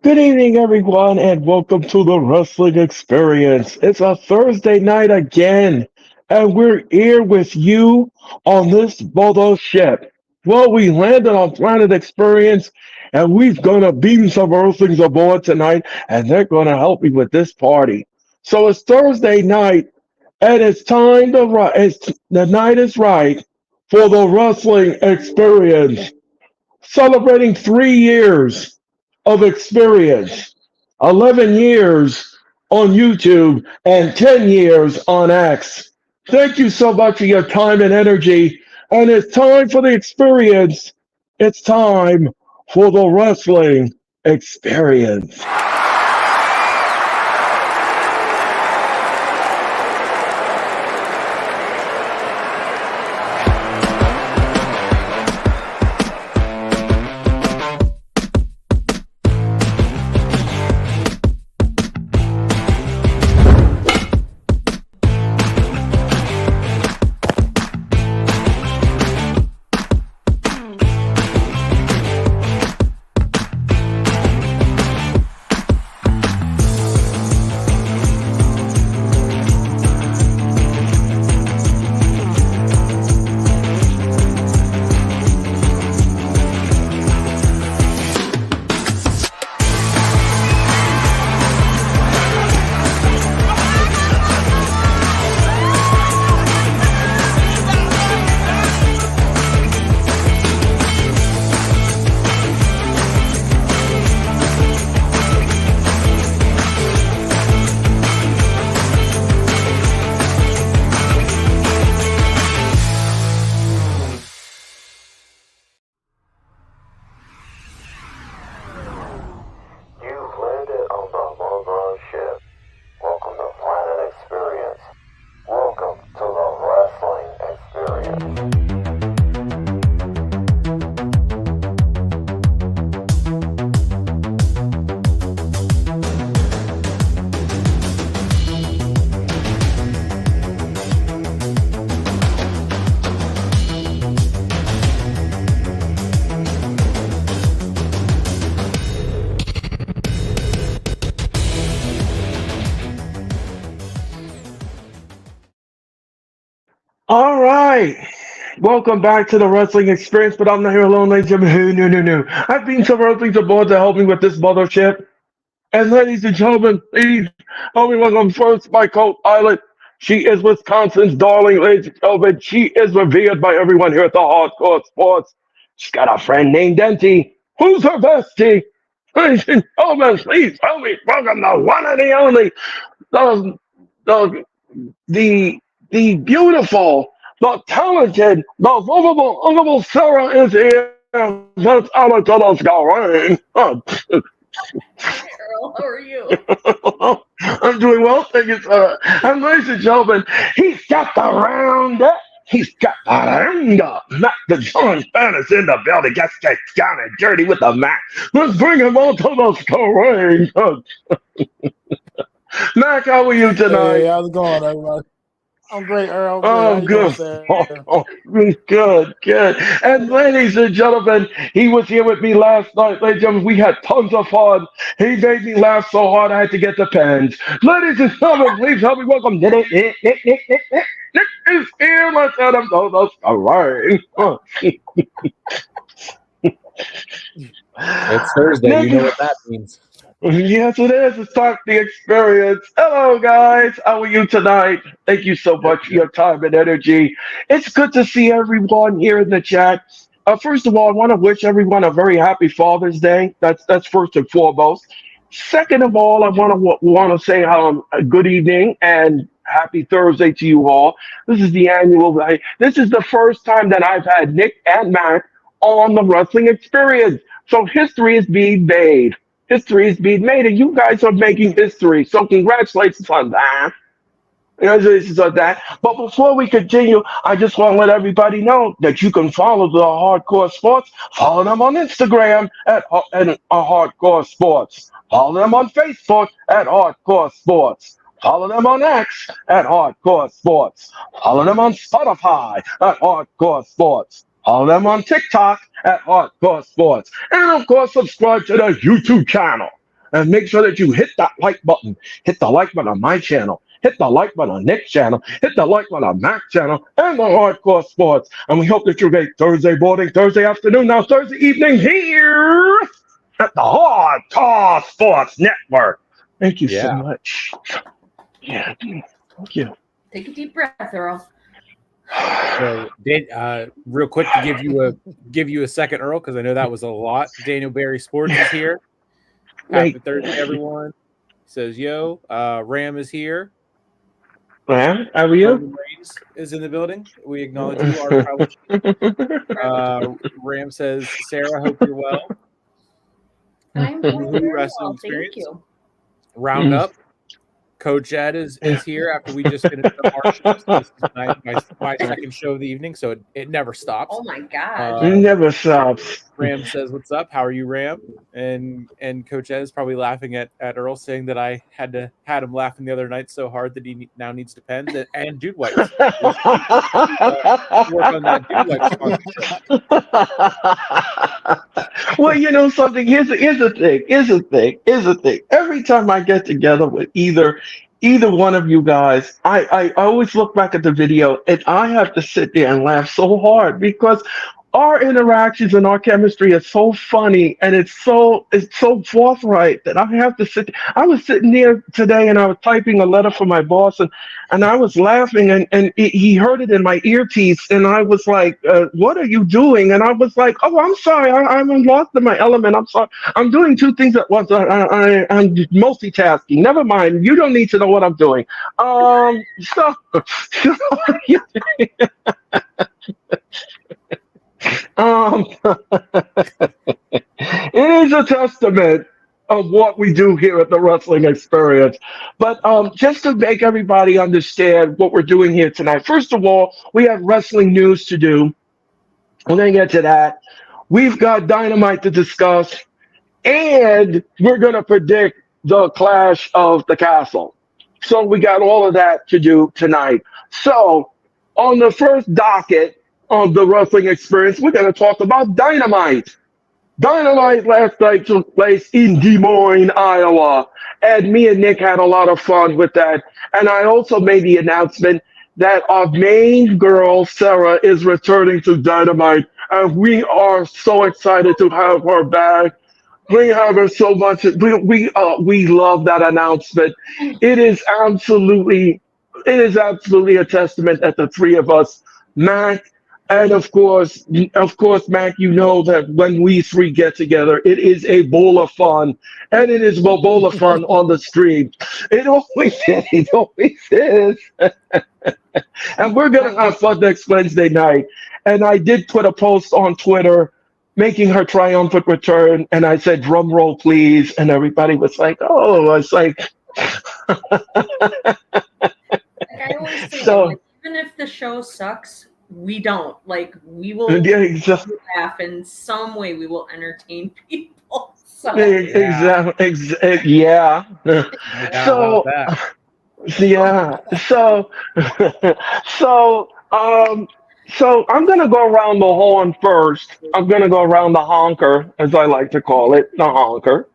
Good evening, everyone, and welcome to the Wrestling Experience. It's a Thursday night again, and we're here with you on this mothership. Well, we landed on Planet Experience, and we're gonna beam some Earthlings aboard tonight, and they're gonna help me with this party. So it's Thursday night, and it's time to the night is right for the Wrestling Experience, celebrating 3 years of experience, 11 years on YouTube, and 10 years on X. Thank you so much for your time and energy. And it's time for the experience. It's time for the wrestling experience. You've landed on the Logo ship. Welcome to Planet Experience. Welcome to the Wrestling Experience. All right. Welcome back to the Wrestling Experience, but I'm not here alone, ladies and gentlemen. No. I've been some Earthlings aboard to help me with this mothership. And ladies and gentlemen, please help me welcome first my co-pilot. She is Wisconsin's darling, ladies and gentlemen. She is revered by everyone here at the Hardcore Sports. She's got a friend named Denty. Who's her bestie? Ladies and gentlemen, please help me welcome the one and the only, the, the, the beautiful, the talented, the lovable Sarah is here. That's Alex going. Hi, Earl. How are you? I'm doing well, thank you, sir. And ladies and gentlemen, he's got the rounder. He's got the rounder. Matt the John fan is in the building. Gets down and dirty with the Mac. Let's bring him on to the screen. Mac, how are you tonight? Hey, how's it going, everybody? I'm great, Earl. Oh, How you doing, good. And ladies and gentlemen, he was here with me last night. Ladies and gentlemen, we had tons of fun. He made me laugh so hard I had to get the pens. Ladies and gentlemen, please help me welcome Nick. Nick is here. Let's let him know the story. It's Thursday. Nick, You know what that means. yes, it is. It's time for the experience. Hello, guys. How are you tonight? Thank you so much for your time and energy. It's good to see everyone here in the chat. First of all, I want to wish everyone a very happy Father's Day. That's first and foremost. Second of all, I want to say a good evening and happy Thursday to you all. This is the annual. This is the first time that I've had Nick and Matt on the Wrestling Experience. So history is being made. History is being made, and you guys are making history. So congratulations on that. Congratulations on that. But before we continue, I just want to let everybody know that you can follow the Hardcore Sports. Follow them on Instagram at Hardcore Sports. Follow them on Facebook at Hardcore Sports. Follow them on X at Hardcore Sports. Follow them on Spotify at Hardcore Sports. Follow them on TikTok at Hardcore Sports. And of course, subscribe to the YouTube channel. And make sure that you hit that like button. Hit the like button on my channel. Hit the like button on Nick's channel. Hit the like button on Mac's channel and the Hardcore Sports. And we hope that you make Thursday morning, Thursday afternoon, now Thursday evening here at the Hardcore Sports Network. Thank you so Yeah. much. Yeah, thank you. Take a deep breath, Earl. So, real quick to give you a second, Earl, because I know that was a lot. Daniel Barry Sports is here. Happy Thursday, everyone. Says yo. Ram is here. Ram, how are you? Roman Reigns is in the building. We acknowledge you. Ram says, Sarah, hope you're well. I'm doing Woohoo very Wrestling well. Thank Experience. you. Roundup. Coach Ed is here after we just finished up our show. So this is my second show of the evening, so it never stops. Oh my God. It never stops. Ram says, "What's up? How are you, Ram?" And Coach Ed is probably laughing at Earl, saying that I had him laughing the other night so hard that he now needs to pens and dude wipes. Work on that dude wipes. Well, you know something. Here's the thing. Every time I get together with either one of you guys, I always look back at the video and I have to sit there and laugh so hard because our interactions and our chemistry is so funny and it's so forthright that I have to sit. I was sitting there today and I was typing a letter for my boss and I was laughing and he heard it in my earpiece and I was like, "What are you doing?" And I was like, "Oh, I'm sorry, I'm lost in my element. I'm sorry, I'm doing two things at once. I'm multitasking. Never mind. You don't need to know what I'm doing." So. It is a testament of what we do here at the Wrestling Experience. But just to make everybody understand what we're doing here tonight, first of all, we have wrestling news to do. We're going to get to that. We've got Dynamite to discuss, and we're going to predict the Clash of the Castle. So we got all of that to do tonight. So on the first docket of the Wrestling Experience, we're going to talk about Dynamite. Dynamite last night took place in Des Moines, Iowa, and me and Nick had a lot of fun with that. And I also made the announcement that our main girl, Sarah, is returning to Dynamite, and we are so excited to have her back. We have her so much. We love that announcement. It is absolutely a testament that the three of us, Mac, and of course, Mac, you know that when we three get together, it is a bowl of fun, and it is a bowl of fun on the stream. It always is. It always is. And we're gonna have fun next Wednesday night. And I did put a post on Twitter making her triumphant return, and I said, "Drum roll, please," and everybody was like, "Oh," I was like. Like I always say, So- like, even if the show sucks, we don't. Like, we will Yeah, exactly. laugh in some way. We will entertain people. So Exactly. Yeah. No doubt So, about that. yeah. So I'm gonna go around the horn first. I'm gonna go around the honker, as I like to call it, the honker.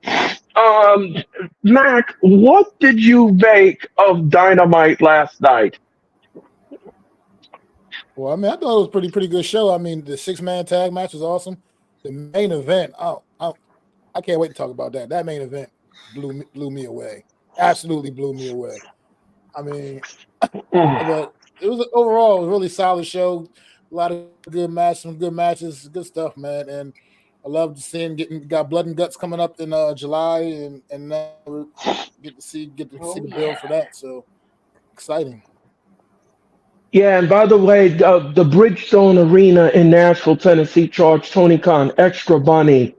Mac, what did you make of Dynamite last night? Well, I mean, I thought it was pretty good show. I mean, the 6-man tag match was awesome. The main event, I can't wait to talk about that. That main event blew me away. Absolutely blew me away. I mean, but it was overall a really solid show. A lot of good matches, some good matches, good stuff, man. And I love seeing got Blood and Guts coming up in July, and now we get to see the build for that. So exciting. Yeah, and by the way, the Bridgestone Arena in Nashville, Tennessee, charged Tony Khan extra money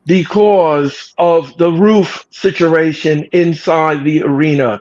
because of the roof situation inside the arena.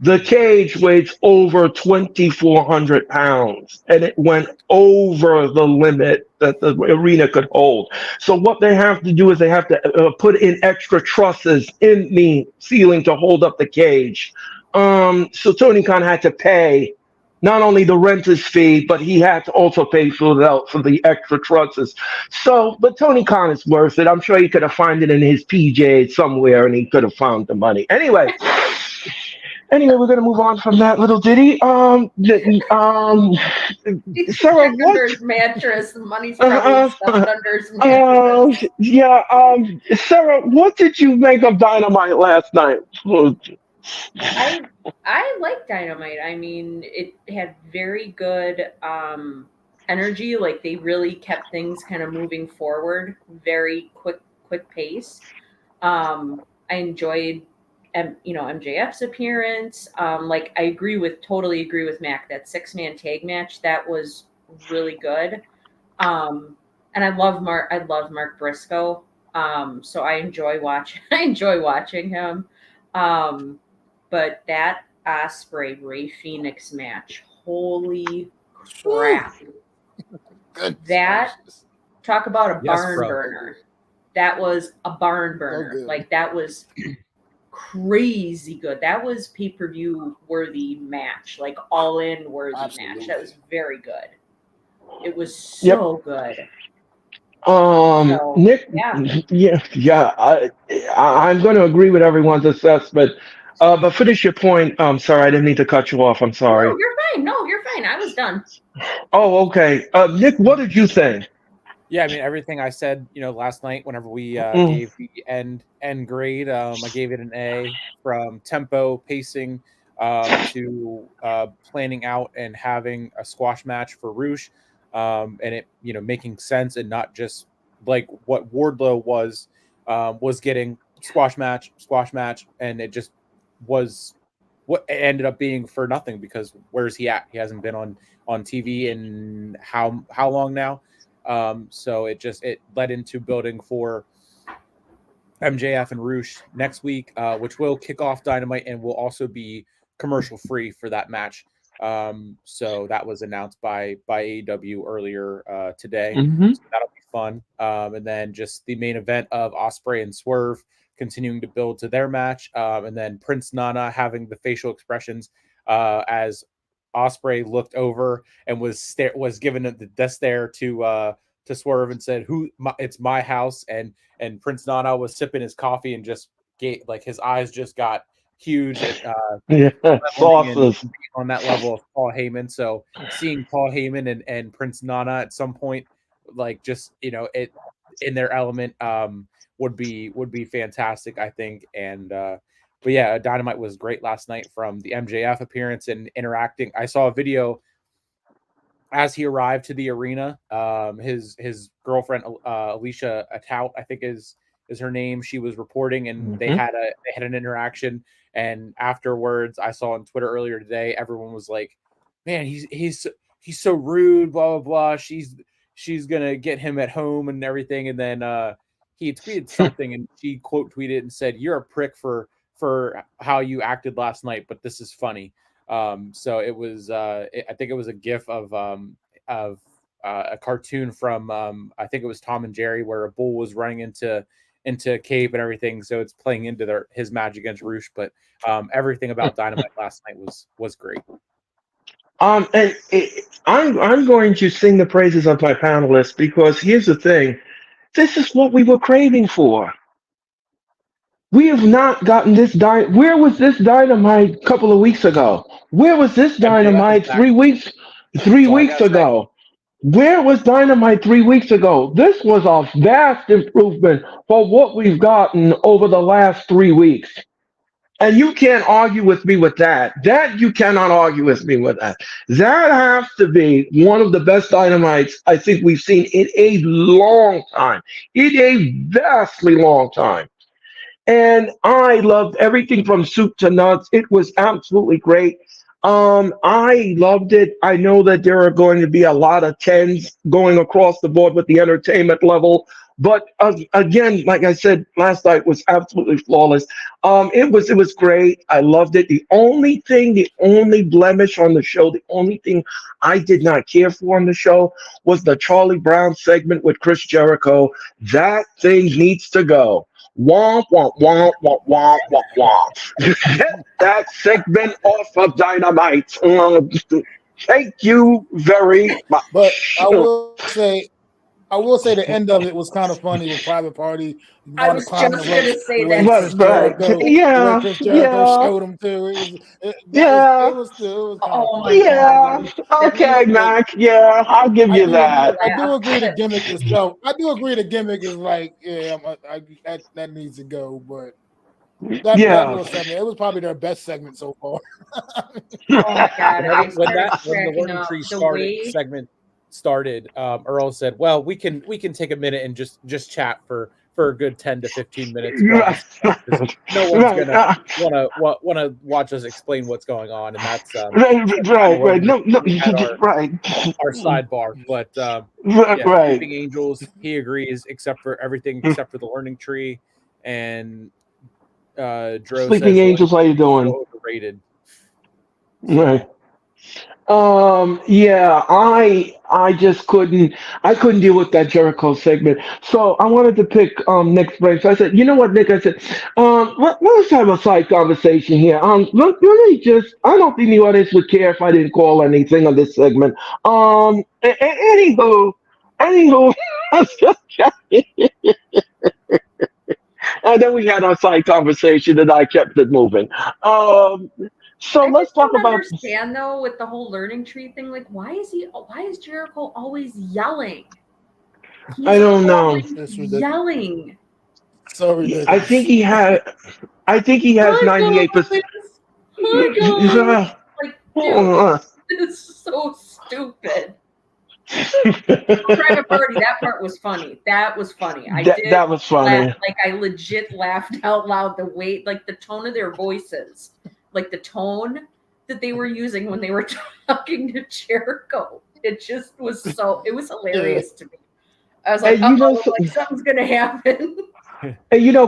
The cage weighs over 2,400 pounds, and it went over the limit that the arena could hold. So what they have to do is they have to put in extra trusses in the ceiling to hold up the cage. So Tony Khan had to pay not only the renter's fee, but he had to also pay for the extra trusses. So, but Tony Khan is worth it. I'm sure he could have found it in his PJ somewhere, and he could have found the money. Anyway, we're gonna move on from that little ditty. He's Sarah, checked under what? his mattress. The money's probably Uh, stuffed under his mattress. yeah. Sarah, what did you make of Dynamite last night? I like Dynamite. I mean, it had very good energy. Like they really kept things kind of moving forward, very quick pace. I enjoyed MJF's appearance. Like totally agree with Mac. That 6-man tag match, that was really good. And I love Mark Briscoe. So I enjoy watching him. But that Osprey Ray Phoenix match, holy crap. Good. That talk about a Yes, barn bro. burner. That was a barn burner. good. Like that was crazy good. That was pay-per-view worthy match, like all in worthy Absolutely. match. That was very good. It was so good. So, Nick, yeah. I'm going to agree with everyone's assessment. But finish your point. Sorry, I didn't mean to cut you off. I'm sorry. No, you're fine. No, you're fine. I was done. Oh, okay. Nick, what did you think? Yeah, I mean everything I said, last night whenever we gave the end grade, I gave it an A from tempo, pacing, to planning out and having a squash match for Roosh, and it making sense and not just like what Wardlow was getting squash match, and it just was what it ended up being for nothing because where's he at? He hasn't been on TV in how long now? So it led into building for MJF and Roosh next week, which will kick off Dynamite and will also be commercial free for that match. So that was announced by AEW earlier today. Mm-hmm. So that'll be fun. And then just the main event of Osprey and Swerve continuing to build to their match. And then Prince Nana having the facial expressions as Osprey looked over and was given the death stare to Swerve and said, it's my house. And Prince Nana was sipping his coffee and just like his eyes just got huge Sauces. on that level of Paul Heyman. So seeing Paul Heyman and Prince Nana at some point, like just it in their element, would be fantastic, I think. And but yeah, Dynamite was great last night from the MJF appearance and interacting. I saw a video as he arrived to the arena. His girlfriend Alicia Atout, I think is her name. She was reporting, and they had an interaction. And afterwards, I saw on Twitter earlier today, everyone was like, "Man, he's so rude." Blah blah blah. She's gonna get him at home and everything. And then he tweeted something, and she quote tweeted and said, "You're a prick for how you acted last night, but this is funny." So it was I think it was a gif of a cartoon from I think it was Tom and Jerry where a bull was running into a cave and everything. So it's playing into his match against Roosh, but everything about Dynamite last night was great. I'm going to sing the praises of my panelists because here's the thing. This is what we were craving for. We have not gotten this Where was this Dynamite a couple of weeks ago? Where was this Dynamite 3 weeks? 3 weeks ago. Where was Dynamite 3 weeks ago? This was a vast improvement for what we've gotten over the last 3 weeks. And you can't argue with me with that. You cannot argue with me with that. That has to be one of the best Dynamites I think we've seen in a long time. In a vastly long time. And I loved everything from soup to nuts. It was absolutely great. I loved it. I know that there are going to be a lot of tens going across the board with the entertainment level. But again, like I said, last night was absolutely flawless. It was great. I loved it. The only blemish on the show, the only thing I did not care for on the show was the Charlie Brown segment with Chris Jericho. That thing needs to go. Womp, womp, womp, womp, womp, womp, womp. Get that segment off of Dynamite. Thank you very But much. I will say the end of it was kind of funny with Private Party I on the was just climbing the gonna ropes say the way that Right, Chris right. too. Jericho Yeah, yeah, showed him too. yeah, It was kind of Oh funny. my god, yeah. Mike. That Okay, made me But Mac. Yeah, I'll give you that made me that. I do laugh. agree the gimmick itself. I do agree the gimmick is like, yeah, that needs to go. But that Yeah. little segment, it was probably their best segment so far. Oh my god, I started When the cracking learning up tree the started way. segment started, Earl said, "Well, we can take a minute and just chat for a good 10 to 15 minutes while Right, this because no one's right, gonna want to watch us explain what's going on, and right, that's kind of right, where right. No, no, we had right, our sidebar. But right, yeah, right. Sleeping Angels, he agrees, except for everything except for the learning tree, and Dro Sleeping says the learning Angels, how you tree is doing? so overrated. So Right. Yeah, I just couldn't deal with that Jericho segment. So I wanted to pick Nick's brain. So I said, you know what, Nick? I said, let's have a side conversation here. Let me just. I don't think the audience would care if I didn't call anything on this segment. Anywho, anywho, and then we had our side conversation, and I kept it moving. Um, so I let's just talk don't about. understand though with the whole learning tree thing. Like, why is Jericho always yelling? I He's don't know. always It's ridiculous. yelling. So I think ridiculous. he had. I think he has Hi 98%. guys. Hi guys. Like, dude, That this is so stupid. Private Party, that part was funny. That was funny. I did that was laugh, funny. like I legit laughed out loud. The way, like the tone of their voices, like the tone that they were using when they were talking to Jericho. It just was so. It was Yeah. hilarious to me. I was like, And uh oh, like something's gonna happen.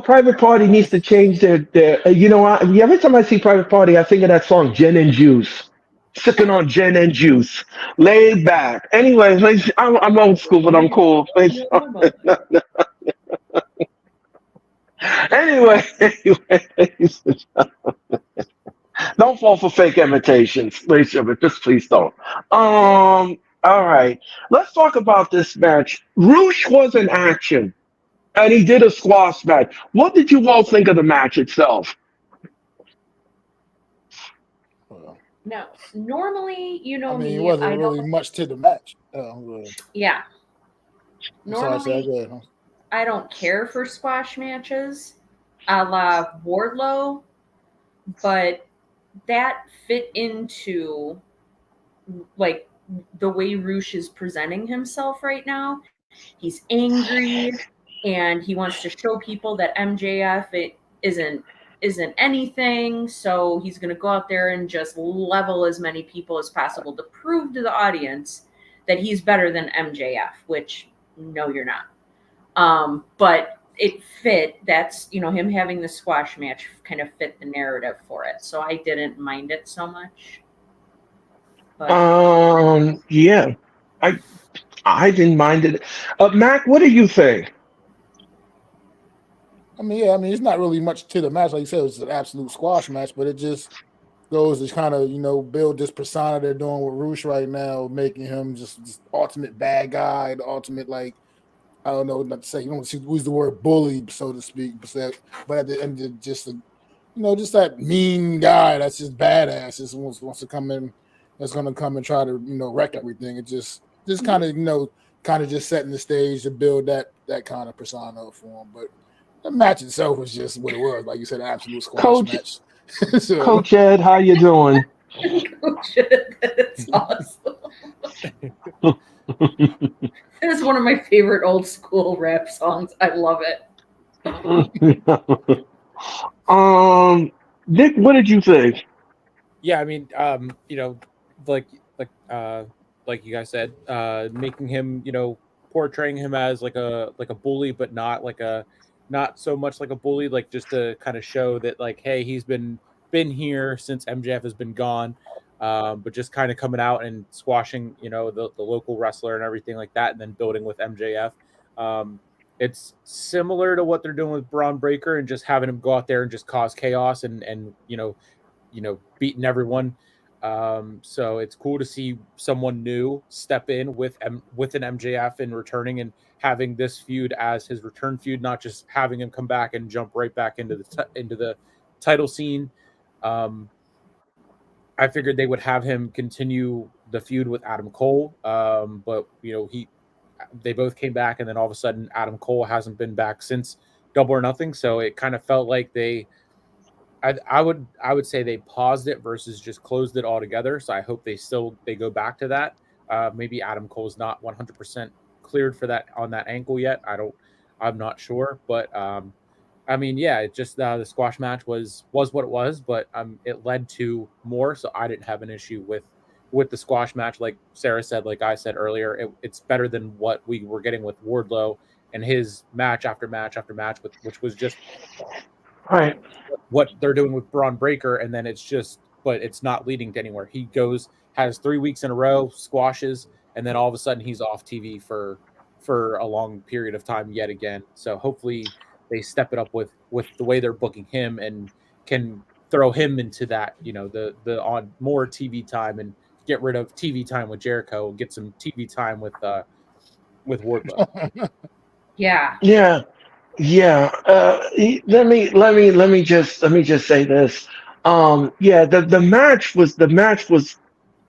Private Party needs to change their. Every time I see Private Party, I think of that song "Gin and Juice." Sipping on gin and juice, laid back. Anyway, I'm old school, but I'm cool. Anyway, don't fall for fake imitations, ladies and gentlemen. Just please don't. All right. Let's talk about this match. Roosh was in action, and he did a squash match. What did you all think of the match itself? Well, No, normally, you I know mean, it me. wasn't I don't. really much to the match. Yeah, I'm sorry, say normally that. I don't care for squash matches, a la Wardlow, but that fit into like the way Roosh is presenting himself right now. He's angry and he wants to show people that MJF isn't anything. So he's going to go out there and just level as many people as possible to prove to the audience that he's better than MJF. Which no, you're not. But it fit. That's him having the squash match kind of fit the narrative for it. So I didn't mind it so much. But Yeah, I I didn't mind it. Mac, what do you think? I mean, yeah, I mean, it's not really much to the match. Like you said, it was an absolute squash match, but it just goes to kind of, build this persona they're doing with Roosh right now, making him just ultimate bad guy, the ultimate, like, I don't know what to say. You don't use the word bully, so to speak, but at the end, just that mean guy that's just badass, just wants to come in, that's going to come and try to, wreck everything. It just kind of, kind of just setting the stage to build that kind of persona for him. But the match itself was just what it was. Like you said, an absolute squash Coach match. So, Coach Ed, how you doing? That's awesome. It is one of my favorite old school rap songs. I love it. Nick, what did you think? yeah, I mean, like like like you guys said, making him, portraying him as like a bully, but not so much like a bully, like just to kind of show that like, hey, he's been here since MJF has been gone, but just kind of coming out and squashing, the local wrestler and everything like that, and then building with MJF. It's similar to what they're doing with Braun Breaker and just having him go out there and just cause chaos and beating everyone. So it's cool to see someone new step in with an MJF and returning and having this feud as his return feud, not just having him come back and jump right back into the title scene. I figured they would have him continue the feud with Adam Cole, but they both came back, and then all of a sudden Adam Cole hasn't been back since Double or Nothing. So it kind of felt like I would say they paused it versus just closed it all together. So I hope they go back to that. Maybe Adam Cole's not 100% cleared for that on that ankle yet. I'm not sure, but it just the squash match was what it was, but it led to more, so I didn't have an issue with the squash match. Like Sarah said, like I said earlier, it's better than what we were getting with Wardlow and his match after match after match, which was just Right. what they're doing with Braun Breaker, and then but it's not leading to anywhere. He has 3 weeks in a row, squashes, and then all of a sudden he's off TV for a long period of time yet again. So hopefully they step it up with the way they're booking him and can throw him into that, the on more TV time and get rid of TV time with Jericho and get some TV time with Wardlow. Yeah. Yeah. Yeah. Let me just say this. The match was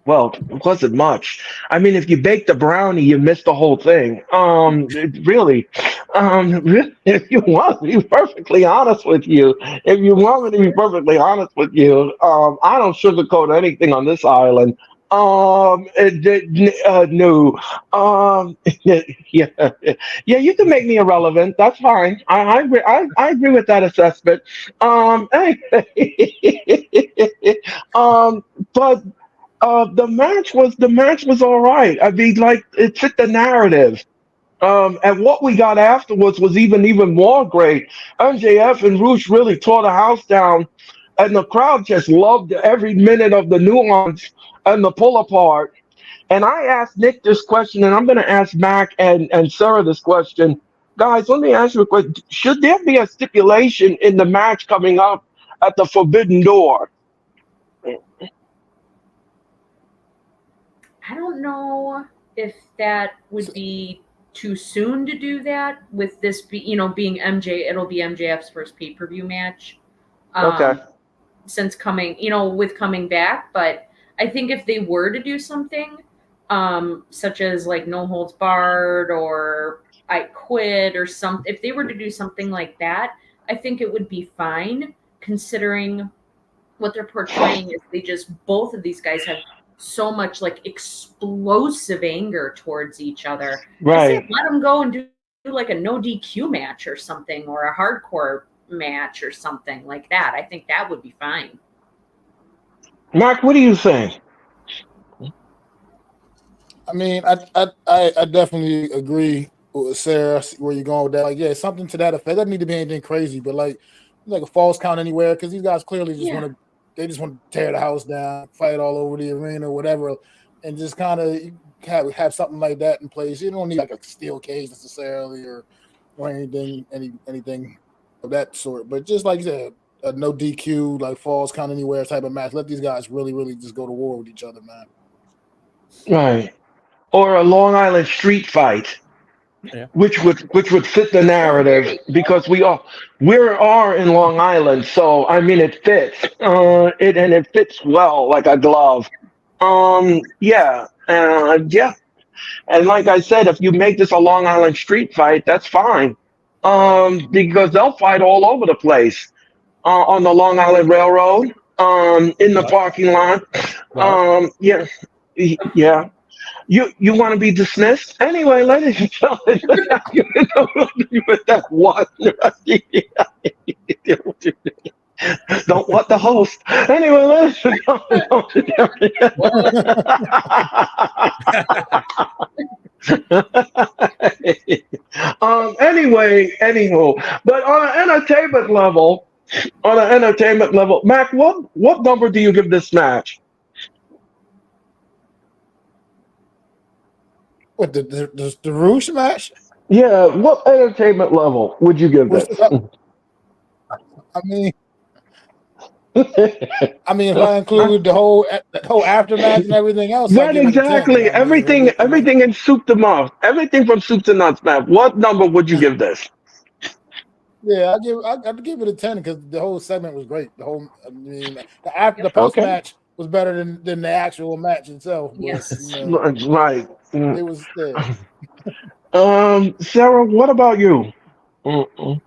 well, it wasn't much. I mean, if you bake the brownie, you miss the whole thing. Really. If you want to be perfectly honest with you, I don't sugarcoat anything on this island. No. Yeah, yeah. You can make me irrelevant. That's fine. I agree. I agree with that assessment. Hey, but the match was all right. I mean, like it fit the narrative. And what we got afterwards was even more great. MJF and Roosh really tore the house down, and the crowd just loved every minute of the nuance and the pull apart. And I asked Nick this question, and I'm going to ask Mac and Sarah this question. Guys, let me ask you a question. Should there be a stipulation in the match coming up at the Forbidden Door? I don't know if that would be too soon to do that with this being it'll be MJF's first pay-per-view match. Okay. Since coming back, but I think if they were to do something such as like no holds barred or I quit or if they were to do something like that, I think it would be fine considering what they're portraying is both of these guys have so much like explosive anger towards each other. Right. Just let them go and do like a no DQ match or something, or a hardcore match or something like that. I think that would be fine. Mark, what do you think? I mean, I definitely agree with Sarah where you're going with that. Like, yeah, something to that effect. It doesn't need to be anything crazy, but like a false count anywhere because these guys clearly just want to tear the house down, fight all over the arena, whatever, and just kind of have something like that in place. You don't need like a steel cage necessarily or anything of that sort. But just like you said, a no DQ, like falls count anywhere type of match. Let these guys really, really just go to war with each other, man. Right. Or a Long Island street fight. Yeah. Which would fit the narrative because we are in Long Island, so I mean it fits. It fits well like a glove. Yeah. And like I said, if you make this a Long Island street fight, that's fine. Because they'll fight all over the place. On the Long Island Railroad, in the parking lot. Yeah. You want to be dismissed? Anyway, ladies and gentlemen, with that one. Don't want the host. Anyway, ladies and gentlemen. Anywho, but on an entertainment level, Mac, what number do you give this match? What the Roosh match? Yeah, what entertainment level would you give this? I mean, I mean, if I include the whole aftermath and everything else, I Right, give it a 10. exactly. I mean, Everything in soup to mouth. Everything from soup to nuts, man. What number would you give this? yeah, I'd give it a 10 because the whole segment was great. I mean, the post Okay. match was better than the actual match itself. But Yes. Right. Mm. it was there. Sarah, what about you? Mm-mm.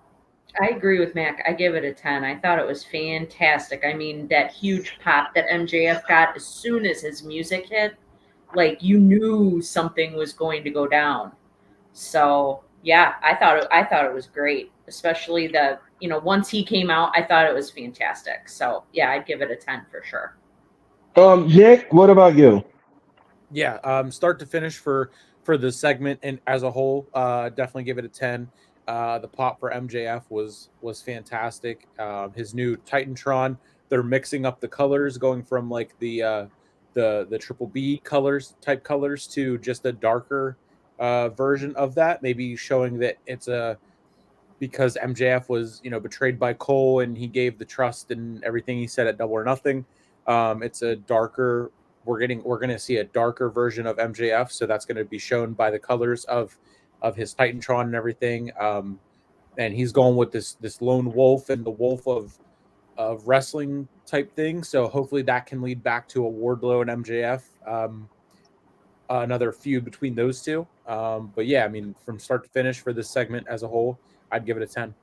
I agree with Mac. I give it a 10. I thought it was fantastic. I mean, that huge pop that MJF got as soon as his music hit, like you knew something was going to go down. So, yeah, I thought it was great, especially once he came out, I thought it was fantastic. So, yeah, I'd give it a 10 for sure. Nick, what about you? Yeah, start to finish for the segment and as a whole, definitely give it a 10. The pop for MJF was fantastic. His new Titantron, they're mixing up the colors, going from like the triple B colors to just a darker version of that. Maybe showing that it's a because MJF was betrayed by Cole and he gave the trust and everything he said at Double or Nothing. It's a darker. We're gonna see a darker version of MJF, so that's going to be shown by the colors of his Titantron and everything. And he's going with this lone wolf and the wolf of wrestling type thing. So hopefully that can lead back to a Wardlow and MJF. Another feud between those two. But yeah, I mean, from start to finish for this segment as a whole, I'd give it a 10.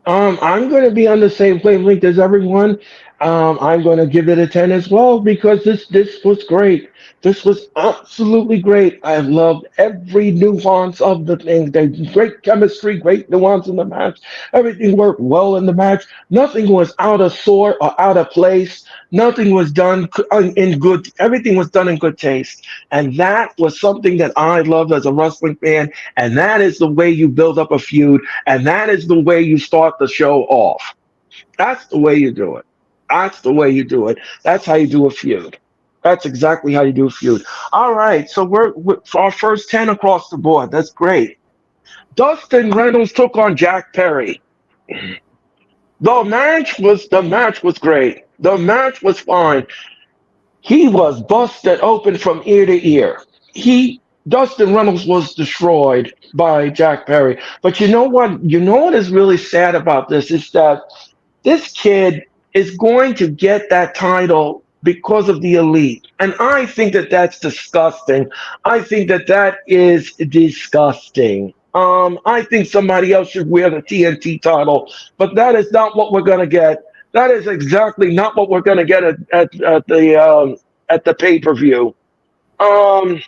I'm going to be on the same wavelength as everyone. I'm going to give it a 10 as well because this was great. This was absolutely great. I loved every nuance of the thing. There's great chemistry, great nuance in the match. Everything worked well in the match. Nothing was out of sort or out of place. Nothing was done in good. Everything was done in good taste, and that was something that I loved as a wrestling fan. And that is the way you build up a feud. And that is the way you start the show off. That's the way you do it. That's the way you do it. That's how you do a feud. That's exactly how you do a feud. All right, so we're for our first 10 across the board. That's great. Dustin Reynolds took on Jack Perry. The match was great. The match was fine. He was busted open from ear to ear. He Dustin Reynolds was destroyed by Jack Perry. But you know what? You know what is really sad about this is that this kid is going to get that title because of the elite, and I think that that's disgusting. I think that that is disgusting. I think somebody else should wear the TNT title, but that is not what we're going to get. That is exactly not what we're going to get at the pay per view. Um,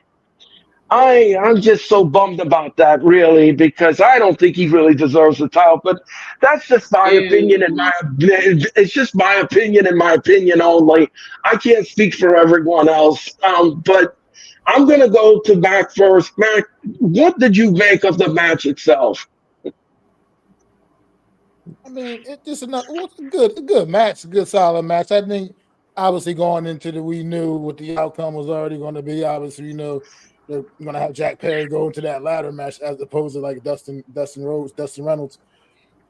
I'm just so bummed about that, really, because I don't think he really deserves the title. But that's just my opinion, and Ew. it's just my opinion and my opinion only. I can't speak for everyone else. But I'm gonna go to Mac first. Mac, what did you make of the match itself? I mean, it just another it was a good match, a good solid match. I think obviously going into we knew what the outcome was already going to be. Obviously, they're going to have Jack Perry go into that ladder match as opposed to like Dustin Reynolds.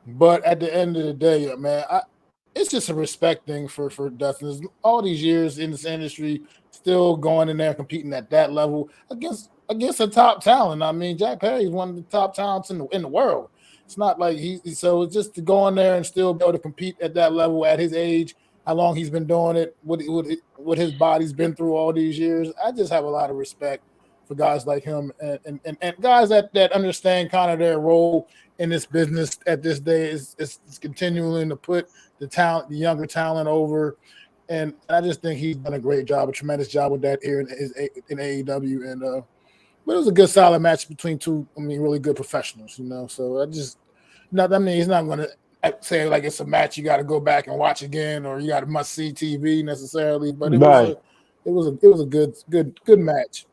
But at the end of the day, man, it's just a respect thing for Dustin. All these years in this industry, still going in there competing at that level against a top talent. I mean, Jack Perry is one of the top talents in the world. It's not like so just to go in there and still be able to compete at that level at his age, how long he's been doing it, what his body's been through all these years. I just have a lot of respect for guys like him and guys that understand kind of their role in this business at this day is continuing to put the younger talent over. And I just think he's done a great job, a tremendous job with that here in AEW. And but it was a good, solid match between two, really good professionals, So he's not going to say like it's a match you got to go back and watch again, or you got to must see TV necessarily. But Right. it was a good match.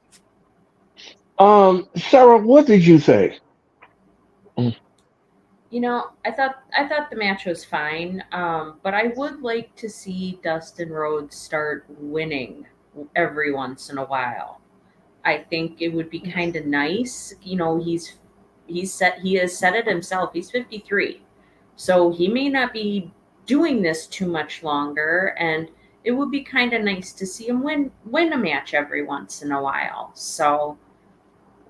Sarah, what did you think? I thought the match was fine, but I would like to see Dustin Rhodes start winning every once in a while. I think it would be kind of nice. He has said it himself. He's 53, so he may not be doing this too much longer, and it would be kind of nice to see him win a match every once in a while. So,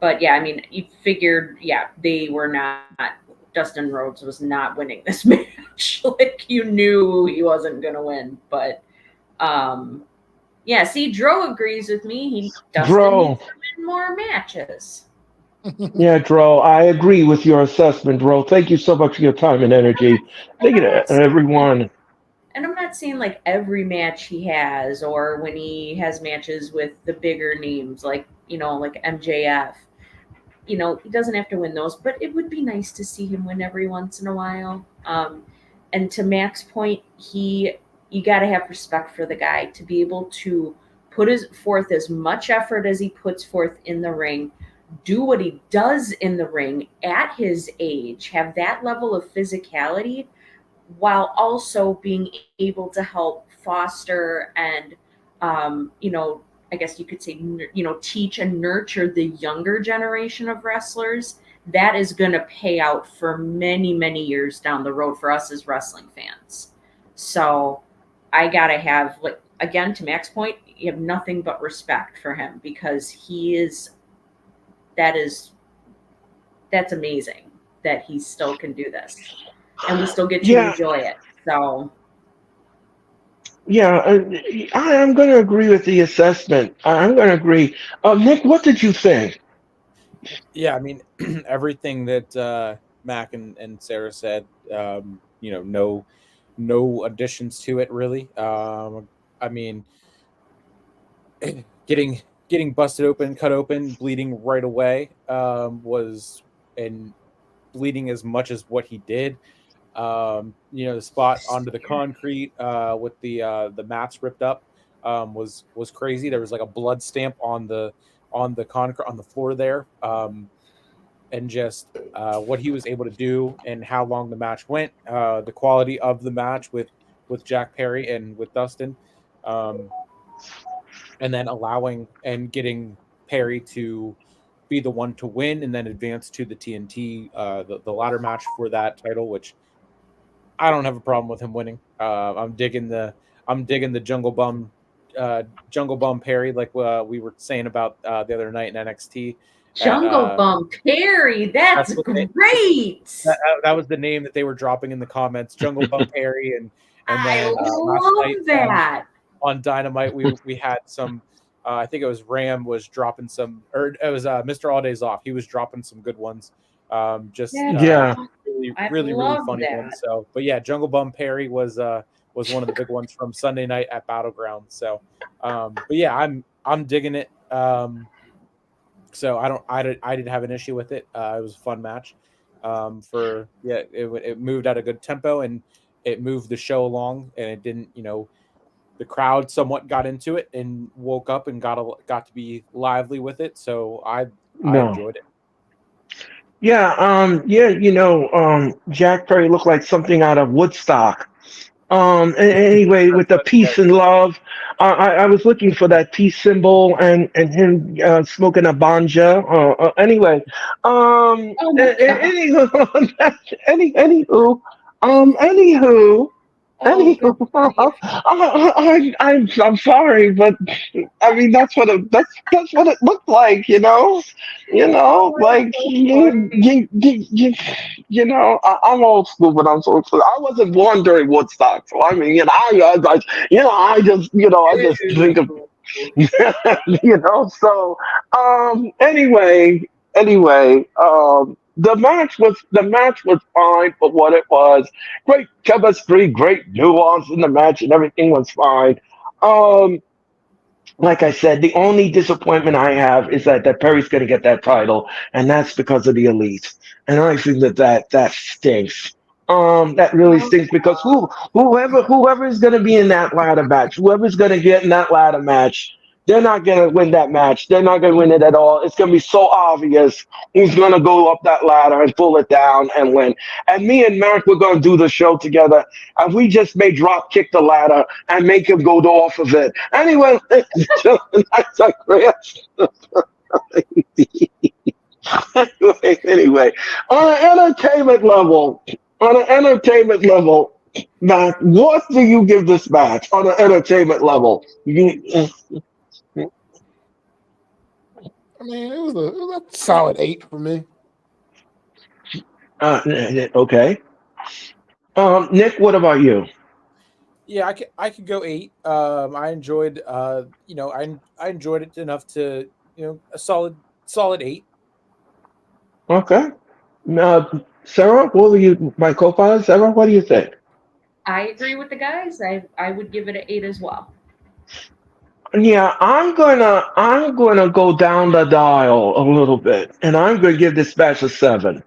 but yeah, I mean, you figured, yeah, they were not. Dustin Rhodes was not winning this match. Like, you knew he wasn't going to win, but yeah. See, Dro agrees with me. Dustin Dro. needs to win more matches. Yeah, Dro, I agree with your assessment, Dro. Thank you so much for your time and energy. And Thank you I'm to not saying, everyone. and I'm not saying like every match he has, or when he has matches with the bigger names, like, like MJF. He doesn't have to win those, but it would be nice to see him win every once in a while. And to Mac's point, you got to have respect for the guy to be able to forth as much effort as he puts forth in the ring, do what he does in the ring at his age, have that level of physicality, while also being able to help foster and, I guess you could say, teach and nurture the younger generation of wrestlers. That is going to pay out for many, many years down the road for us as wrestling fans. So I got to have, like, again, to Mac's point, you have nothing but respect for him, because that's amazing that he still can do this, and we still get to Yeah, enjoy it. So yeah, I'm going to agree with the assessment. I'm going to agree. Nick, what did you think? Yeah, I mean, everything that Mac and Sarah said, no additions to it really. I mean, getting busted open, cut open, bleeding right away, was, and bleeding as much as what he did. The spot onto the concrete, with the mats ripped up, was crazy. There was like a blood stamp on the concrete on the floor there. And just what he was able to do and how long the match went, the quality of the match with Jack Perry and with Dustin, um, and then allowing and getting Perry to be the one to win and then advance to the TNT, the ladder match for that title, which I don't have a problem with him winning. I'm digging the Jungle Bum Perry, like we were saying about the other night in NXT. At Jungle Bum Perry, that's that's what great. that was the name that they were dropping in the comments. Jungle Bum Perry, and I then last night love that. on Dynamite we had some. I think it was Ram was dropping some, or it was Mr. All Days Off. He was dropping some good ones. Just That's Yeah, really, I really, really love funny that. ones. So, but yeah, Jungle Bum Perry was one of the big ones from Sunday night at Battleground. So, but yeah, I'm digging it. So I didn't have an issue with it. It was a fun match. It moved at a good tempo, and it moved the show along, and it didn't, the crowd somewhat got into it and woke up and got to be lively with it. So I no. enjoyed it. Yeah, Jack Perry looked like something out of Woodstock. Anyway, with the peace and love, I was looking for that peace symbol and him smoking a banja. Anyway, Oh my god. anywho, anywho, Oh good grief. I'm sorry, but I mean that's what it looked like, Oh, it's like so funny. I'm old school, but I'm so old. I wasn't born during Woodstock, so I mean, I just think of, Ew. so anyway, the match was fine for what it was. Great chemistry, great nuance in the match, and everything was fine. Um, like I said, the only disappointment I have is that Perry's going to get that title, and that's because of the Elite. And I think that stinks. That really Oh, stinks because whoever is going to be in that ladder match, whoever's going to get in that ladder match, they're not going to win that match. They're not going to win it at all. It's going to be so obvious who's going to go up that ladder and pull it down and win. And me and Mark, we're going to do the show together, and we just may drop kick the ladder and make him go off of it. Anyway, that's a great. Anyway, on an entertainment level, Matt, what do you give this match on an entertainment level? I mean, it was a solid 8 for me. Okay. Nick, what about you? Yeah, I could go 8. I enjoyed I enjoyed it enough to a solid 8. Okay. Sarah, what were you, my co-pilot? Sarah, what do you think? I agree with the guys. I would give it an 8 as well. Yeah, I'm gonna go down the dial a little bit, and I'm gonna give this match a 7.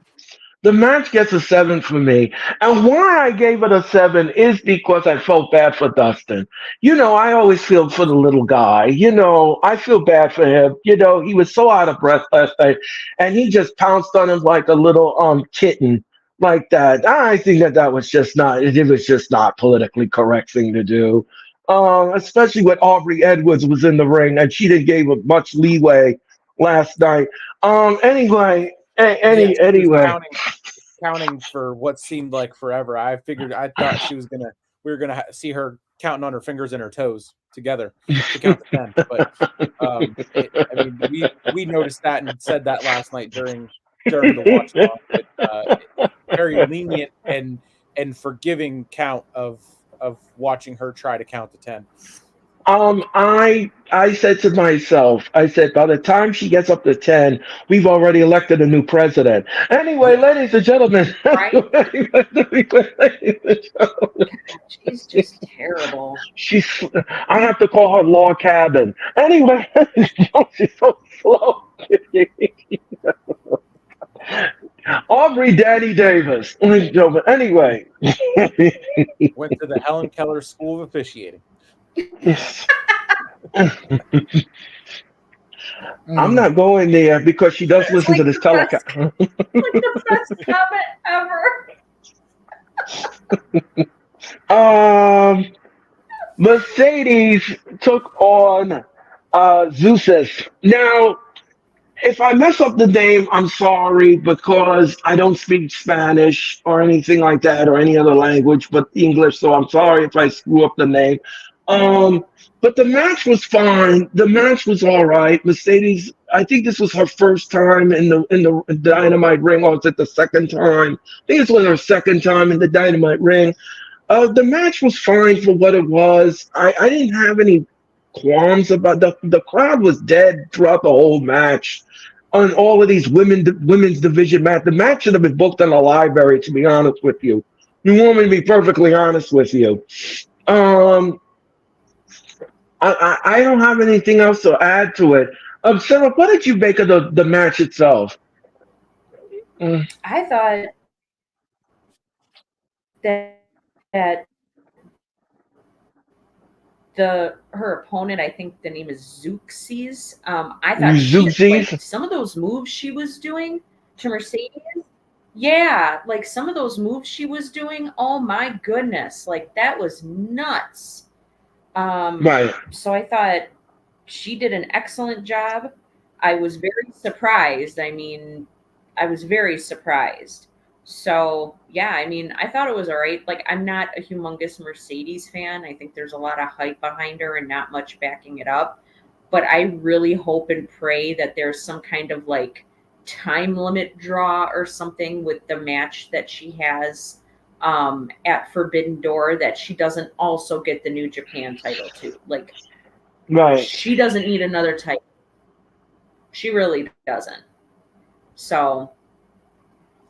The match gets a 7 for me. And why I gave it a 7 is because I felt bad for Dustin. I always feel for the little guy. I feel bad for him. He was so out of breath last night, and he just pounced on him like a little kitten like that. I think that was just not, it was just not politically correct thing to do. Especially when Aubrey Edwards was in the ring and she didn't give him much leeway last night. Anyway, Yeah, she was anyway. counting for what seemed like forever. I thought we were gonna see her counting on her fingers and her toes together to count to 10. But I mean, we noticed that and said that last night during the watch along. But very lenient and forgiving count of watching her try to count to 10. I said to myself, I said, by the time she gets up to 10, we've already elected a new president. Anyway, ladies and gentlemen, Right? ladies and gentlemen, She's just terrible. she's, I have to call her log cabin. Anyway, she's so slow. Aubrey Daddy Davis. Ladies and gentlemen, anyway. Went to the Helen Keller School of Officiating. I'm not going there because she does listen to this telecast. Like the best comment ever. Mercedes took on Zeus. Now, if I mess up the name, I'm sorry because I don't speak Spanish or anything like that or any other language but English. So I'm sorry if I screw up the name. Um, but the match was fine. The match was all right. Mercedes, I think this was her first time in the Dynamite ring, or was it the second time? I think this was her second time in the Dynamite ring. The match was fine for what it was. I didn't have any qualms about the crowd was dead throughout the whole match on all of these women's division match. The match should have been booked in the library, to be honest with you. You want me to be perfectly honest with you. Um, I don't have anything else to add to it. Sarah, what did you make of the match itself? Mm, I thought that her opponent, I think the name is Zeuxis. I thought Zooksies? like some of those moves she was doing to Mercedes. Yeah, like some of those moves she was doing. Oh my goodness, like that was nuts. Right. So I thought she did an excellent job. I was very surprised. I mean, I was very surprised. So yeah, I mean, I thought it was all right. Like, I'm not a humongous Mercedes fan. I think there's a lot of hype behind her and not much backing it up. But I really hope and pray that there's some kind of like time limit draw or something with the match that she has at Forbidden Door, that she doesn't also get the New Japan title too. Like, Right. she doesn't need another title. She really doesn't. So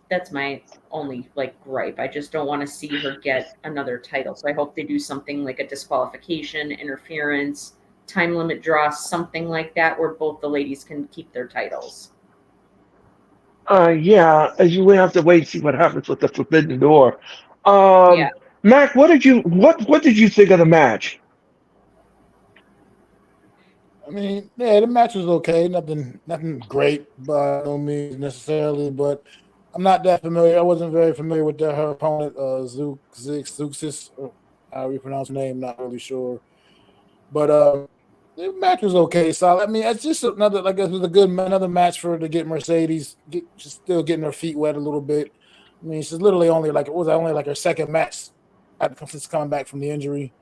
that's my only like gripe. I just don't want to see her get another title. So I hope they do something like a disqualification, interference, time limit draw, something like that, where both the ladies can keep their titles. Yeah, as you will have to wait and see what happens with the Forbidden Door. Um, Yeah. Mac, what did you think of the match? I mean, yeah, the match was okay. Nothing great by no means necessarily, but I'm not that familiar. I wasn't very familiar with her opponent, Zeuxis, or however you pronounce her name. Not really sure, but the match was okay. So I mean, it's just another. I guess it was another match for her to get Mercedes. She's still getting her feet wet a little bit. I mean, she's literally only like, it was only like her second match since coming back from the injury.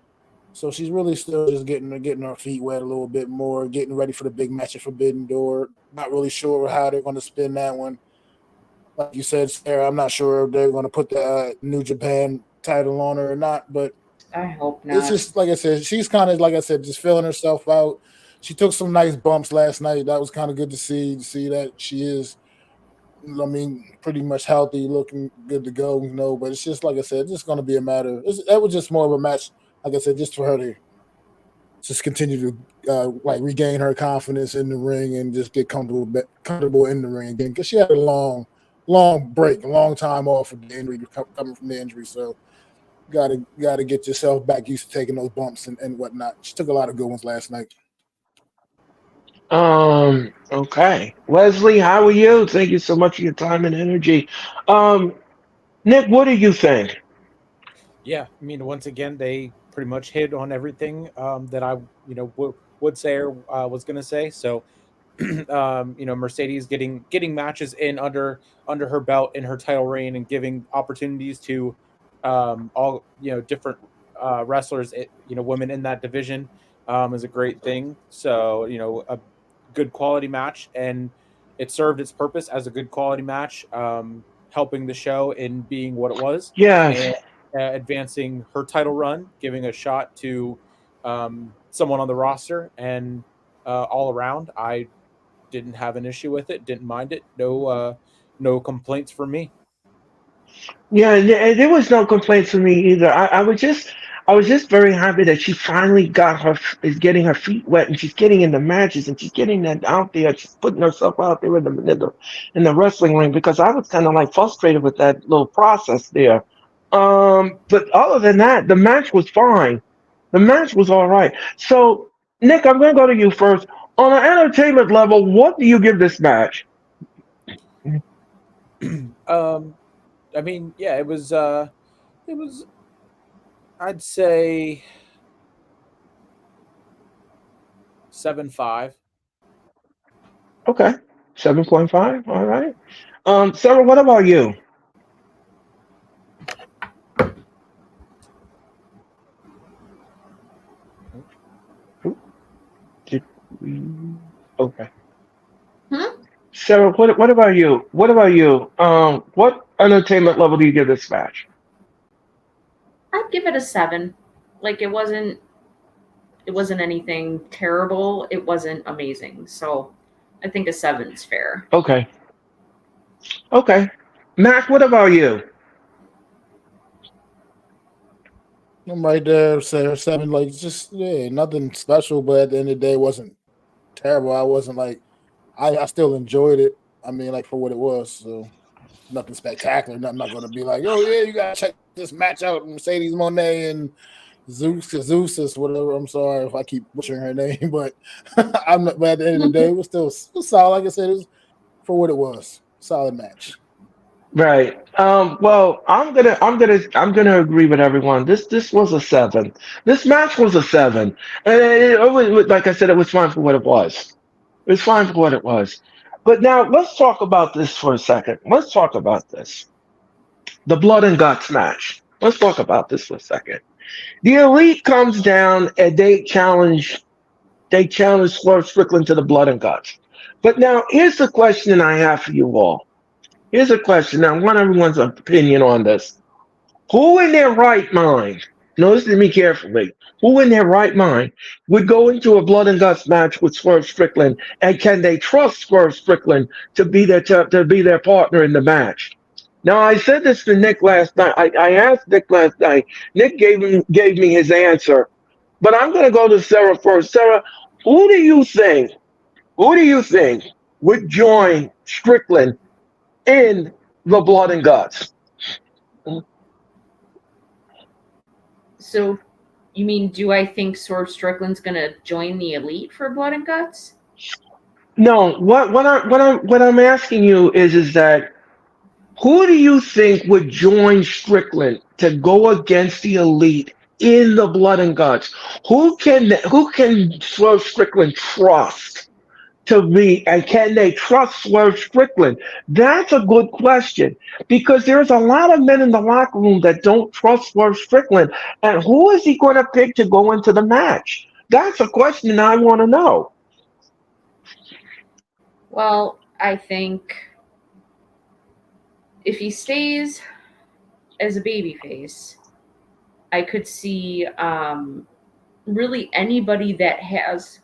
So she's really still just getting her feet wet a little bit more, getting ready for the big match at Forbidden Door. Not really sure how they're going to spin that one. Like you said, Sarah, I'm not sure if they're going to put the New Japan title on her or not, but I hope it's not. just like I said, she's kind of, like I said, just feeling herself out. She took some nice bumps last night. That was kind of good to see that she is, I mean, pretty much healthy, looking good to go, but it's just, like I said, it's just going to be a matter. That was just more of a match, like I said, just for her to just continue to regain her confidence in the ring and just get comfortable in the ring again, because she had a long break, a long time off of the injury, coming from the injury. So gotta get yourself back used to taking those bumps and whatnot. She took a lot of good ones last night. Okay. Leslie, how are you? Thank you so much for your time and energy. Nick, what do you think? Yeah, I mean, once again, they pretty much hit on everything that I, would say or was going to say. So, Mercedes getting matches in under her belt in her title reign and giving opportunities to all different wrestlers, women in that division is a great thing. So, a good quality match, and it served its purpose as a good quality match, helping the show in being what it was. Yes. And advancing her title run, giving a shot to someone on the roster, and all around, I didn't have an issue with it. Didn't mind it. No complaints from me. Yeah, and there was no complaints from me either. I was just very happy that she finally is getting her feet wet, and she's getting in the matches, and she's getting that out there. She's putting herself out there in the wrestling ring, because I was kind of like frustrated with that little process there. But other than that, the match was fine. The match was all right. So, Nick, I'm going to go to you first. On an entertainment level, what do you give this match? I mean, yeah, it was. I'd say 7.5. Okay, 7.5. All right. Sarah, what about you? Did we? Okay. Hmm? Sarah, what about you? What about you? What entertainment level do you give this match? I'd give it a 7. Like it wasn't anything terrible. It wasn't amazing. So I think a 7's fair. Okay. Okay. Mac, what about you? I'm right there, Sarah, 7. Like, just nothing special, but at the end of the day, it wasn't terrible. I wasn't like, I still enjoyed it. I mean, like, for what it was. So nothing spectacular. I'm not going to be like, oh yeah, you got to check this match out, Mercedes Monet and Zeus, whatever. I'm sorry if I keep butchering her name, but I'm not. But at the end of the day, it was still solid. Like I said, it was for what it was. Solid match. Right. Well, I'm gonna agree with everyone. This was a 7. This match was a 7, and like I said, it was fine for what it was. It was fine for what it was. But now let's talk about this for a second. Let's talk about this. The blood and guts match. Let's talk about this for a second. The Elite comes down and they challenge Swerve Strickland to the blood and guts. But now here's the question I have for you all. Here's a question. Now I want everyone's opinion on this. Who in their right mind, notice to me carefully, who in their right mind would go into a blood and guts match with Swerve Strickland, and can they trust Swerve Strickland to be their partner in the match? Now I said this to Nick last night. I asked Nick last night. Nick gave me his answer, but I'm going to go to Sarah first. Sarah, who do you think? Who do you think would join Strickland in the blood and guts? So you mean, do I think Swerve Strickland's gonna join the Elite for Blood and Guts? No, what I'm asking you is that who do you think would join Strickland to go against the Elite in the blood and guts? Who can Swerve Strickland trust to me, and can they trust Swerve Strickland? That's a good question because there's a lot of men in the locker room that don't trust Swerve Strickland. And who is he going to pick to go into the match? That's a question I want to know. Well, I think if he stays as a babyface, I could see really anybody that has,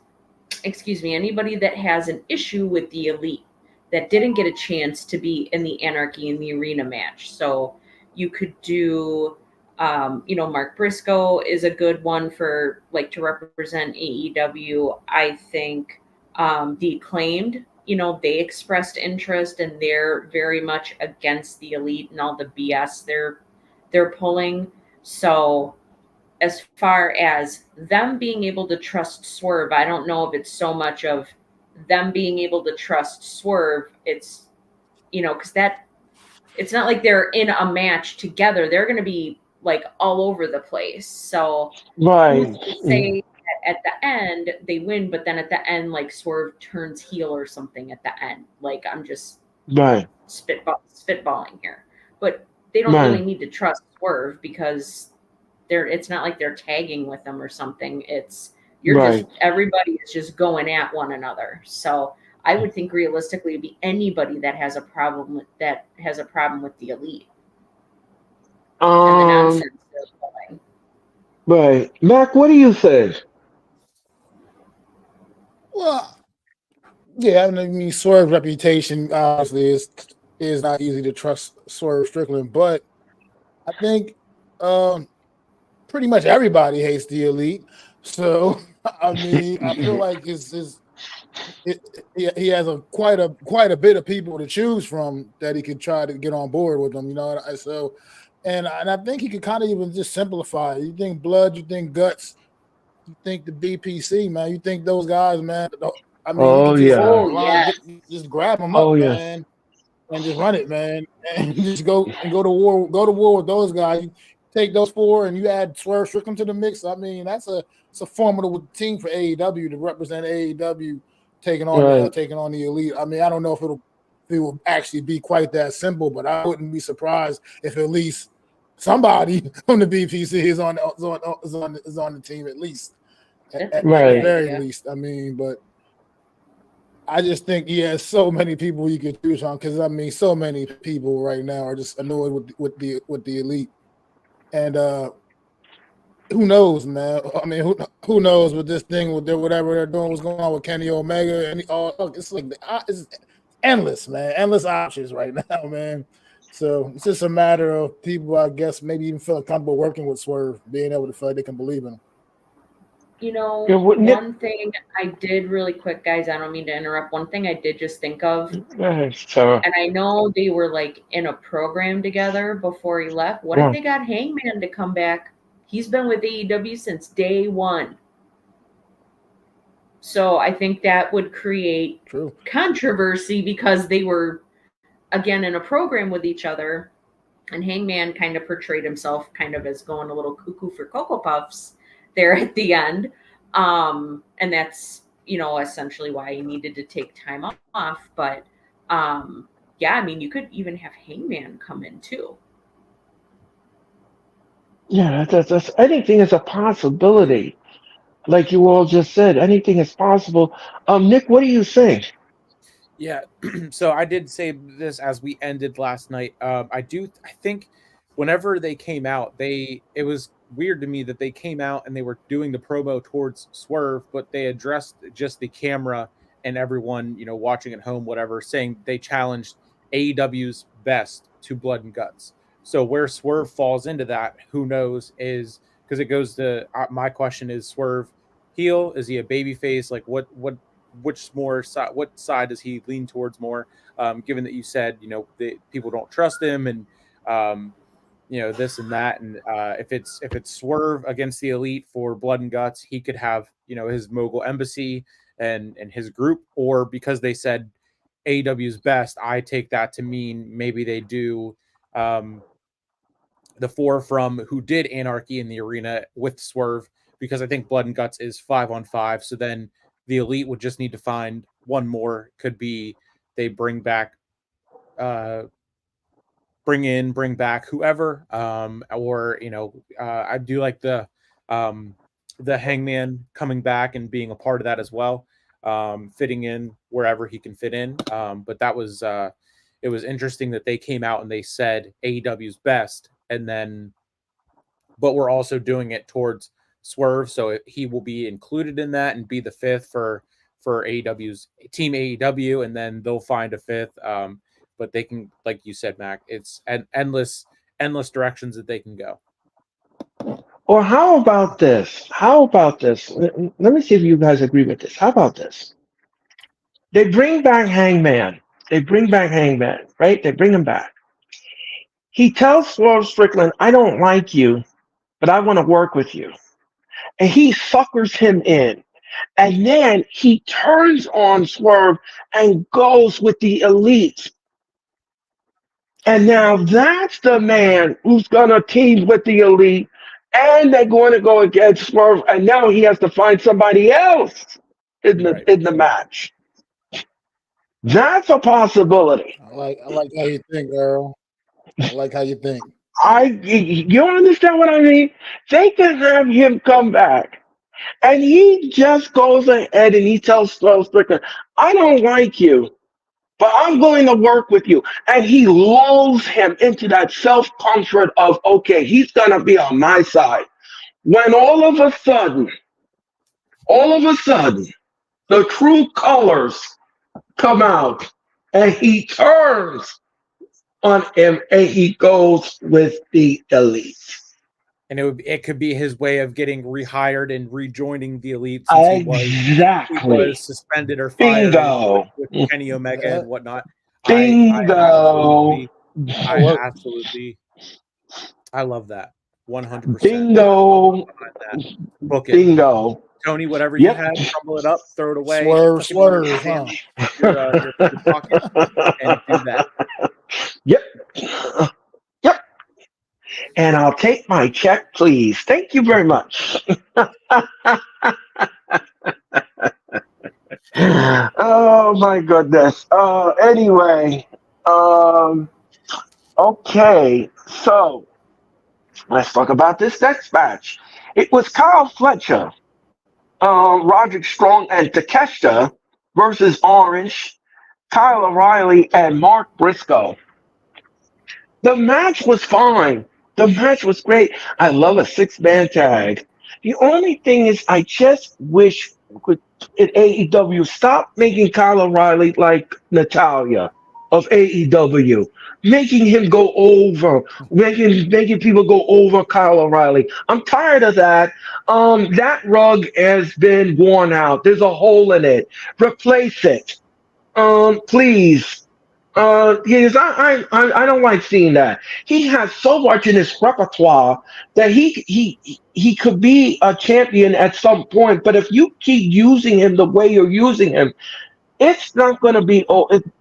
excuse me, anybody that has an issue with the elite that didn't get a chance to be in the Anarchy in the Arena match. So you could do, Mark Briscoe is a good one for like to represent AEW. I think the Acclaimed, they expressed interest and they're very much against the elite and all the BS they're pulling. So as far as them being able to trust Swerve, I don't know if it's so much of them being able to trust Swerve. It's, because that it's not like they're in a match together. They're going to be like all over the place. So who's Right, to say that at the end they win, but then at the end, like Swerve turns heel or something at the end? Like I'm just right, spitballing here, but they don't really right, need to trust Swerve because it's not like they're tagging with them or something. It's you're just right. everybody is just going at one another. So I would think realistically it'd be anybody that has a problem with the elite and the Um, nonsense they're pulling. right. Mac, what do you think? Well, yeah, I mean, Swerve's reputation obviously is not easy to trust Swerve Strickland, but I think pretty much everybody hates the elite. So I mean, I feel like he has quite a bit of people to choose from that he could try to get on board with them. So and I think he could kind of even just simplify it. You think blood, you think guts, you think the BPC, man. You think those guys, man. I mean, you Oh could just yeah. Oh yes. just grab them Oh up, yeah. man, and just run it, man, and just go to war. Go to war with those guys. You take those four, and you add Swerve Strickland to the mix. I mean, it's a formidable team for AEW to represent AEW Right. taking on the elite. I mean, I don't know if it will actually be quite that simple, but I wouldn't be surprised if at least somebody from the BPC is on the team at least That's a at great the Right. very idea. least. I mean, but I just think he has so many people you could choose from because I mean, so many people right now are just annoyed with the elite, and who knows, man? I mean, who knows with this thing with whatever they're doing, what's going on with Kenny Omega, and all? Look, it's like it's endless, man, endless options right now, man. So it's just a matter of people, I guess, maybe even feeling comfortable working with Swerve, being able to feel like they can believe in him. Yeah, Nick, One thing I did really quick, guys, I don't mean to interrupt. One thing I did just think of, Sarah. and I know they were like in a program together before he left. What if Yeah. they got Hangman to come back? He's been with AEW since day one. So I think that would create True. controversy because they were, again, in a program with each other. And Hangman kind of portrayed himself kind of as going a little cuckoo for Cocoa Puffs there at the end. And that's, essentially why he needed to take time off. But yeah, I mean, you could even have Hangman come in too. Yeah, that's anything is a possibility. Like you all just said, anything is possible. Nick, what do you think? Yeah. So I did say this as we ended last night. I think whenever they came out, it was weird to me that they came out and they were doing the promo towards Swerve, but they addressed just the camera and everyone, watching at home, whatever, saying they challenged AEW's best to blood and guts. So where Swerve falls into that, who knows, is because it goes to my question is Swerve heel? Is he a baby face? Like what side does he lean towards more? Given that you said the people don't trust him and um, this and that, and if it's Swerve against the elite for blood and guts, he could have his mogul embassy and his group, or because they said AEW's best, I take that to mean maybe they do um, the four from who did Anarchy in the Arena with Swerve, because I think Blood and Guts is 5-on-5. So then the elite would just need to find one more could be they bring back bring back whoever, or I do like the Hangman coming back and being a part of that as well, fitting in wherever he can fit in. But that was it was interesting that they came out and they said AEW's best, and then but we're also doing it towards Swerve, so he will be included in that and be the fifth for AEW's team AEW, and then they'll find a fifth. But they can, like you said, Mac, it's an endless directions that they can go. Or how about this? How about this? Let me see if you guys agree with this. How about this? They bring back Hangman. Right? They bring him back. He tells Swerve Strickland, I don't like you, but I want to work with you. And he suckers him in. And then he turns on Swerve and goes with the elites. And now that's the man who's going to team with the elite. And they're going to go against Swerve. And now he has to find somebody else in the match. That's a possibility. I like how you think, Earl. I like how you think. You understand what I mean? They can have him come back, and he just goes ahead and he tells Swerve Strickland, I don't like you, but I'm going to work with you. And he lulls him into that self-comfort of, okay, he's going to be on my side. When all of a sudden, the true colors come out, and he turns on him, and he goes with the elite. And it could be his way of getting rehired and rejoining the elite, since Exactly. he was suspended or fired with Kenny Omega and whatnot. Bingo. I love that. 100%. Bingo. Book it. Bingo. Tony, whatever you had, crumble it up, throw it away. Swerve, huh? Your pocket, and do that. Yep. And I'll take my check, please. Thank you very much. Oh my goodness. Anyway, okay. So let's talk about this next match. It was Kyle Fletcher, Roderick Strong, and Takeshita versus Orange, Kyle O'Reilly, and Mark Briscoe. The match was fine. The match was great. I love a 6-man tag. The only thing is, I just wish at AEW stop making Kyle O'Reilly like Natalia of AEW, making him go over, making people go over Kyle O'Reilly. I'm tired of that. That rug has been worn out. There's a hole in it. Replace it, please. Yes, I don't like seeing that. He has so much in his repertoire that he could be a champion at some point. But if you keep using him the way you're using him, it's not going to be.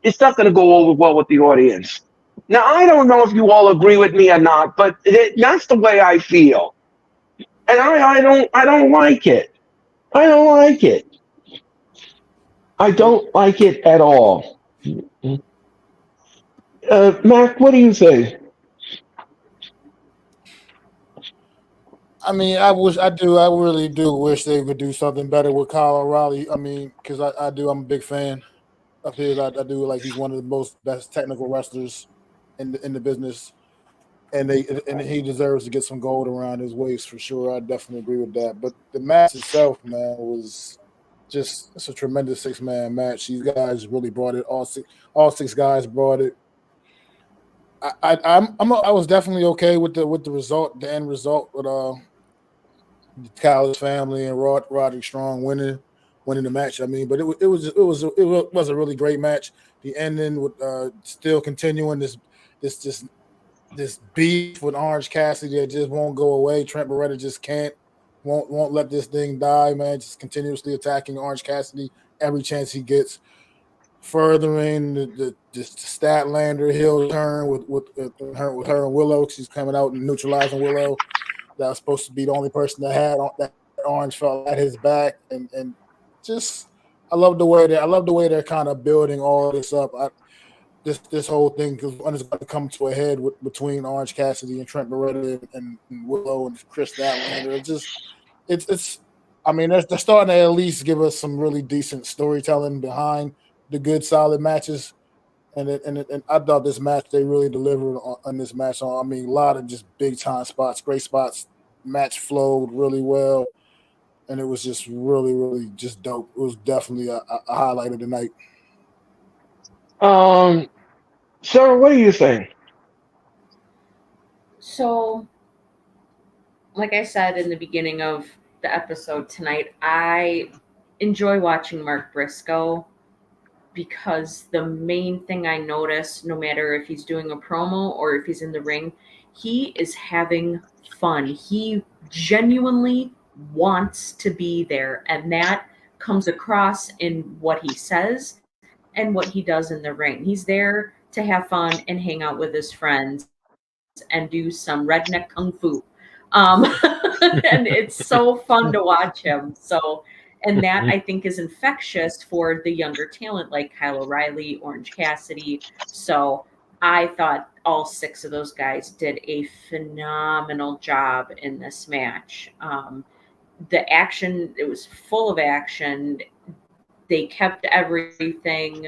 It's not going to go over well with the audience. Now I don't know if you all agree with me or not, but that's the way I feel, and I don't like it. I don't like it. I don't like it at all. Mac, what do you say? I mean, I really do wish they would do something better with Kyle O'Reilly. I mean, because I'm a big fan of his. I do like he's one of the best technical wrestlers in the business, and he deserves to get some gold around his waist for sure. I definitely agree with that. But the match itself, man, was it's a tremendous 6-man match. These guys really brought it. All six guys brought it. I was definitely okay with the result, the end result with Kyle's family and Roderick Strong winning the match. I mean, but it was a really great match. The ending with still continuing this beef with Orange Cassidy that just won't go away. Trent Beretta just won't let this thing die, man. Just continuously attacking Orange Cassidy every chance he gets. Furthering the Statlander heel turn with her and Willow. She's coming out and neutralizing Willow. That was supposed to be the only person that Orange felt at his back, and just I love the way they're kind of building all this up. This whole thing is going to come to a head between Orange Cassidy and Trent Beretta and Willow and Chris Statlander. It's. I mean, they're starting to at least give us some really decent storytelling behind the good, solid matches. And I thought this match they really delivered on this match. I mean, a lot of just big time spots, great spots. Match flowed really well, and it was just really, really just dope. It was definitely a highlight of the night. Sarah, what do you think? So, like I said in the beginning of the episode tonight, I enjoy watching Mark Briscoe because the main thing I notice, no matter if he's doing a promo or if he's in the ring, he is having fun. He genuinely wants to be there, and that comes across in what he says and what he does in the ring. He's there to have fun and hang out with his friends and do some redneck kung fu. Um, and it's so fun to watch him. So, and that I think is infectious for the younger talent like Kyle O'Reilly, Orange Cassidy. So I thought all 6 of those guys did a phenomenal job in this match. The action, it was full of action. They kept everything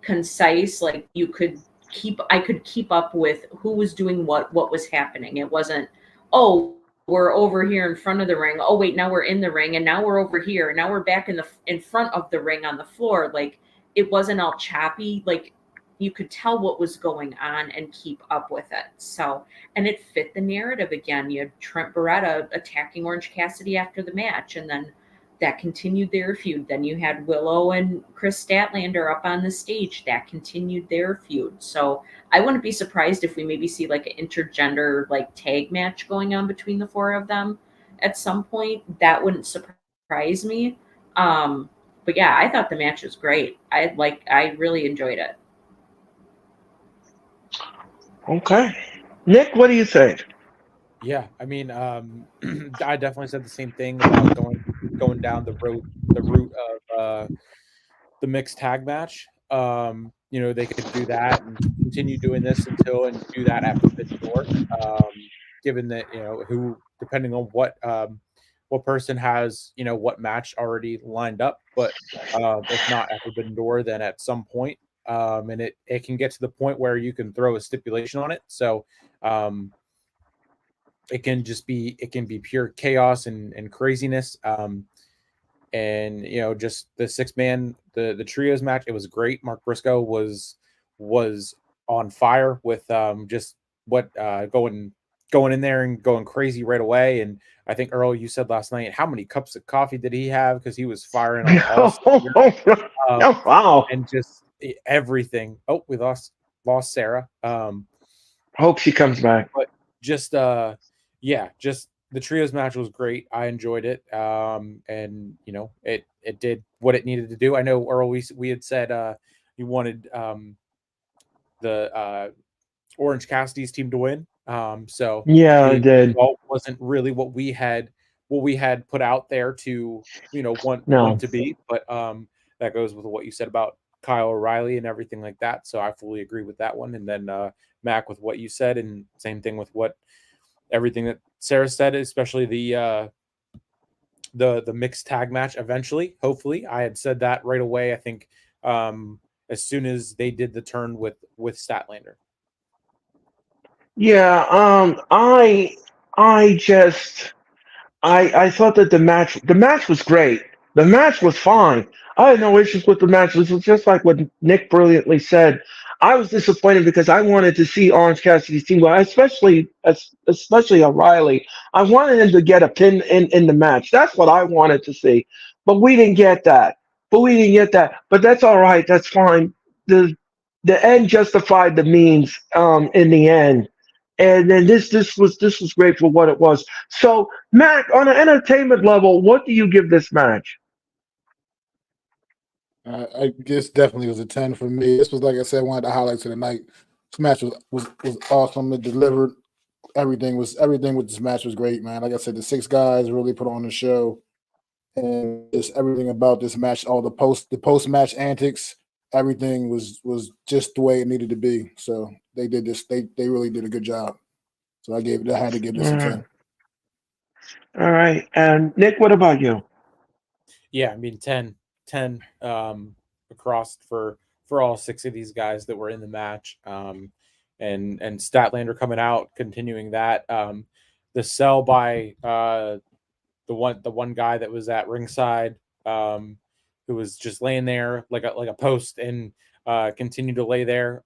concise. Like I could keep up with who was doing what was happening. It wasn't, oh, we're over here in front of the ring. Oh wait, now we're in the ring, and now we're over here, and now we're back in front of the ring on the floor. Like it wasn't all choppy. Like you could tell what was going on and keep up with it. So, and it fit the narrative again. You had Trent Beretta attacking Orange Cassidy after the match, and then that continued their feud. Then you had Willow and Chris Statlander up on the stage. That continued their feud. So I wouldn't be surprised if we maybe see like an intergender like tag match going on between the 4 of them at some point. That wouldn't surprise me. But yeah, I thought the match was great. I really enjoyed it. Okay. Nick, what do you think? Yeah, I mean, I definitely said the same thing about going down the route of the mixed tag match. They could do that and continue doing this and do that at Forbidden Door. Given that who, depending on what person has what match already lined up, but if not at Forbidden Door, then at some point, and it can get to the point where you can throw a stipulation on it. So. It can be pure chaos and craziness. And just the 6-man, the trios match, it was great. Mark Briscoe was on fire with just going in there and going crazy right away. And I think Earl, you said last night, how many cups of coffee did he have? Because he was firing on all Oh, wow. and just everything. Oh, we lost Sarah. Hope she comes back. But just just the trios match was great. I enjoyed it. And it did what it needed to do. I know Earl, we had said you wanted the Orange Cassidy's team to win. So Yeah, I the did. result wasn't really what we had put out there to want to be, but that goes with what you said about Kyle O'Reilly and everything like that. So I fully agree with that one. And then Mac, with what you said, and same thing with everything that Sarah said, especially the mixed tag match. Eventually, hopefully, I had said that right away. I think as soon as they did the turn with Statlander. Yeah, I thought that the match was great. The match was fine. I had no issues with the match. This was just like what Nick brilliantly said. I was disappointed because I wanted to see Orange Cassidy's team, well, especially O'Reilly. I wanted him to get a pin in the match. That's what I wanted to see. But we didn't get that. But that's all right. That's fine. The end justified the means in the end. And then this was great for what it was. So, Mac, on an entertainment level, what do you give this match? I guess definitely was a 10 for me. This was, like I said, one of the highlights of the night. This match was awesome. It delivered. Everything with this match was great, man. Like I said, the 6 guys really put on the show. and just everything about this match, all the post match antics, everything was just the way it needed to be. So they did this. They really did a good job. So I had to give this a 10. All right. And Nick, what about you? Yeah, I mean 10 across for all 6 of these guys that were in the match. And Statlander coming out, continuing that. The sell by the one guy that was at ringside, who was just laying there like a post and continued to lay there.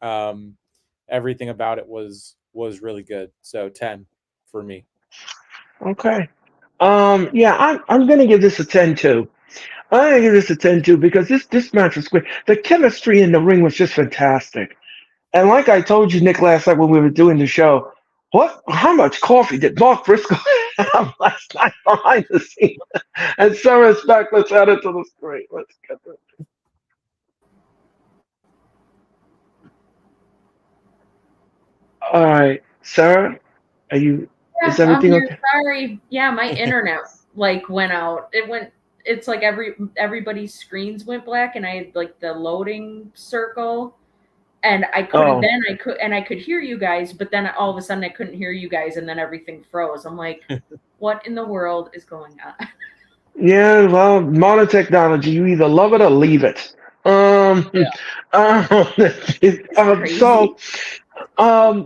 Everything about it was really good. So 10 for me. Okay. Yeah, I'm gonna give this a 10 too. I'm gonna give this a 10 too because this match was great. The chemistry in the ring was just fantastic. And like I told you, Nick, last night when we were doing the show, how much coffee did Mark Briscoe have last night behind the scenes? And Sarah's back. Let's add it to the screen. Let's get this. All right, Sarah, are you? Is Yeah, I'm everything here. okay? Sorry. Yeah, my internet like went out. It's like everybody's screens went black, and I had like the loading circle, and Oh, I could hear you guys, but then all of a sudden I couldn't hear you guys, and then everything froze. I'm like, what in the world is going on? yeah. Well, modern technology, you either love it or leave it. Yeah. Um, It's crazy. so,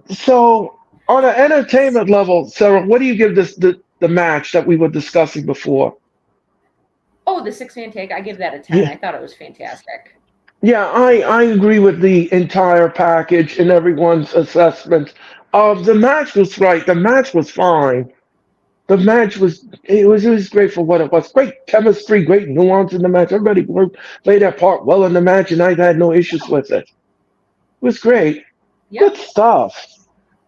so on an entertainment level, Sarah, what do you give the match that we were discussing before? Oh, the 6-man tag, I give that a 10. Yeah, I thought it was fantastic. yeah, I agree with the entire package and everyone's assessment. The match was right. The match was fine. The match was great for what it was. Great chemistry, great nuance in the match. Everybody played their part well in the match, and I had no issues with it. It was great. Good Yep. stuff.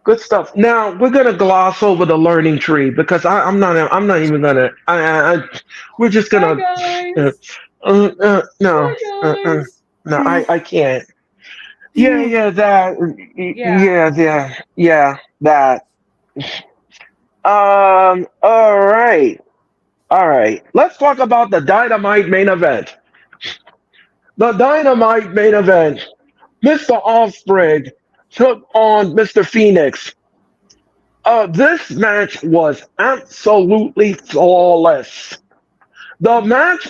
Good stuff. Now we're gonna gloss over the learning tree because I'm not even gonna. We're just Bye, gonna. Uh, guys. no, uh, Bye, uh, guys. no, I can't. Yeah, yeah, that. Yeah. Yeah, that. All right. All right. Let's talk about the Dynamite main event. The Dynamite main event. Mr. Offspring took on Mr. Phoenix. This match was absolutely flawless. The match.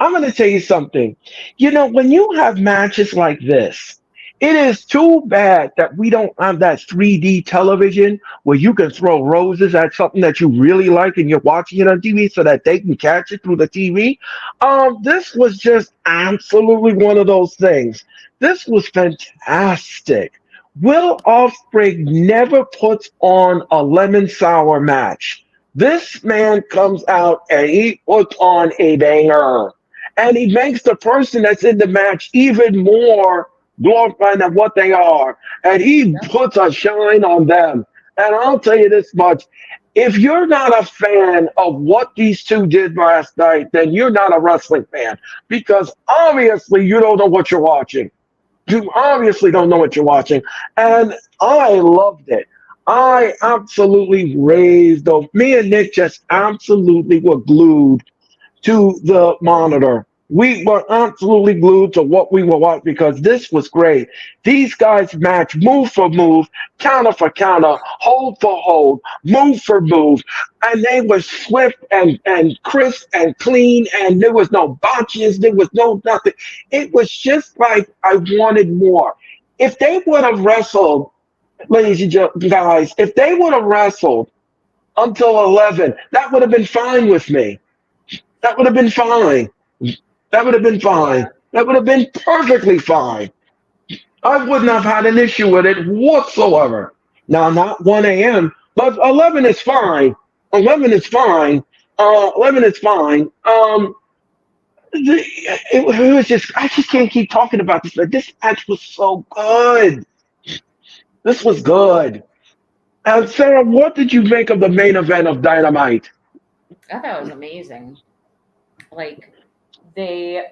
I'm going to tell you something. You know, when you have matches like this, it is too bad that we don't have that 3D television where you can throw roses at something that you really like and you're watching it on TV so that they can catch it through the TV. This was just absolutely one of those things. This was fantastic. Will Offspring never puts on a lemon sour match. This man comes out and he puts on a banger. And he makes the person that's in the match even more glorified than what they are. And he Yep. puts a shine on them. And I'll tell you this much. If you're not a fan of what these two did last night, then you're not a wrestling fan because obviously you don't know what you're watching. You obviously don't know what you're watching. And I loved it. I absolutely raised those. Me and Nick just absolutely were glued to the monitor. We were absolutely glued to what we were watching because this was great. These guys match move for move, counter for counter, hold for hold, move for move. And they were swift and crisp and clean, and there was no botches, there was no nothing. It was just like I wanted more. If they would have wrestled, ladies and guys, if they would have wrestled until 11, that would have been fine with me. That would have been fine. That would have been Yeah. fine. That would have been perfectly fine. I wouldn't have had an issue with it whatsoever. Now, not 1 a.m., but 11 is fine. 11 is fine. 11 is fine. It was just, I just can't keep talking about this, but this match was so good. This was good. And Sarah, what did you make of the main event of Dynamite? I thought it was amazing. Like they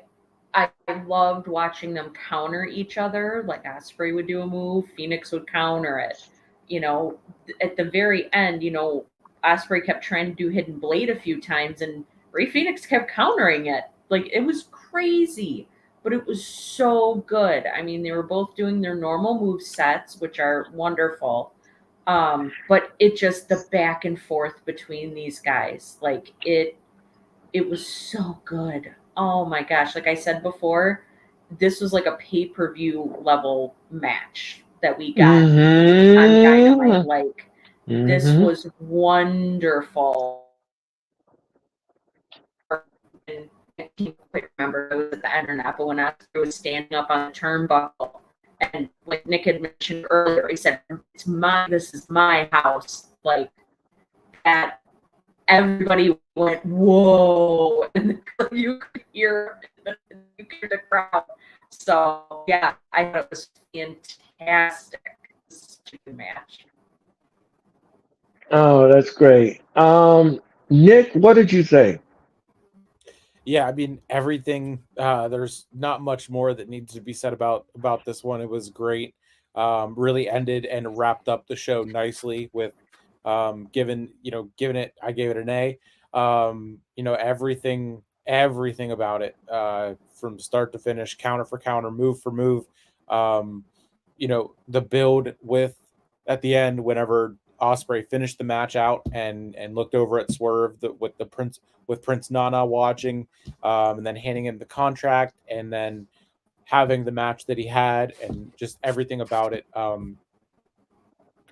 I loved watching them counter each other. Like Osprey would do a move, Phoenix would counter it. You know, at the very end, Ospreay kept trying to do Hidden Blade a few times, and Rey Fenix kept countering it. Like, it was crazy, but it was so good. I mean, they were both doing their normal move sets, which are wonderful. But it just, the back and forth between these guys, like, it was so good. Oh my gosh. Like I said before, this was like a pay-per-view level match that we got on Dynamite. Like, this was wonderful. And I can't quite remember if it was at the end or not, but when I was standing up on the turnbuckle, and like Nick had mentioned earlier, he said, this is my house. Like, that, everybody went, whoa, and you could hear the crowd. So yeah, I thought it was fantastic. Such a good match. Oh, that's great. Nick, what did you think? Yeah, I mean everything. There's not much more that needs to be said about this one. It was great. Really ended and wrapped up the show nicely with giving it. I gave it an A. Everything about it from start to finish, counter for counter, move for move. The build with at the end whenever Ospreay finished the match out and looked over at Swerve with Prince Nana watching, and then handing him the contract, and then having the match that he had, and just everything about it,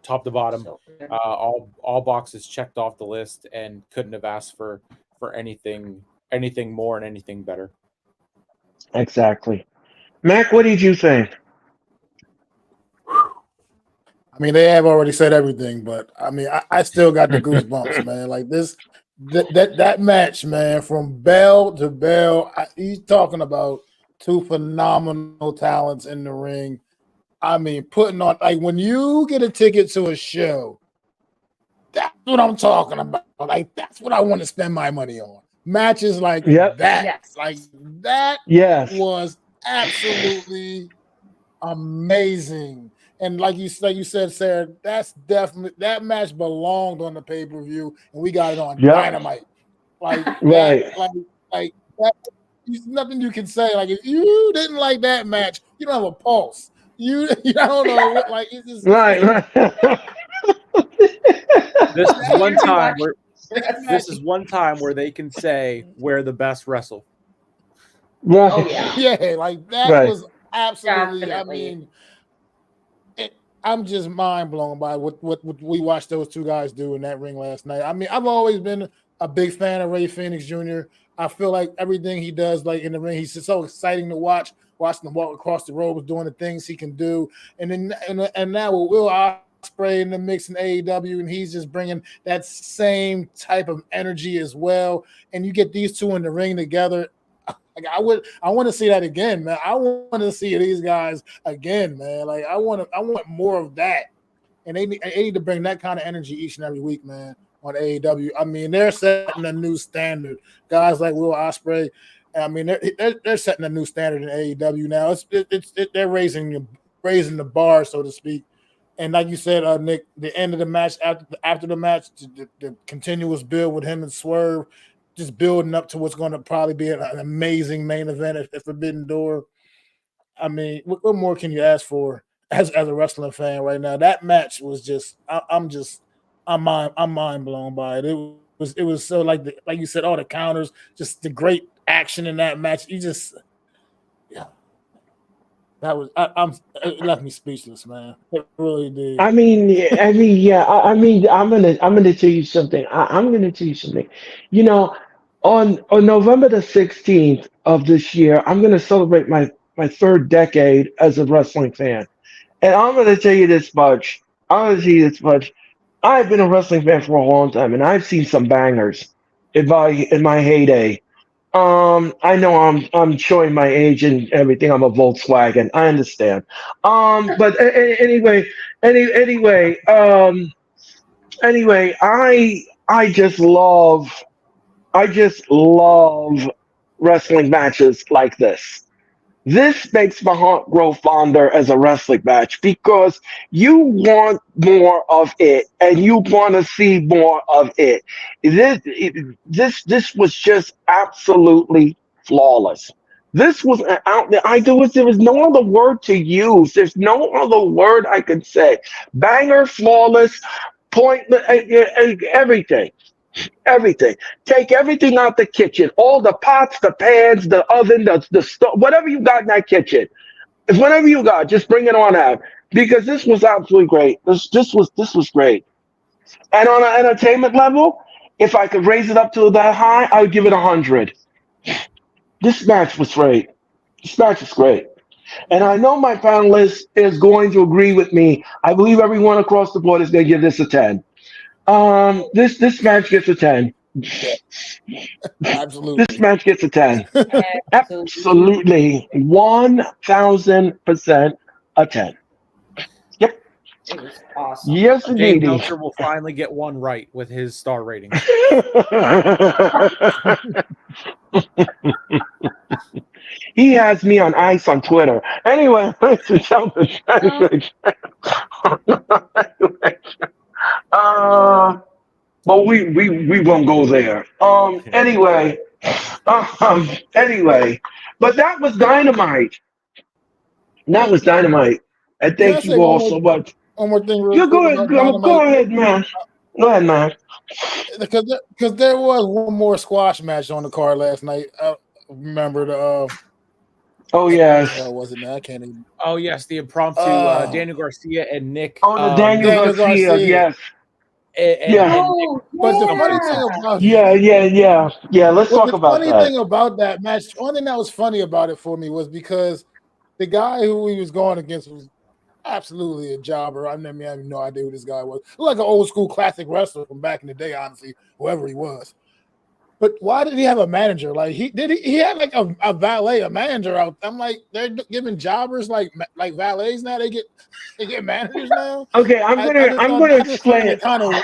top to bottom, all boxes checked off the list, and couldn't have asked for anything more and anything better. Exactly. Mac, what did you think? I mean, they have already said everything, but I mean, I still got the goosebumps, man. Like that match, man, from bell to bell. He's talking about two phenomenal talents in the ring. I mean, putting on, like, when you get a ticket to a show, that's what I'm talking about. Like, that's what I want to spend my money on. Matches like that. Yes. Like, that was absolutely amazing. And like you said, Sarah, that's definitely, that match belonged on the pay-per-view, and we got it on Dynamite. Like, right. Like that, there's nothing you can say. Like, if you didn't like that match, you don't have a pulse. You don't know what, like, it's just right. This is one time where they can say we're the best wrestle. Right. Oh yeah. Yeah, like that was absolutely. Definitely. I mean, I'm just mind blown by what we watched those two guys do in that ring last night. I mean, I've always been a big fan of Rey Fenix Jr. I feel like everything he does, like in the ring, he's just so exciting to watch. Watching him walk across the road, doing the things he can do, and now with Will Ospreay in the mix in AEW, and he's just bringing that same type of energy as well. And you get these two in the ring together. Like, I want to see that again, man. I want to see these guys again, man. Like, I want more of that, and they need to bring that kind of energy each and every week, man. On AEW, I mean, they're setting a new standard. Guys like Will Ospreay, I mean, they're setting a new standard in AEW now. They're raising the bar, so to speak. And like you said, Nick, the end of the match, after the match, the continuous build with him and Swerve, just building up to what's going to probably be an amazing main event at Forbidden Door. I mean, what more can you ask for as a wrestling fan right now? That match was just, I'm mind blown by it. It was so, like you said, all the counters, just the great action in that match. It left me speechless, man. It really did. I'm gonna tell you something. I'm gonna tell you something. You know, on November the 16th of this year, I'm gonna celebrate my third decade as a wrestling fan. And I'm gonna tell you this much. I've been a wrestling fan for a long time, and I've seen some bangers in my heyday. I know I'm showing my age and everything. I'm a Volkswagen. I understand. But anyway, I just love wrestling matches like this. This makes my heart grow fonder as a wrestling match because you want more of it and you want to see more of it. This was just absolutely flawless. This was an out there. There was no other word to use. There's no other word I could say. Banger, flawless, point, everything. Everything. Take everything out the kitchen. All the pots, the pans, the oven, the stove, whatever you got in that kitchen. It's whatever you got. Just bring it on out. Because this was absolutely great. This was great. And on an entertainment level, if I could raise it up to that high, I would give it 100. This match was great. This match is great. And I know my panelist is going to agree with me. I believe everyone across the board is going to give this a 10. This match gets a 10. Absolutely. This match gets a 10. Absolutely. Absolutely. 1000% a 10. Yep. It was awesome. Yes, Dave indeed. Meltzer will finally get one right with his star rating. He has me on ice on Twitter. Anyway, ladies and gentlemen. But we won't go there. Anyway. Anyway. But that was Dynamite. That was Dynamite. And Can I thank say you all so much. one more thing real You quick go ahead, about Dynamite? go ahead, man. Go ahead, man. Because there was one more squash match on the card last night. I remember the Oh what the yes. hell was it, man? I can't even. Oh yes, the impromptu Daniel Garcia and Nick. Oh, the Daniel Daniel Garcia. Garcia. Yes. And Nick. Oh, But the funny yeah. thing about Yeah. Let's well, talk the about funny that. thing about that match, one thing that was funny about it for me was because the guy who he was going against was absolutely a jobber. I mean, I have no idea who this guy was. He was like an old school classic wrestler from back in the day, honestly, whoever he was. But why did he have a manager? Like he had like a valet, a manager out. I'm like, they're giving jobbers like valets now. They get managers now. Okay, I'm gonna explain it. I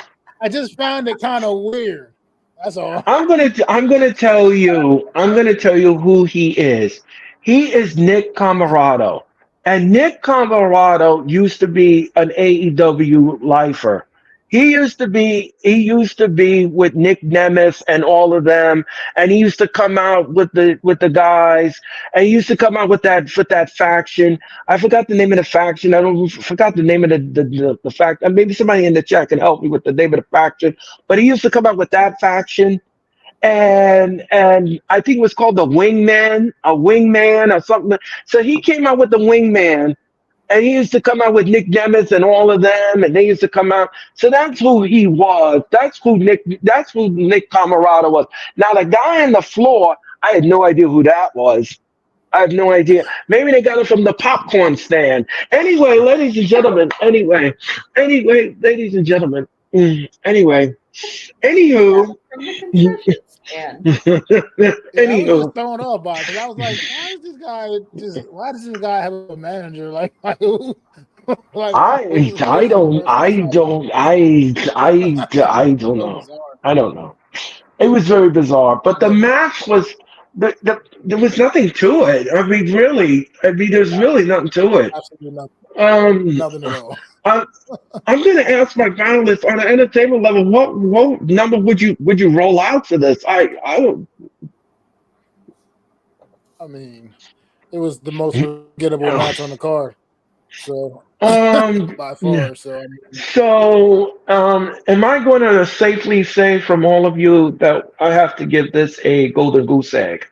just found it kind of weird. That's all. I'm gonna tell you who he is. He is Nick Camarado, and Nick Camarado used to be an AEW lifer. He used to be with Nick Nemeth and all of them, and he used to come out with the guys, and he used to come out with that faction. I forgot the name of the faction. Forgot the name of the fact. Maybe somebody in the chat can help me with the name of the faction. But he used to come out with that faction, and I think it was called the Wingman, a Wingman or something. So he came out with the Wingman, and he used to come out with Nick Nemeth and all of them, and they used to come out. So that's who he was. That's who Nick Camarado was. Now the guy on the floor, I had no idea who that was. I have no idea. Maybe they got it from the popcorn stand. Anyway, ladies and gentlemen. Ladies and gentlemen. Anyway. Anywho. From the concession stand. Yeah, I was Anywho. just thrown off by it because I was like, why does this guy have a manager? Like who? Like I don't know. I don't know. It was very bizarre, but the match was there was nothing to it. I mean, really. There's really nothing to it. Absolutely Um, nothing at all. I'm going to ask my panelists on an entertainment level. What number would you roll out for this? I don't. I mean, it was the most forgettable match on the card. So by far. So am I going to safely say from all of you that I have to give this a golden goose egg?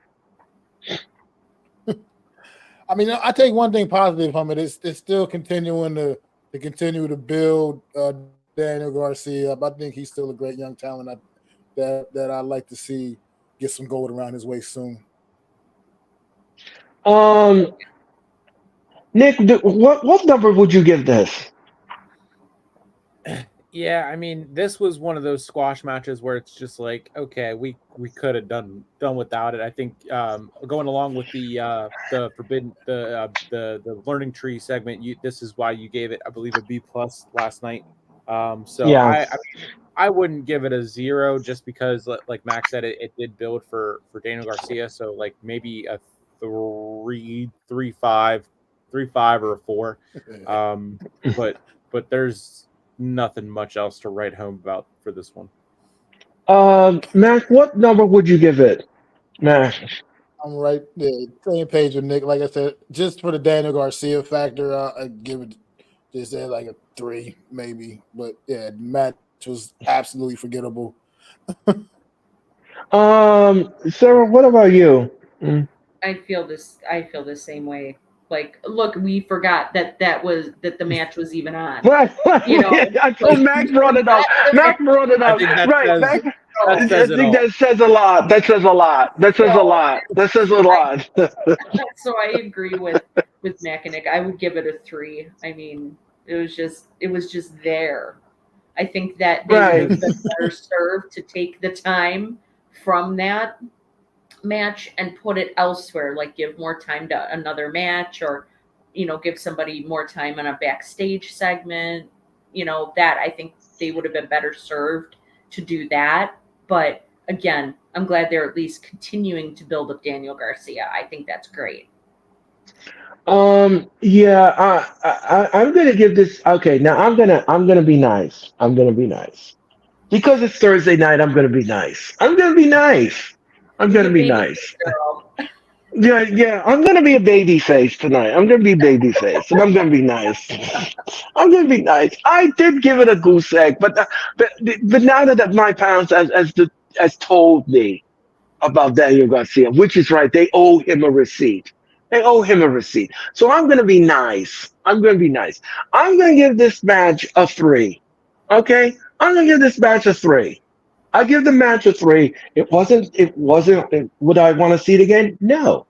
I mean, I take one thing positive from it. It's still continuing to continue to build Daniel Garcia. I think he's still a great young talent that I'd like to see get some gold around his waist soon. Nick, what number would you give this? Yeah, I mean, this was one of those squash matches where it's just like, okay, we could have done without it. I think going along with the forbidden the learning tree segment, this is why you gave it, I believe, a B+ last night. So Yeah. I wouldn't give it a 0 just because, like Max said, it did build for Daniel Garcia. So like maybe a 3.5 or a 4. But there's nothing much else to write home about for this one. Mac, what number would you give it? Mac. I'm right there, same page with Nick. Like I said, just for the Daniel Garcia factor, I'd give it just like a 3, maybe. But yeah, the match was absolutely forgettable. Sarah, what about you? I feel the same way. Like, look, we forgot that the match was even on. Right. You know, So Mac brought it up. Mac brought it up. I think that Right. says, Mac, that I says it think all. that says a lot. That says a lot. That says a lot. That says a lot. So I agree with Mac and Nick. I would give it a 3. I mean, it was just there. I think that they would have been better served to take the time from that match and put it elsewhere, like give more time to another match, or give somebody more time on a backstage segment. That I think they would have been better served to do that. But again, I'm glad they're at least continuing to build up Daniel Garcia. I think that's great. Yeah, I'm gonna give this. Okay, now I'm gonna be nice. I'm gonna be nice because it's Thursday night. I'm gonna be nice. I'm gonna be nice. I'm gonna be nice. Girl. Yeah. I'm gonna be a baby face tonight. I'm gonna be baby face, and I'm gonna be nice. I'm gonna be nice. I did give it a goose egg, but now that my parents has told me about Daniel Garcia, which is right, they owe him a receipt. They owe him a receipt. So I'm gonna be nice. I'm gonna be nice. I'm gonna give this match a 3. Okay, I'm gonna give this match a 3. I give the match a 3. It wasn't. Would I want to see it again? No.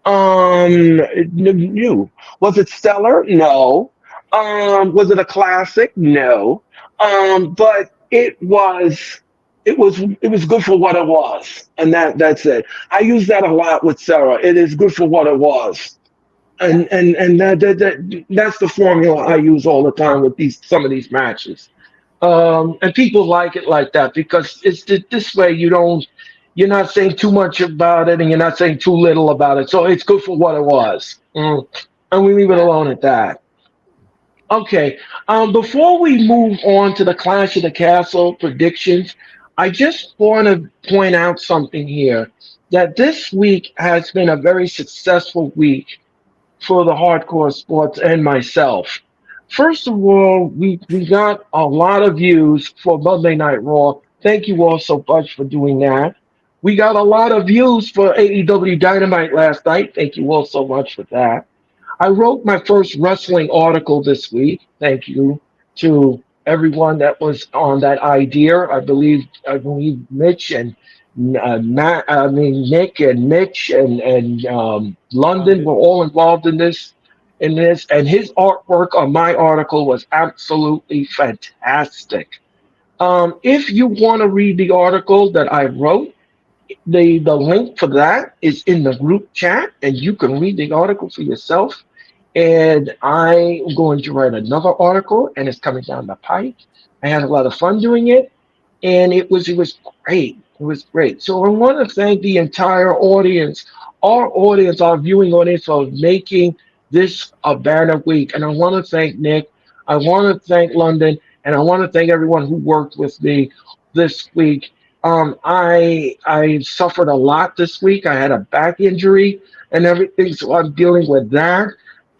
No. Was it stellar? No. Was it a classic? No. But it was good for what it was, and that's it. I use that a lot with Sarah. It is good for what it was, and that's the formula I use all the time with some of these matches. And people like it like that because this way you're not saying too much about it and you're not saying too little about it. So it's good for what it was. And we leave it alone at that. Okay. Before we move on to the Clash of the Castle predictions, I just want to point out something here that this week has been a very successful week for the hardcore sports and myself. First of all, we got a lot of views for Monday Night Raw. Thank you all so much for doing that. We got a lot of views for AEW Dynamite last night. Thank you all so much for that. I wrote my first wrestling article this week. Thank you to everyone that was on that idea. I believe Mitch and Nick and Mitch and London were all involved in this. And his artwork on my article was absolutely fantastic. If you want to read the article that I wrote, the link for that is in the group chat, and you can read the article for yourself. And I'm going to write another article, and it's coming down the pike. I had a lot of fun doing it, and it was great. It was great. So I want to thank the entire audience, our viewing audience, for making this a banner week. And I want to thank Nick. I want to thank London, and I want to thank everyone who worked with me this week. I suffered a lot this week. I had a back injury and everything, so I'm dealing with that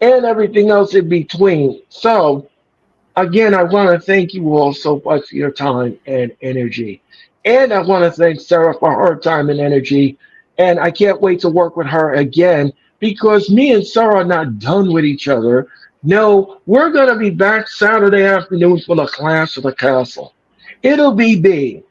and everything else in between. So, again, I want to thank you all so much for your time and energy. And I want to thank Sarah for her time and energy. And I can't wait to work with her again because me and Sarah are not done with each other. No, we're going to be back Saturday afternoon for the Clash of the Castle. It'll be big.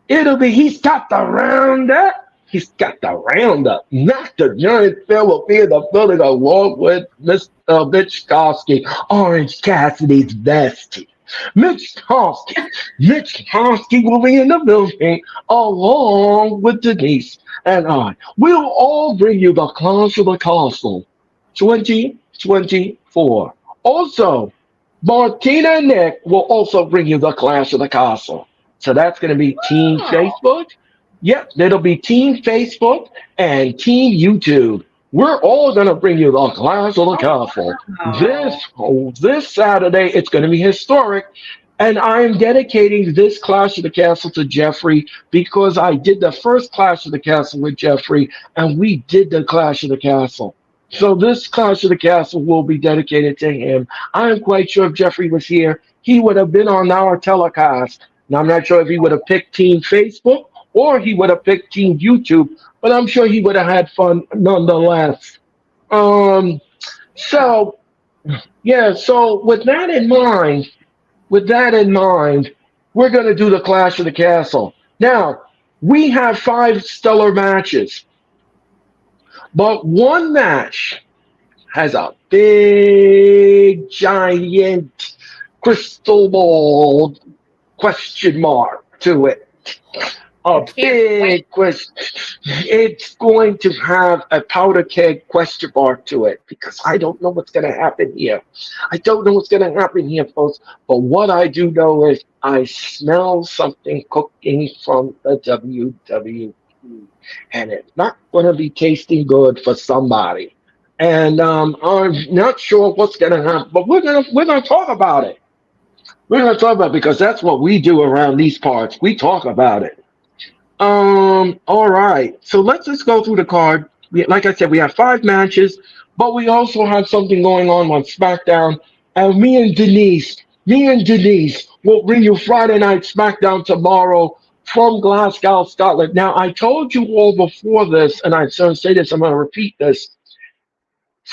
He's got the roundup. He's got the roundup. Not the giant Phil will be in the building along with Mr. Mitch Kosky, Orange Cassidy's bestie. Mitch Kosky will be in the building along with Denise and I. We'll all bring you the Clash of the Castle 2024. Also, Martina and Nick will also bring you the Clash of the Castle. So that's going to be Team Facebook. Yep, it'll be Team Facebook and Team YouTube. we're all going to bring you the Clash of the Castle. This Saturday, it's going to be historic. And I'm dedicating this Clash of the Castle to Jeffrey because I did the first Clash of the Castle with Jeffrey, and we did the Clash of the Castle. So this Clash of the Castle will be dedicated to him. I'm quite sure if Jeffrey was here, he would have been on our telecast. Now, I'm not sure if he would have picked Team Facebook or he would have picked Team YouTube, but I'm sure he would have had fun nonetheless. Um, so yeah, so with that in mind, we're going to do the Clash of the Castle. Now, we have 5 stellar matches, but one match has a big, giant crystal ball question mark to it. A big question. It's going to have a powder keg question mark to it because I don't know what's going to happen here. I don't know what's going to happen here, folks. But what I do know is I smell something cooking from the WWE, and it's not going to be tasting good for somebody. And I'm not sure what's going to happen, but we're gonna talk about it. We're gonna talk about it because that's what we do around these parts. We talk about it. All right. So let's just go through the card. Like I said, we have 5 matches, but we also have something going on SmackDown. And me and Denise will bring you Friday Night SmackDown tomorrow from Glasgow, Scotland. Now, I told you all before this, and I'm going to say this, I'm going to repeat this.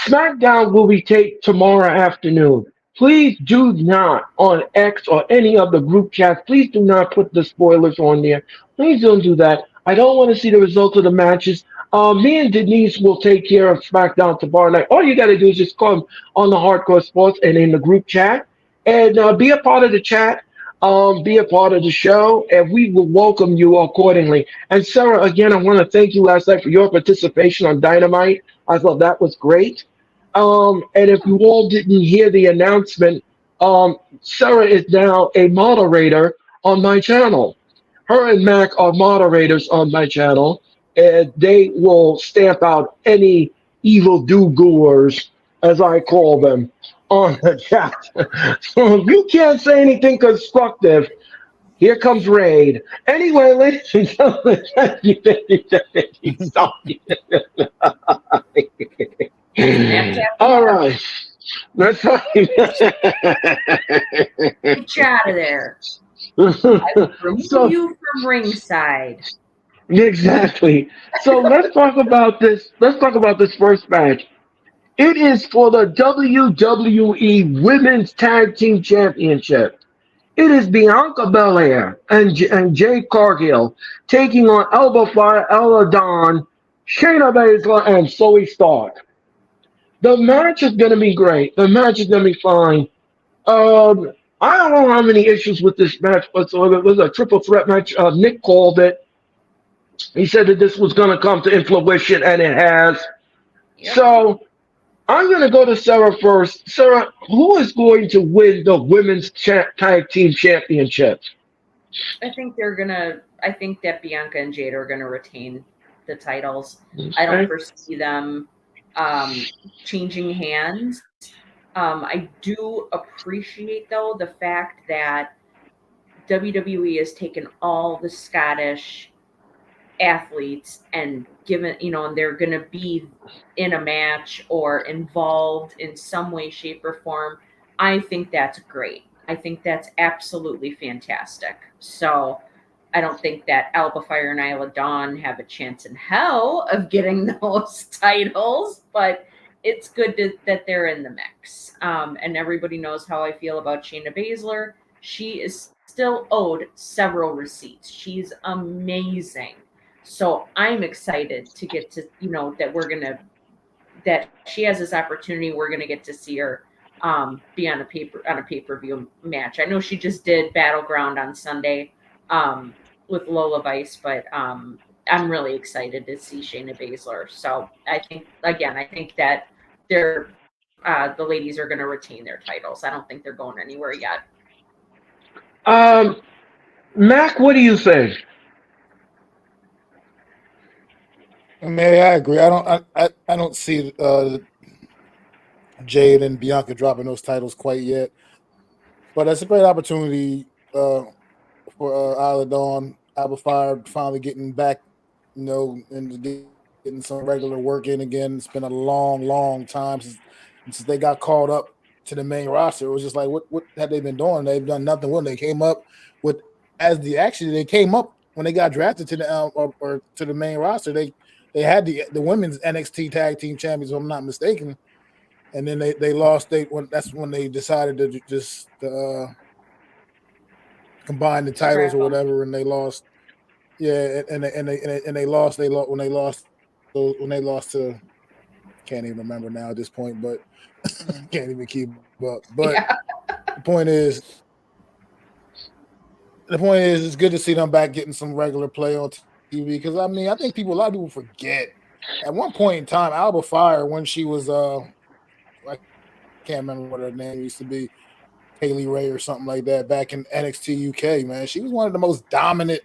SmackDown will be taped tomorrow afternoon. Please do not on X or any of the group chats. Please do not put the spoilers on there. Please don't do that. I don't want to see the results of the matches. Me and Denise will take care of SmackDown tomorrow night. All you got to do is just come on the Hardcore Sports and in the group chat and be a part of the chat. Be a part of the show, and we will welcome you accordingly. And Sarah, again, I want to thank you last night for your participation on Dynamite. I thought that was great. And if you all didn't hear the announcement, Sarah is now a moderator on my channel. Her and Mac are moderators on my channel, and they will stamp out any evil do-goers, as I call them, on the chat. So if you can't say anything constructive, here comes Raid. Anyway, ladies and gentlemen, thank you. All right. Let's Get you out of there. I will remove you from ringside. Exactly. So let's talk about this. Let's talk about this first match. It is for the WWE Women's Tag Team Championship. It is Bianca Belair and Jade Cargill taking on Alba Fire, Ella Dawn, Shayna Baszler, and Zoe Stark. The match is going to be great. The match is going to be fine. I don't have any issues with this match whatsoever. It was a triple threat match. Nick called it. He said that this was going to come to fruition, and it has. Yep. So I'm going to go to Sarah first. Sarah, who is going to win the Women's Tag Team Championship? I think that Bianca and Jade are gonna retain the titles. I don't foresee them changing hands. I do appreciate though the fact that WWE has taken all the Scottish athletes and given, and they're going to be in a match or involved in some way, shape, or form. I think that's great. I think that's absolutely fantastic. So I don't think that Alba Fire and Isla Dawn have a chance in hell of getting those titles, but it's good that they're in the mix. And everybody knows how I feel about Shayna Baszler. She is still owed several receipts. She's amazing. So I'm excited to get to, that she has this opportunity. We're going to get to see her be on a pay-per-view match. I know she just did Battleground on Sunday with Lola Vice, but I'm really excited to see Shayna Baszler. So I think that they're the ladies are going to retain their titles. I don't think they're going anywhere yet. Mac, what do you think? I mean, I agree. I don't see Jade and Bianca dropping those titles quite yet, but it's a great opportunity for Isla Dawn, Alba Fire finally getting back, and getting some regular work in again. It's been a long, long time since they got called up to the main roster. It was just like, what had they been doing? They've done nothing. When they came up with they came up when they got drafted to the or to the main roster. They had the women's NXT Tag Team Champions, if I'm not mistaken, and then they lost. That's when they decided to just combine the titles Scrap or 'em. whatever, and they lost. Yeah, and they lost. They lost when they lost. When they lost to, can't even remember now at this point, but can't even keep up. But Yeah. the point is, it's good to see them back getting some regular play on TV. Because I mean, I think a lot of people forget. At one point in time, Alba Fire, when she was I can't remember what her name used to be, Haley Ray or something like that, back in NXT UK, man, she was one of the most dominant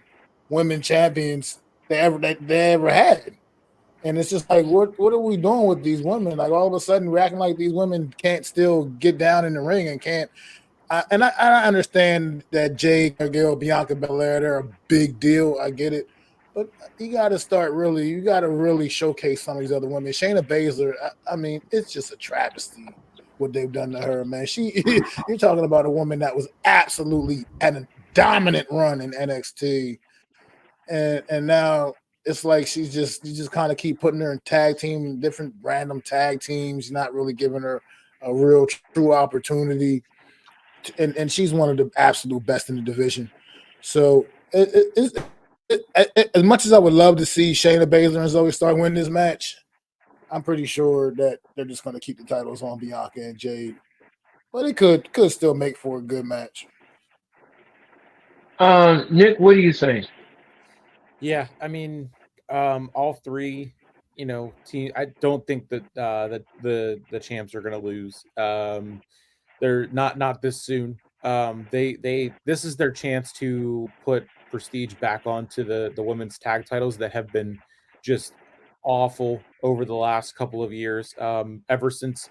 women champions they ever had. And it's just like, what are we doing with these women? Like all of a sudden, we're acting like these women can't still get down in the ring and can't. I understand that Jade Cargill, Bianca Belair, they're a big deal. I get it, but you got to really showcase some of these other women. Shayna Baszler, I mean, it's just a travesty what they've done to her, man. You're talking about a woman that was absolutely at a dominant run in NXT, and now it's like you just kind of keep putting her in tag team, different random tag teams, not really giving her a real true opportunity. And she's one of the absolute best in the division. So as much as I would love to see Shayna Baszler and Zoe Stark win this match, I'm pretty sure that they're just going to keep the titles on Bianca and Jade. But it could still make for a good match. Nick, what do you think? Yeah, I mean, all three, team. I don't think that the champs are going to lose. They're not this soon. They this is their chance to put prestige back onto the women's tag titles that have been just awful over the last couple of years. Ever since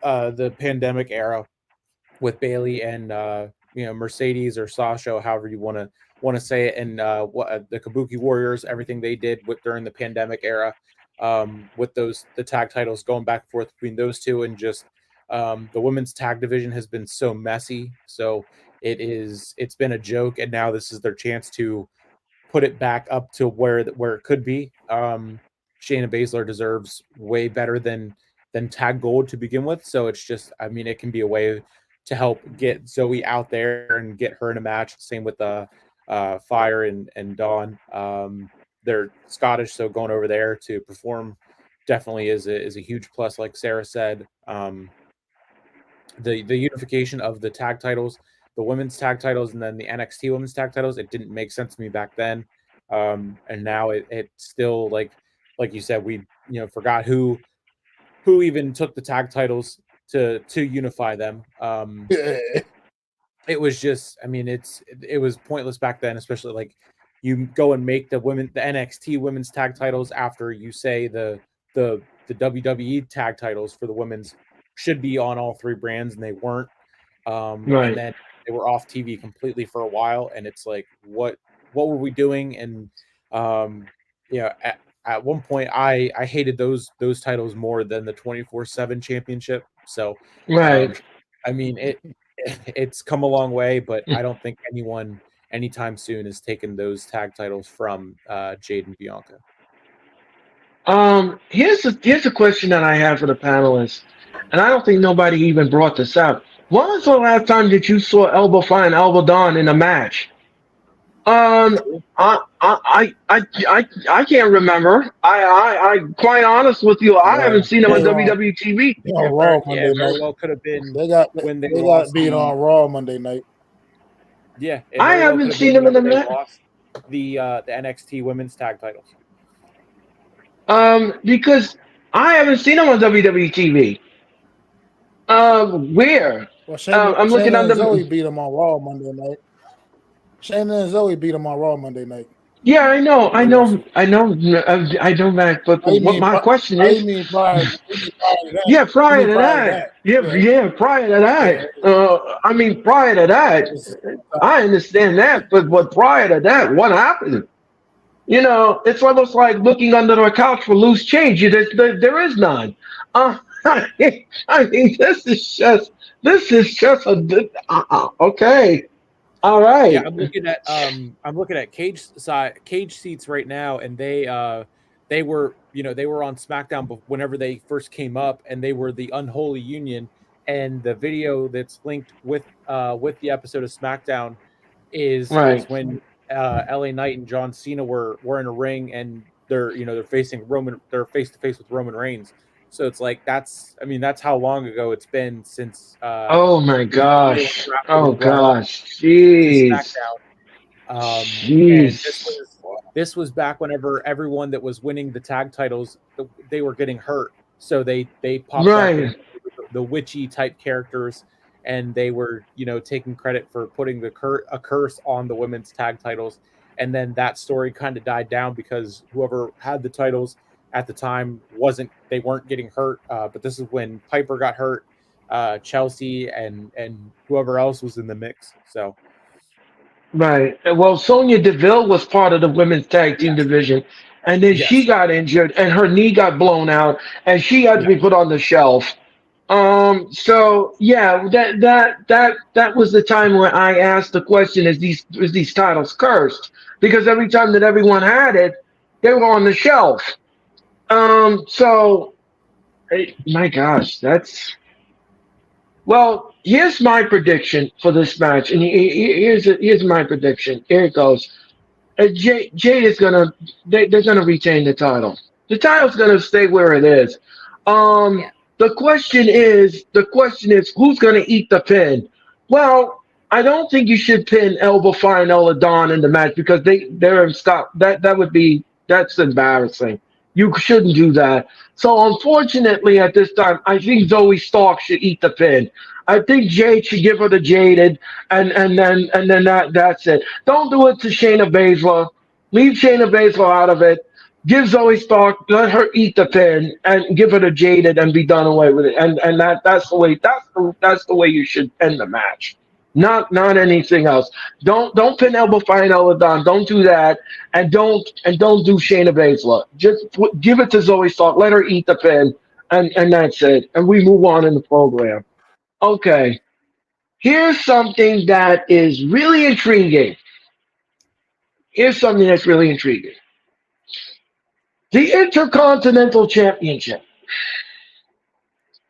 the pandemic era with Bailey and Mercedes or Sasha, however you want to say it, and the Kabuki Warriors, everything they did during the pandemic era, with the tag titles going back and forth between those two, and just the women's tag division has been so messy. So it's been a joke, and now this is their chance to put it back up to where it could be. Shayna Baszler deserves way better than tag gold to begin with. So it's just, I mean, it can be a way to help get Zoe out there and get her in a match. Same with Fire and Dawn. They're Scottish, so going over there to perform definitely is a huge plus. Like Sarah said, the unification of the tag titles, the women's tag titles, and then the NXT women's tag titles, it didn't make sense to me back then, and now it still, like you said, we forgot who even took the tag titles to unify them. It was just, I mean, it was pointless back then, especially like you go and make the NXT women's tag titles after you say the WWE tag titles for the women's should be on all three brands, and they weren't. And Right. then they were off TV completely for a while, and it's like, what were we doing? And at one point, I hated those titles more than the 24/7 championship. So, Right. I mean, it's come a long way, but I don't think anyone anytime soon has taken those tag titles from Jade and Bianca. Here's a question that I have for the panelists, and I don't think nobody even brought this up. When was the last time that you saw Elba Fire and Elba Dawn in a match? I can't remember. I quite honest with you, I Yeah, haven't seen them on they on WWE TV. on Raw Monday Very night. well could have been They got when they they got lost beat on Raw Monday night. Yeah, it I very well could haven't have seen been them in whenever the they match. lost the NXT women's tag titles. Because I haven't seen them on WWE TV. Where? Well, I'm looking Shayna on and Zoe the. beat them on Raw Monday night. Shayna and Zoe beat them on Raw Monday night. Yeah, I know, I Maybe I should. know, I know, Mac. But How you what mean? my question How you is, mean prior? You mean prior to that? yeah, You prior mean to prior to that, that? yeah, Yeah, yeah, prior to yeah. that, I mean, prior to that, It's, I understand that, but prior to that, what happened? It's almost like looking under the couch for loose change. There is none. Uh, I mean, this is just okay. All Yeah, right. I'm looking at cage seats right now, and they were they were on SmackDown whenever they first came up, and they were the unholy union. And the video that's linked with the episode of SmackDown is Right. when LA Knight and John Cena were in a ring, and they're facing Roman, they're face to face with Roman Reigns. So it's like that's how long ago it's been since Oh my anyone gosh. drafted Oh and brought up gosh. to Jeez. SmackDown. And Jeez. this was back whenever everyone that was winning the tag titles, they were getting hurt, so they popped up and Right. the witchy type characters, and they were taking credit for putting a curse on the women's tag titles. And then that story kind of died down because whoever had the titles at the time they weren't getting hurt. But this is when Piper got hurt, Chelsea, and whoever else was in the mix. So Right. Well, Sonya Deville was part of the women's tag team yes, division, and then she yes, got injured, and her knee got blown out, and she had to yeah. be put on the shelf. So yeah, that was the time when I asked the question: Is these titles cursed? Because every time that everyone had it, they were on the shelf. So my gosh, that's well. Here's my prediction for this match, and here's my prediction. Here it goes. Jade is gonna they're gonna retain the title. The title's gonna stay where it is. Um, Yeah. the question is who's gonna eat the pin? Well, I don't think you should pin Elba Fire and Ella Dawn in the match because they're in Scott. That's embarrassing. You shouldn't do that. So unfortunately, at this time, I think Zoe Stark should eat the pin. I think Jade should give her the jaded, and then that's it. Don't do it to Shayna Baszler. Leave Shayna Baszler out of it. Give Zoe Stark, let her eat the pin, and give her the jaded, and be done away with it. And that's the way you should end the match. Not anything else. Don't pin Elbow Fire and Eladon. Don't do that, and don't do Shayna Baszler. Just give it to Zoe Stark. Let her eat the pin, and that's it. And we move on in the program. Okay. Here's something that is really intriguing. Here's something that's really intriguing. The Intercontinental Championship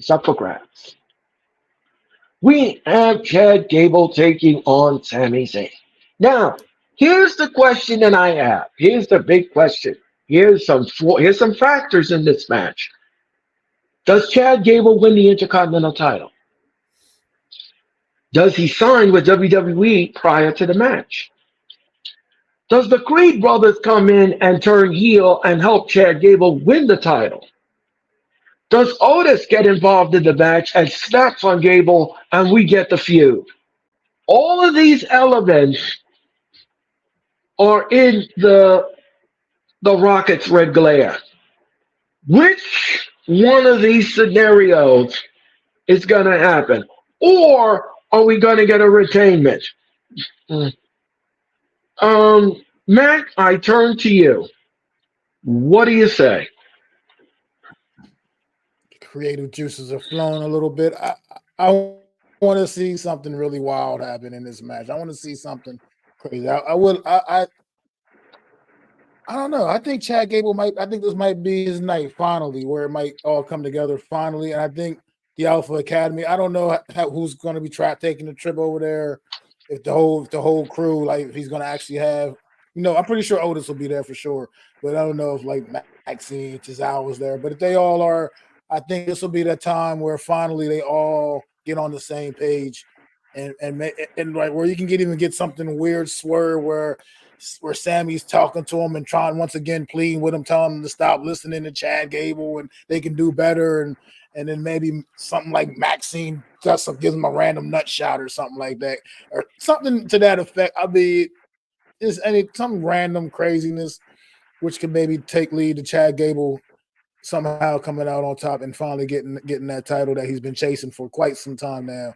is up for grabs. We have Chad Gable taking on Sami Zayn. Now, here's the question that I have. Here's the big question. Here's some factors in this match. Does Chad Gable win the Intercontinental title? Does he sign with WWE prior to the match? Does the Creed brothers come in and turn heel and help Chad Gable win the title? Does Otis get involved in the match and snaps on Gable and we get the feud? All of these elements are in the Rockets' red glare. Which one of these scenarios is going to happen? Or are we going to get a retainment? Hmm. Mac, I turn to you. What do you say? creative juices are flowing a little bit. I want to see something really wild happen in this match. I want to see something crazy. I don't know. I think Chad Gable might. I think this might be his night finally, where it might all come together finally. And I think the Alpha Academy. I don't know who's going to be taking the trip over there. If the whole crew, like if he's going to actually have, I'm pretty sure Otis will be there for sure. But I don't know if like Maxine, Cesaro was there. But if they all are, I think this will be the time where finally they all get on the same page, and like where you can even get something weird swerve where Sammy's talking to him and trying once again pleading with him, telling him to stop listening to Chad Gable and they can do better, and then maybe something like Maxine gives him a random nut shot or something like that, or something to that effect. I mean, some random craziness, which could maybe take lead to Chad Gable somehow coming out on top and finally getting that title that he's been chasing for quite some time now.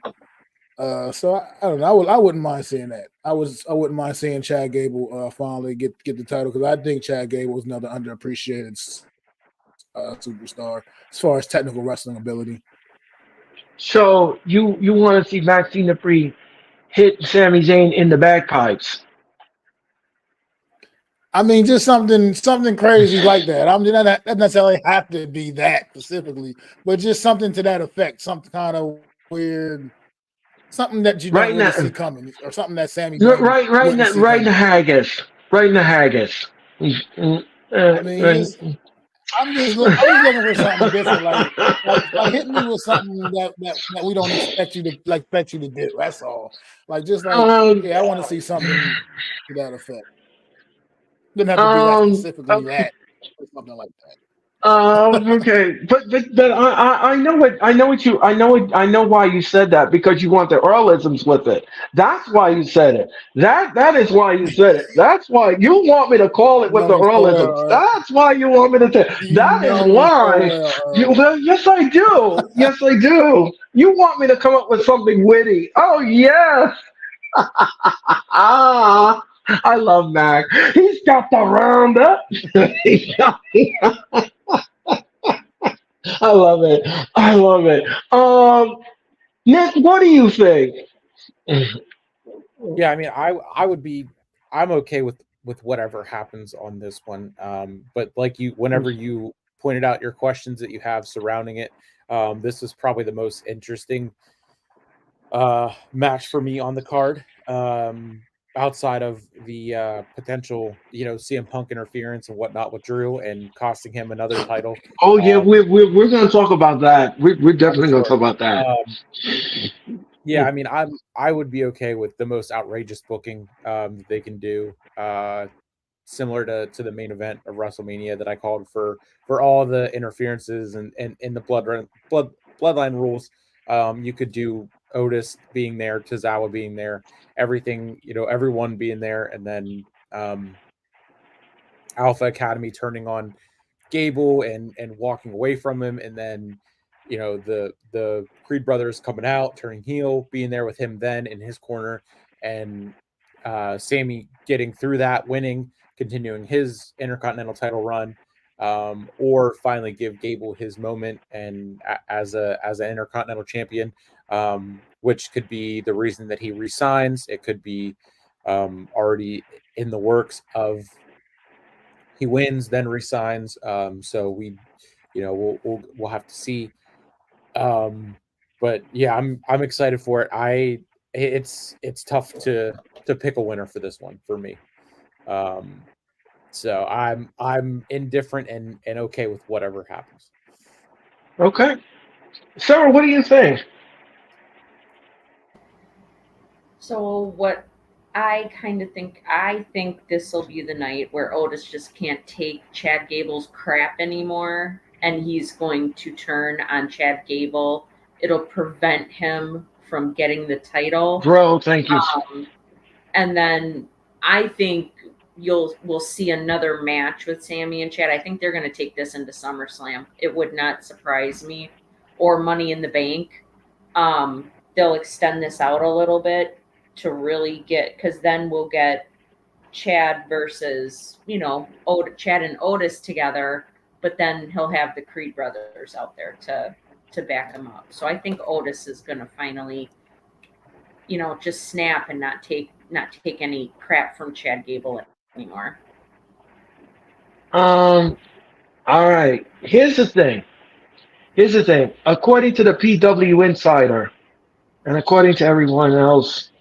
So I don't know. I wouldn't mind seeing that. I wouldn't mind seeing Chad Gable finally get the title, because I think Chad Gable is another underappreciated superstar as far as technical wrestling ability. So you want to see Maxine Dupree hit Sami Zayn in the bagpipes? I mean, just something crazy like that. I mean, that doesn't necessarily have to be that specifically, but just something to that effect. Something kind of weird, something that you Right don't really now, see coming, or something that Sami Zayn right wouldn't now, see right in the coming. haggis, right in the haggis. I mean, I'm just looking for something different, like hit me with something that we don't expect you to do. That's all. I want to see something to that effect. Doesn't have to be that specifically okay. that, or something like that. Okay, but I know why you said that, because you want the Earlisms with it. That's why you said it. That is why you said it. That's why you want me to call it You with know the me so well, Earlisms. Earl. That's why you want me to say. You That is know me so why. well, Earl. Well, yes, I do. Yes, I do. You want me to come up with something witty? Oh yes. Ah, I love Mac. He's got the roundup. I love it. I love it. Nick, what do you think? Yeah, I mean, I'm okay with whatever happens on this one. But like whenever you pointed out your questions that you have surrounding it, this is probably the most interesting match for me on the card. Outside of the potential, CM Punk interference and whatnot with Drew and costing him another title. Oh yeah, we're gonna talk about that. We're I'm definitely gonna sure. talk about that. Yeah, I mean, I would be okay with the most outrageous booking that they can do, similar to the main event of WrestleMania that I called for all the interferences and the bloodline rules. You could do Otis being there, Tozawa being there, everything, everyone being there, and then Alpha Academy turning on Gable and walking away from him, and then the Creed brothers coming out, turning heel, being there with him then in his corner, and Sammy getting through that, winning, continuing his Intercontinental title run, or finally give Gable his moment and as an Intercontinental champion, which could be the reason that he resigns. It could be already in the works of he wins, then resigns. So we'll have to see. But yeah, I'm excited for it. It's tough to pick a winner for this one for me. So I'm indifferent and okay with whatever happens. Okay, Sarah, what do you think? So what I think this will be the night where Otis just can't take Chad Gable's crap anymore, and he's going to turn on Chad Gable. It'll prevent him from getting the title. Bro, thank you. Um, and then I think we'll see another match with Sammy and Chad. I think they're going to take this into SummerSlam. It would not surprise me, or Money in the Bank. They'll extend this out a little bit to really get, because then we'll get Chad versus Chad and Otis together, but then he'll have the Creed brothers out there to back him up. So I think Otis is going to finally just snap and not take any crap from Chad Gable anymore. All right. Here's the thing. According to the PW Insider, and according to everyone else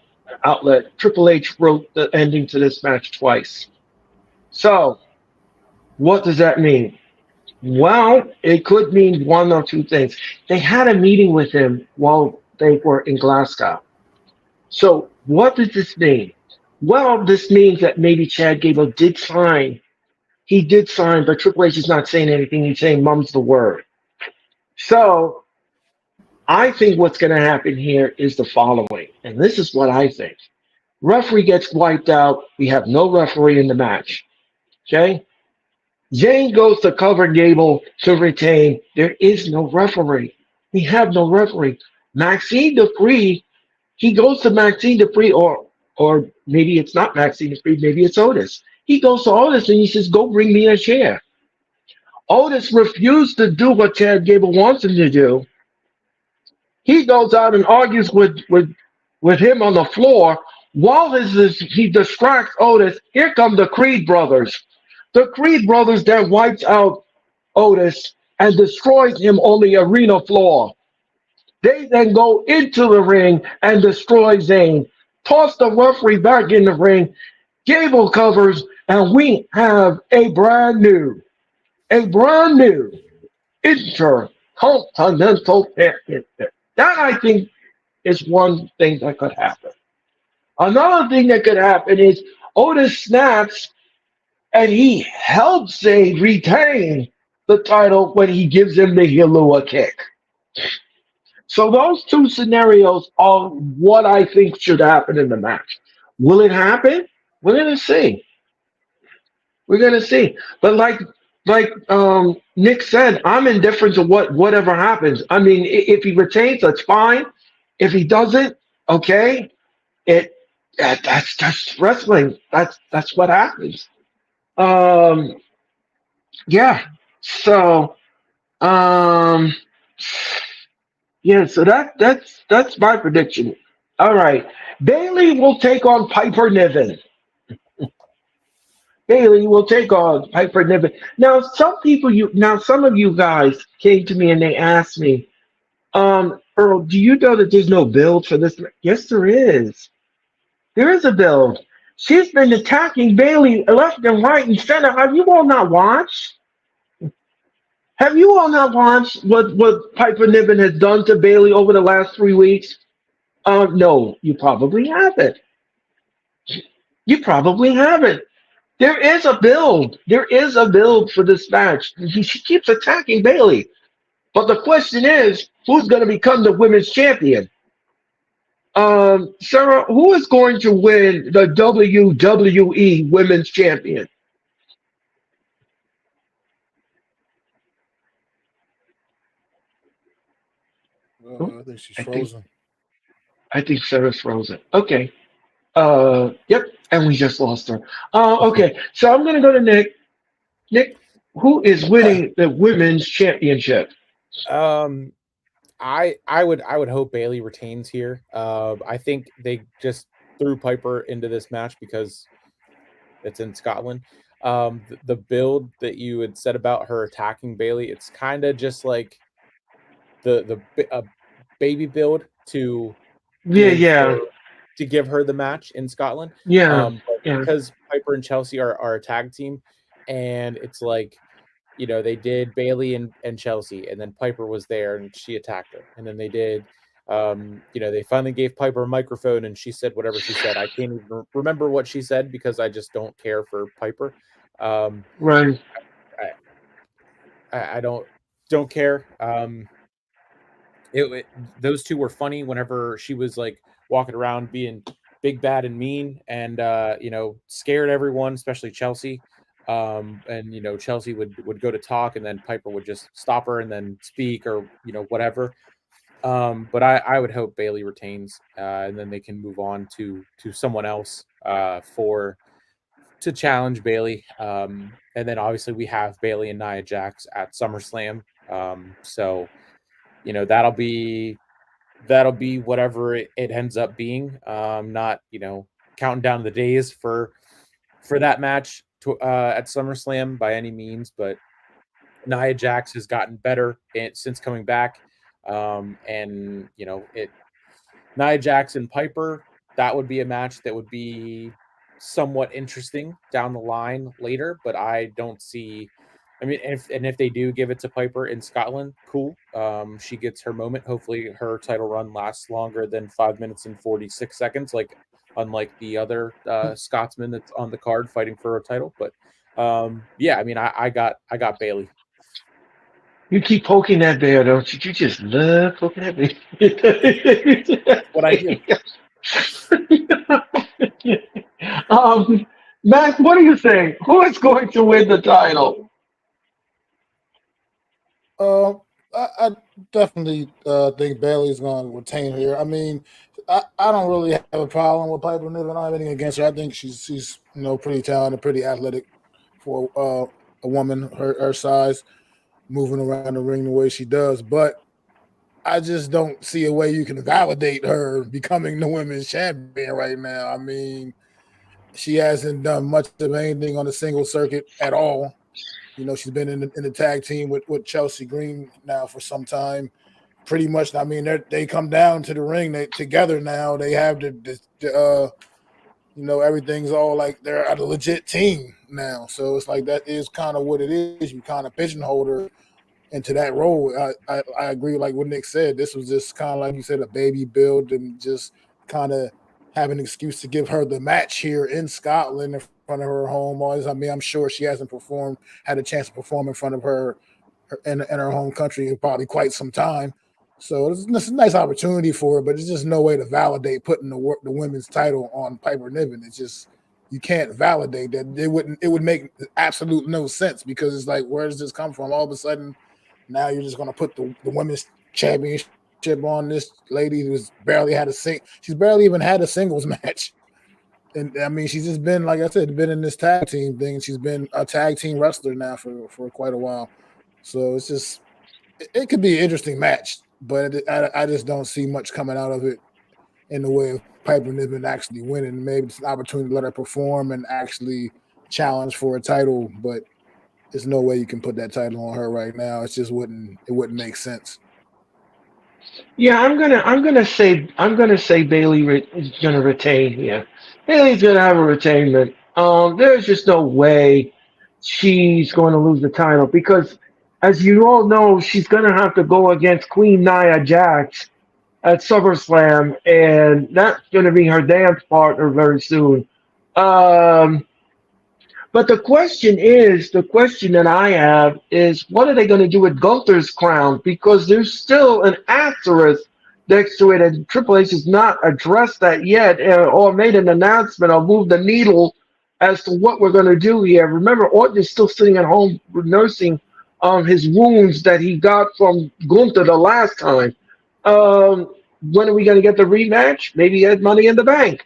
outlet, Triple H wrote the ending to this match twice. So, what does that mean? Well, it could mean one or two things. They had a meeting with him while they were in Glasgow. So, what does this mean? Well, this means that maybe Chad Gable did sign. He did sign, but Triple H is not saying anything. He's saying mum's the word. So, I think what's going to happen here is the following, and this is what I think. Referee gets wiped out. We have no referee in the match. Okay? Zayn goes to cover Gable to retain. There is no referee. We have no referee. Maxine Dupree, he goes to Maxine Dupree, or maybe it's not Maxine Dupree, maybe it's Otis. He goes to Otis and he says, "Go bring me a chair." Otis refused to do what Chad Gable wants him to do. He goes out and argues with him on the floor. While he distracts Otis, here come the Creed brothers. The Creed brothers then wipes out Otis and destroys him on the arena floor. They then go into the ring and destroy Zayn. Toss the referee back in the ring. Gable covers, and we have a brand new intercontinental championship. That I think is one thing that could happen. Another thing that could happen is Otis snaps and he helps Zayn retain the title when he gives him the Helua kick. So those two scenarios are what I think should happen in the match. Will it happen? We're gonna see. We're gonna see. But like Nick said, I'm indifferent to whatever happens. I mean, if he retains, that's fine. If he doesn't, okay. That's just wrestling. That's what happens. Yeah. So yeah, so that's my prediction. All right. Bailey will take on Piper Niven. Bailey will take on Piper Niven. Now, some of you guys came to me and they asked me, Earl, do you know that there's no build for this? Yes, there is. There is a build. She's been attacking Bailey left and right and center. Have you all not watched? Have you all not watched what Piper Niven has done to Bailey over the last 3 weeks? No, you probably haven't. You probably haven't. There is a build. There is a build for this match. She keeps attacking Bailey. But the question is, who's going to become the women's champion? Sarah, who is going to win the WWE Women's Champion? I think she's frozen. I think Sarah's frozen. Okay. Yep. And we just lost her. Okay. So I'm going to go to Nick. Nick, who is winning the Women's Championship? I would hope Bailey retains here. I think they just threw Piper into this match because it's in Scotland. The build that you had said about her attacking Bailey, it's kind of just like the baby build to give her the match in Scotland. Because Piper and Chelsea are a tag team, and it's like, you know, they did Bailey and Chelsea, and then Piper was there and she attacked her. And then they did, they finally gave Piper a microphone and she said whatever she said. I can't even remember what she said because I just don't care for Piper. Right. I don't care. Those two were funny whenever she was like walking around being big, bad, and mean, and scared everyone, especially Chelsea. And Chelsea would go to talk, and then Piper would just stop her and then speak, or whatever. But I would hope Bailey retains, and then they can move on to someone else to challenge Bailey. And then obviously we have Bailey and Nia Jax at SummerSlam. So that'll be whatever it ends up being. Not counting down the days for that match at SummerSlam by any means, but Nia Jax has gotten better since coming back. And Nia Jax and Piper, that would be a match that would be somewhat interesting down the line later, but I don't see. I mean, if they do give it to Piper in Scotland, cool. She gets her moment. Hopefully her title run lasts longer than 5 minutes and 46 seconds, unlike the other Scotsman that's on the card fighting for a title. But I mean, I got Bailey. You keep poking that bear, don't you? You just love poking that bear. What I do. um, Matt, what do you think? Who is going to win the title? Uh, I definitely think Bailey's going to retain here. I mean, I don't really have a problem with Piper Niven. I don't have anything against her. I think she's pretty talented, pretty athletic for a woman her size, moving around the ring the way she does. But I just don't see a way you can validate her becoming the women's champion right now. I mean, she hasn't done much of anything on the single circuit at all. She's been in the tag team with Chelsea Green now for some time. Pretty much, I mean, they come down to the ring together now. They have everything's all like they're a legit team now. So it's like that is kind of what it is. You kind of pigeonhole her into that role. I agree, like what Nick said. This was just kind of like you said, a baby build and just kind of have an excuse to give her the match here in Scotland in front of her home. I mean, I'm sure she hasn't had a chance to perform in front of her in her home country in probably quite some time. So it's a nice opportunity for her, but it's just no way to validate putting the women's title on Piper Niven. It's just you can't validate that. It would make absolute no sense because it's like, where does this come from? All of a sudden, now you're just going to put the women's championship on this lady who's she's barely even had a singles match. And I mean, she's just been, like I said, been in this tag team thing. She's been a tag team wrestler now for quite a while. So it's just, it could be an interesting match, but I just don't see much coming out of it in the way of Piper Niven actually winning. Maybe it's an opportunity to let her perform and actually challenge for a title, but there's no way you can put that title on her right now. It wouldn't make sense. Yeah, I'm gonna say Bailey is gonna retain here. Bailey's gonna have a retainment. There's just no way she's going to lose the title because, as you all know, she's gonna have to go against Queen Nia Jax at SummerSlam, and that's gonna be her dance partner very soon. Um, but the question that I have is, what are they going to do with Gunther's crown? Because there's still an asterisk next to it, and Triple H has not addressed that yet, or made an announcement or moved the needle as to what we're going to do here. Remember, Orton is still sitting at home nursing his wounds that he got from Gunther the last time. Um, when are we going to get the rematch? Maybe at Money in the Bank.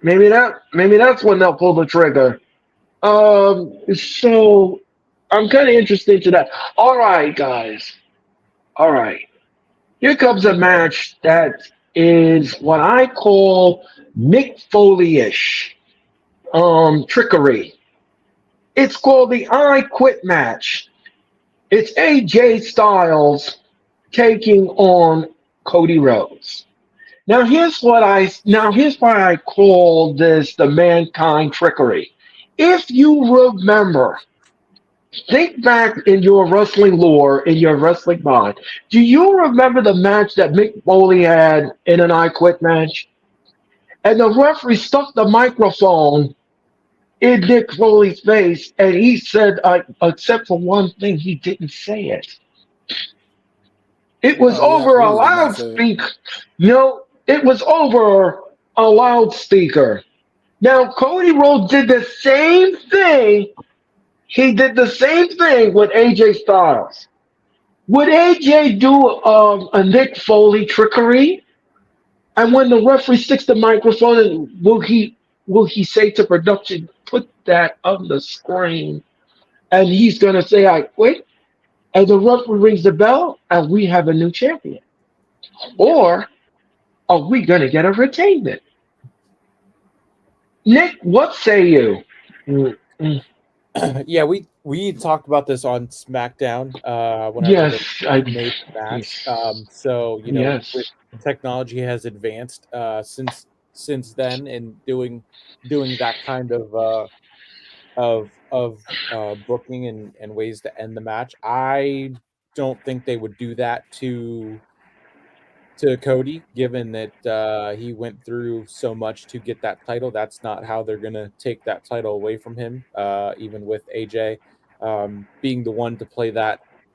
Maybe that's when they'll pull the trigger. So I'm kind of interested to that. All right, guys. All right. Here comes a match that is what I call Mick Foley-ish trickery. It's called the I Quit match. It's AJ Styles taking on Cody Rhodes. Here's why I call this the mankind trickery. If you remember, think back in your wrestling lore, in your wrestling mind. Do you remember the match that Mick Foley had in an I Quit match? And the referee stuck the microphone in Mick Foley's face, and he said, except for one thing, he didn't say it. It was No, he over a absolutely did not say it. loudspeaker. It was over a loudspeaker. Now, Cody Rhodes did the same thing. He did the same thing with AJ Styles. Would AJ do a Nick Foley trickery? And when the referee sticks the microphone, will he say to production, "Put that on the screen"? And he's gonna say, "I quit." And the referee rings the bell, and we have a new champion. Yep. Or are we gonna get a retainment? Nick, what say you? Mm, mm. Yeah, we talked about this on SmackDown whenever Yes, they I. made the match. Yes. So with Yes. technology has advanced since then, and doing that kind of booking and ways to end the match. I don't think they would do that to Cody, given that he went through so much to get that title. That's not how they're gonna take that title away from him. Even with AJ being the one to play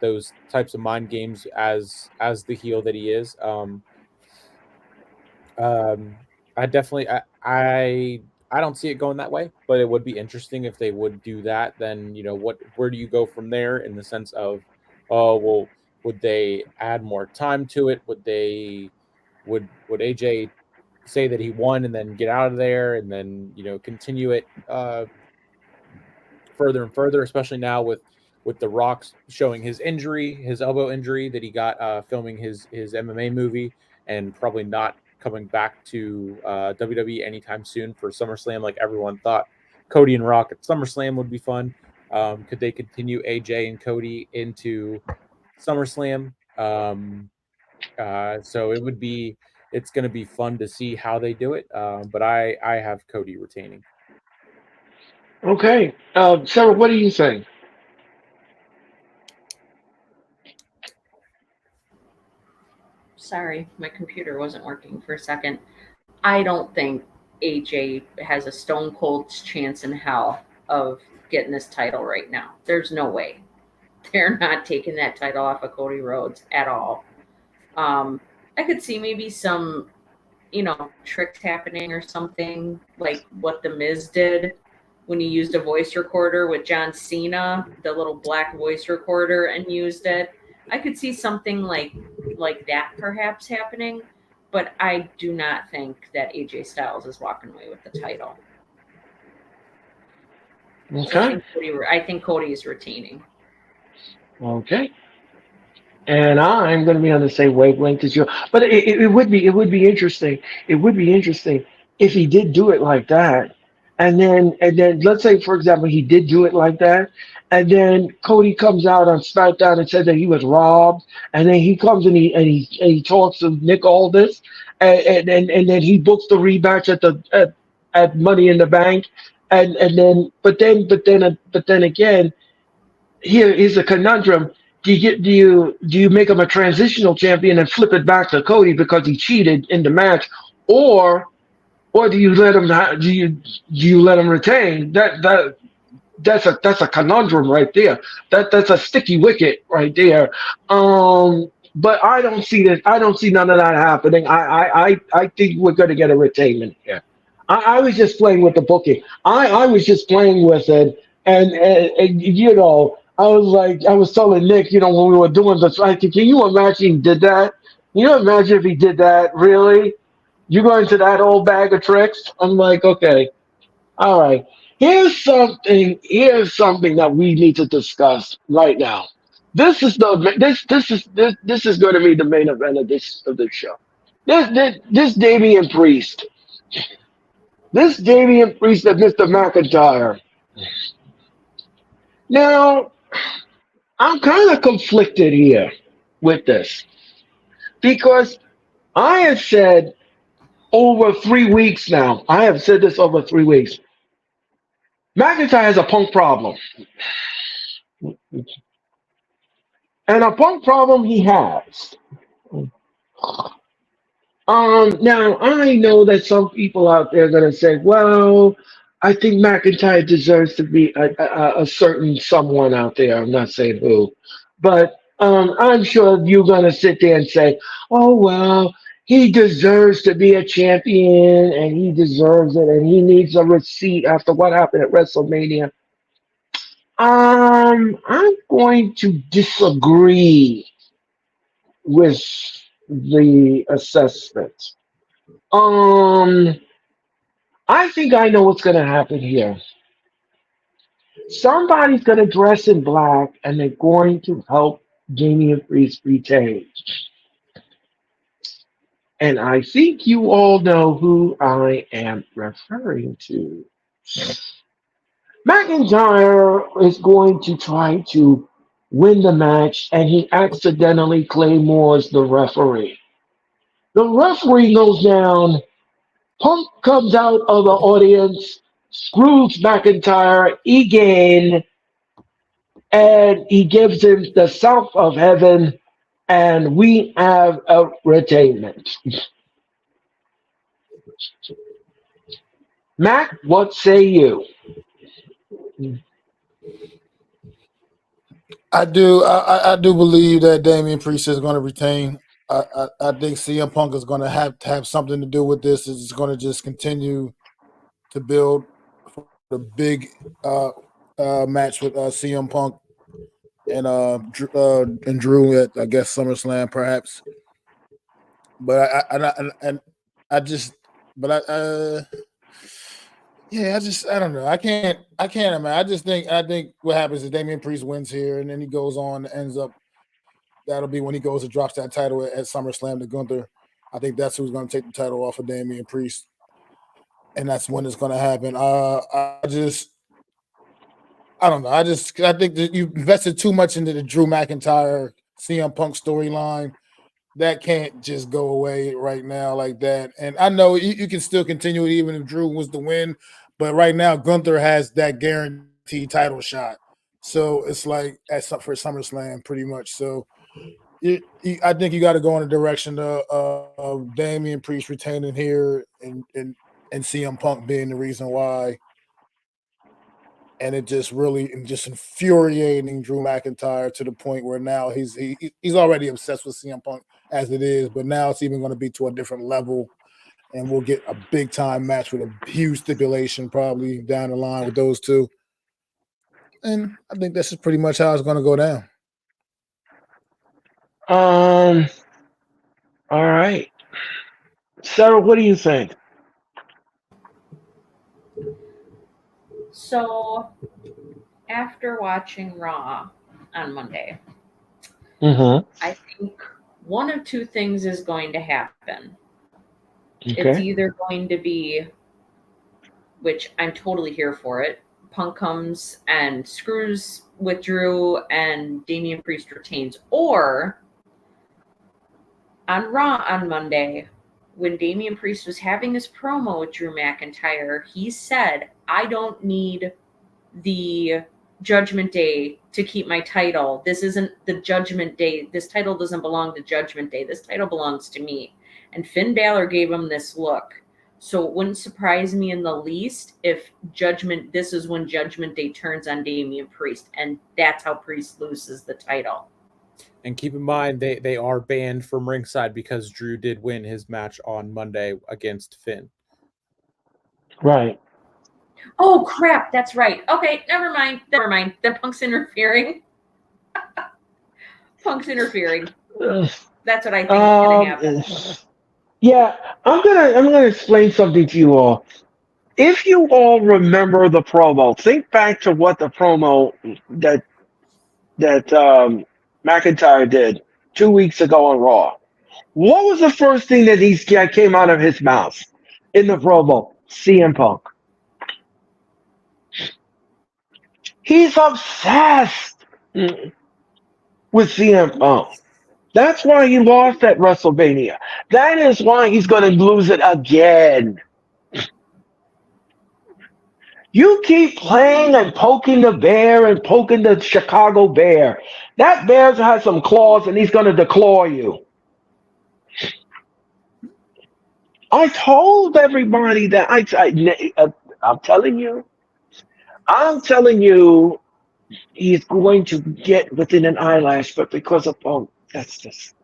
those types of mind games as the heel that he is. Um, I definitely I don't see it going that way, but it would be interesting if they would do that. Then where do you go from there in the sense of, oh well, would they add more time to it? Would AJ say that he won and then get out of there and then continue it further and further, especially now with the Rock's showing his injury, his elbow injury that he got filming his MMA movie, and probably not coming back to WWE anytime soon for SummerSlam, like everyone thought. Cody and Rock at SummerSlam would be fun. Could they continue AJ and Cody into SummerSlam? So it's going to be fun to see how they do it. But I have Cody retaining. Okay. Sarah, what do you think? Sorry, my computer wasn't working for a second. I don't think AJ has a stone cold chance in hell of getting this title right now. There's no way. They're not taking that title off of Cody Rhodes at all. I could see maybe some, tricks happening or something like what The Miz did when he used a voice recorder with John Cena, the little black voice recorder, and used it. I could see something like that perhaps happening, but I do not think that AJ Styles is walking away with the title. Okay. I think Cody is retaining. Okay. And I'm going to be on the same wavelength as you. But it would be interesting. It would be interesting if he did do it like that, and then let's say for example he did do it like that, and then Cody comes out on SmackDown and said that he was robbed, and then he comes and he talks to Nick Aldis, and then he books the rematch at Money in the Bank, and then but then again here is a conundrum. Do you make him a transitional champion and flip it back to Cody because he cheated in the match, or do you let him do you let him retain? That's a conundrum right there. That's a sticky wicket right there. But I don't see that. I don't see none of that happening. I think we're going to get a retainment here. I was just playing with the booking. I was just playing with it, and I was like, I was telling Nick, when we were doing this, can you imagine he did that? Can you imagine if he did that? Really? You go into that old bag of tricks? I'm like, okay, all right. Here's something that we need to discuss right now. This is going to be the main event of this show. This Damian Priest. This Damian Priest of Mr. McIntyre. Now, I'm kind of conflicted here with this because I have said over 3 weeks now, I have said this over 3 weeks. McIntyre has a punk problem. And a punk problem he has. Now I know that some people out there are gonna say, "Well, I think McIntyre deserves to be a certain someone out there." I'm not saying who, but I'm sure you're gonna sit there and say, "Oh well, he deserves to be a champion, and he deserves it, and he needs a receipt after what happened at WrestleMania." I'm going to disagree with the assessment. Um, I think I know what's going to happen here. Somebody's going to dress in black and they're going to help Damian Priest retain. And I think you all know who I am referring to. McIntyre is going to try to win the match and he accidentally claymores the referee. The referee goes down. Punk comes out of the audience, screws McIntyre again, and he gives him the South of Heaven, and we have a retainment. Mac, what say you? I do believe that Damian Priest is going to retain. I think CM Punk is going to have something to do with this. It's going to just continue to build for the big match with CM Punk and Drew at, I guess, SummerSlam perhaps. But I don't know. I can't imagine. I think what happens is Damian Priest wins here, and then he goes on and ends up. That'll be when he goes and drops that title at SummerSlam to Gunther. I think that's who's going to take the title off of Damian Priest, and that's when it's going to happen. I don't know. I think that you invested too much into the Drew McIntyre CM Punk storyline. That can't just go away right now like that. And I know you can still continue it even if Drew was to win, but right now Gunther has that guaranteed title shot. So it's like for SummerSlam pretty much. So I think you got to go in the direction of Damian Priest retaining here and CM Punk being the reason why. And it just infuriating Drew McIntyre to the point where now he's already obsessed with CM Punk as it is, but now it's even going to be to a different level, and we'll get a big time match with a huge stipulation probably down the line with those two. And I think this is pretty much how it's going to go down. All right, Sarah, what do you think? So, after watching Raw on Monday, I think one of two things is going to happen. Okay. It's either going to be, which I'm totally here for it, Punk comes and screws with Drew and Damian Priest retains, or on Raw on Monday, when Damian Priest was having his promo with Drew McIntyre, he said, I don't need the Judgment Day to keep my title. This isn't the Judgment Day. This title doesn't belong to Judgment Day. This title belongs to me. And Finn Balor gave him this look. So it wouldn't surprise me in the least if this is when Judgment Day turns on Damian Priest. And that's how Priest loses the title. And keep in mind, they are banned from ringside because Drew did win his match on Monday against Finn. Right. Oh, crap. That's right. Okay, never mind. Then Punk's interfering. Punk's interfering. That's what I think is going to happen. Yeah, I'm gonna explain something to you all. If you all remember the promo, think back to what the promo that McIntyre did 2 weeks ago on Raw. What was the first thing that came out of his mouth in the promo? CM Punk. He's obsessed with CM Punk. That's why he lost at WrestleMania. That is why he's going to lose it again. You keep playing and poking the bear and poking the Chicago bear. That bear has some claws and he's going to declaw you. I told everybody that I'm telling you, he's going to get within an eyelash, but because of Punk, it's just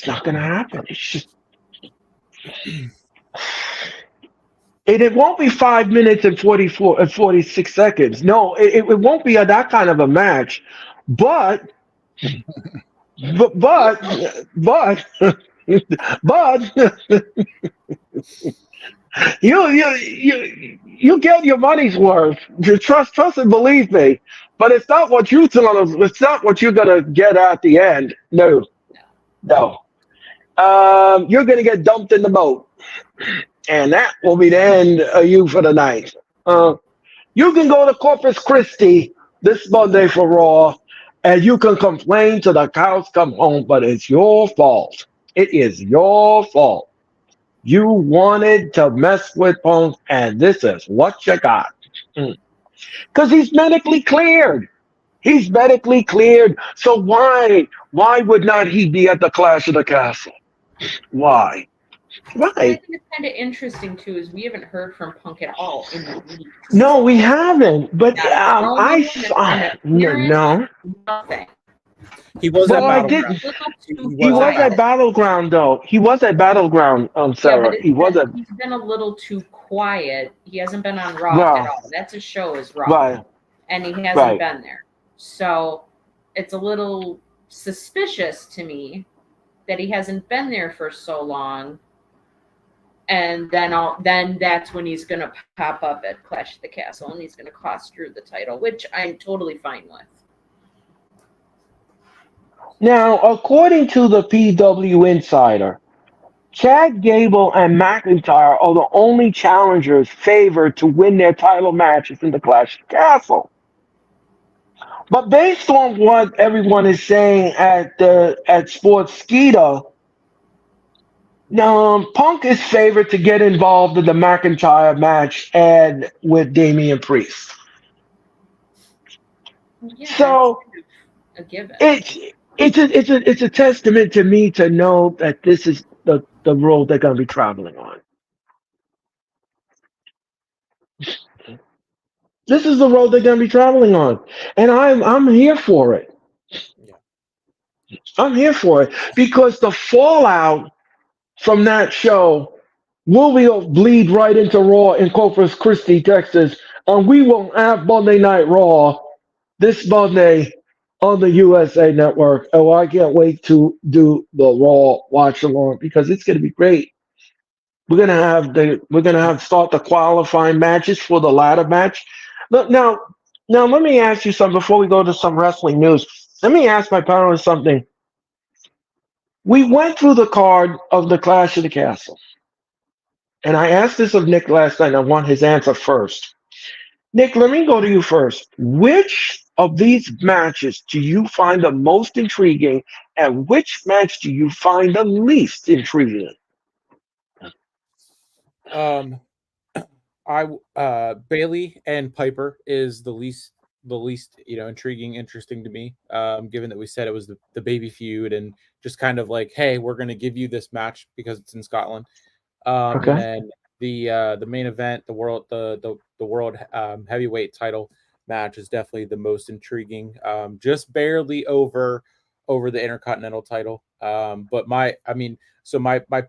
not going to happen. It's just. And it won't be 5 minutes and 46 seconds. No, it won't be that kind of a match. But you get your money's worth. Trust and believe me. But it's not what you're gonna get at the end. No. You're gonna get dumped in the boat. And that will be the end of you for the night. You can go to Corpus Christi this Monday for Raw, and you can complain till the cows come home, but it's your fault. It is your fault. You wanted to mess with Punk, and this is what you got. Because he's medically cleared. So why would not he be at the Clash of the Castle? Why? Right. I think it's kind of interesting too is we haven't heard from Punk at all in the week. No, we haven't. But no. nothing. He was at Well, I A Battleground. did. little too He Was at was at quiet. Battleground, though. He was at Battleground, Yeah, but Sarah. He it's was been at he's been a little too quiet. He hasn't been on Raw at right, all. That's his show is Raw, right, and he hasn't right. been there. So it's a little suspicious to me that he hasn't been there for so long. And then that's when he's gonna pop up at Clash of the Castle and he's gonna cost Drew the title, which I'm totally fine with. Now, according to the PW Insider, Chad Gable and McIntyre are the only challengers favored to win their title matches in the Clash of the Castle. But based on what everyone is saying at Sportskeeda, Punk is favored to get involved in the McIntyre match and with Damian Priest. Yeah, that's So kind of a given. it's a testament to me to know that this is the road they're going to be traveling on. This is the road they're going to be traveling on, and I'm here for it. I'm here for it because the fallout from that show will bleed right into Raw in Corpus Christi, Texas, and we will have Monday Night Raw this Monday on the USA Network. Oh, I can't wait to do the Raw watch along because it's going to be great. We're gonna have start the qualifying matches for the ladder match. Look now let me ask you something before we go to some wrestling news. Let me ask my panelists something. We went through the card of the Clash of the Castle, and I asked this of Nick last night. And I want his answer first. Nick, let me go to you first. Which of these matches do you find the most intriguing, and which match do you find the least intriguing? Um, I Bailey and Piper is the least intriguing, interesting to me. Given that we said it was the baby feud and just kind of like, hey, we're gonna give you this match because it's in Scotland. And Okay. then the main event, the world heavyweight title match is definitely the most intriguing. Just barely over the Intercontinental title. But my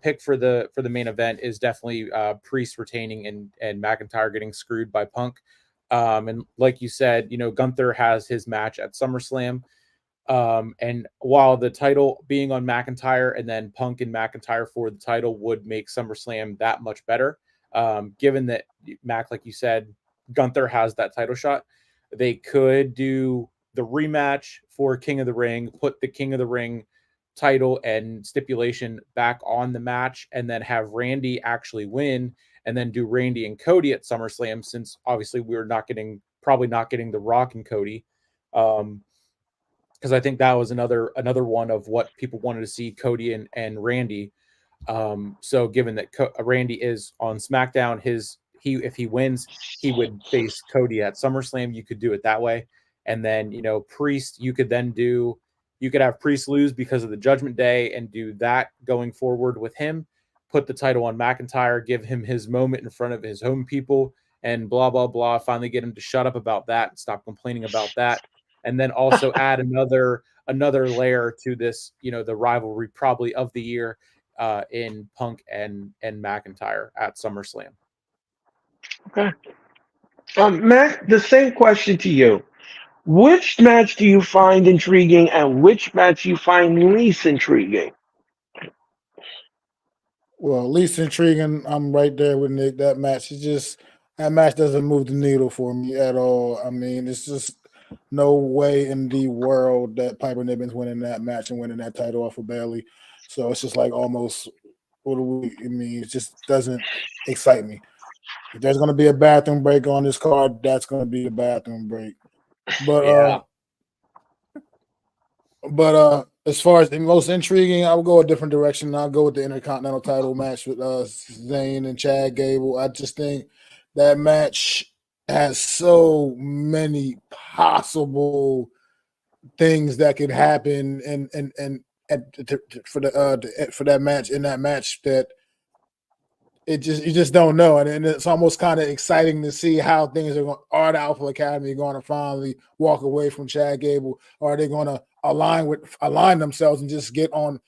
pick for the main event is definitely Priest retaining and McIntyre getting screwed by Punk. And like you said, Gunther has his match at SummerSlam. And while the title being on McIntyre and then Punk and McIntyre for the title would make SummerSlam that much better, given that Mac, like you said, Gunther has that title shot, they could do the rematch for King of the Ring, put the King of the Ring title and stipulation back on the match, and then have Randy actually win, and then do Randy and Cody at SummerSlam, since obviously we're probably not getting the Rock and Cody. Because I think that was another one of what people wanted to see, Cody and Randy. So given that Randy is on SmackDown, if he wins, he would face Cody at SummerSlam. You could do it that way, and then Priest, you could have Priest lose because of the Judgment Day and do that going forward with him. Put the title on McIntyre, give him his moment in front of his home people, and blah blah blah. Finally, get him to shut up about that and stop complaining about that, and then also add another layer to this, the rivalry probably of the year in Punk and McIntyre at SummerSlam. Okay. Matt, the same question to you. Which match do you find intriguing and which match you find least intriguing? Well, least intriguing, I'm right there with Nick. That match doesn't move the needle for me at all. I mean, it's just no way in the world that Piper Niven's winning that match and winning that title off of Bailey. So it's just like almost it just doesn't excite me. If there's gonna be a bathroom break on this card, that's gonna be a bathroom break. But Yeah. As far as the most intriguing, I'll go a different direction. I'll go with the Intercontinental title match with Zayn and Chad Gable. I just think that match has so many possible things that could happen for that match, in that match, that you just don't know, and it's almost kind of exciting to see how things are the Alpha Academy going to finally walk away from Chad Gable, or are they going to align themselves and just get on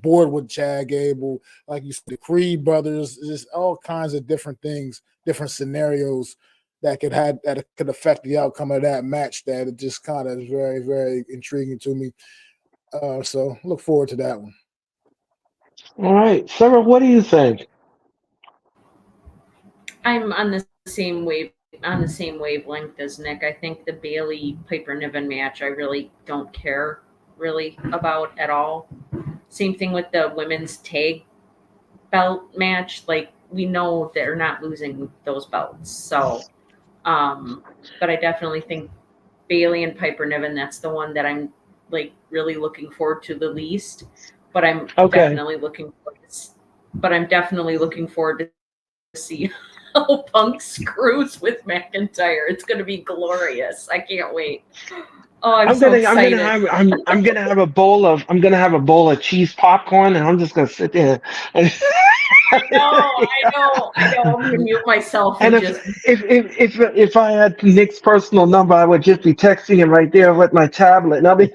board with Chad Gable? Like you said, the Creed brothers, just all kinds of different things, different scenarios that could affect the outcome of that match. That it just kind of is very, very intriguing to me. So look forward to that one. All right, Sarah, what do you think? I'm on the same wavelength as Nick. I think the Bailey Piper Niven match I really don't care really about at all. Same thing with the women's tag belt match. Like we know they're not losing those belts. So but I definitely think Bailey and Piper Niven, that's the one that I'm like really looking forward to the least. But I'm Okay. definitely looking forward to see how Punk screws with McIntyre. It's going to be glorious. I can't wait. Oh, I'm so excited. I'm gonna have a bowl of cheese popcorn, and I'm just gonna sit there. And, I know. I'm going to mute myself and and if, just. if I had Nick's personal number, I would just be texting him right there with my tablet, and I'll be.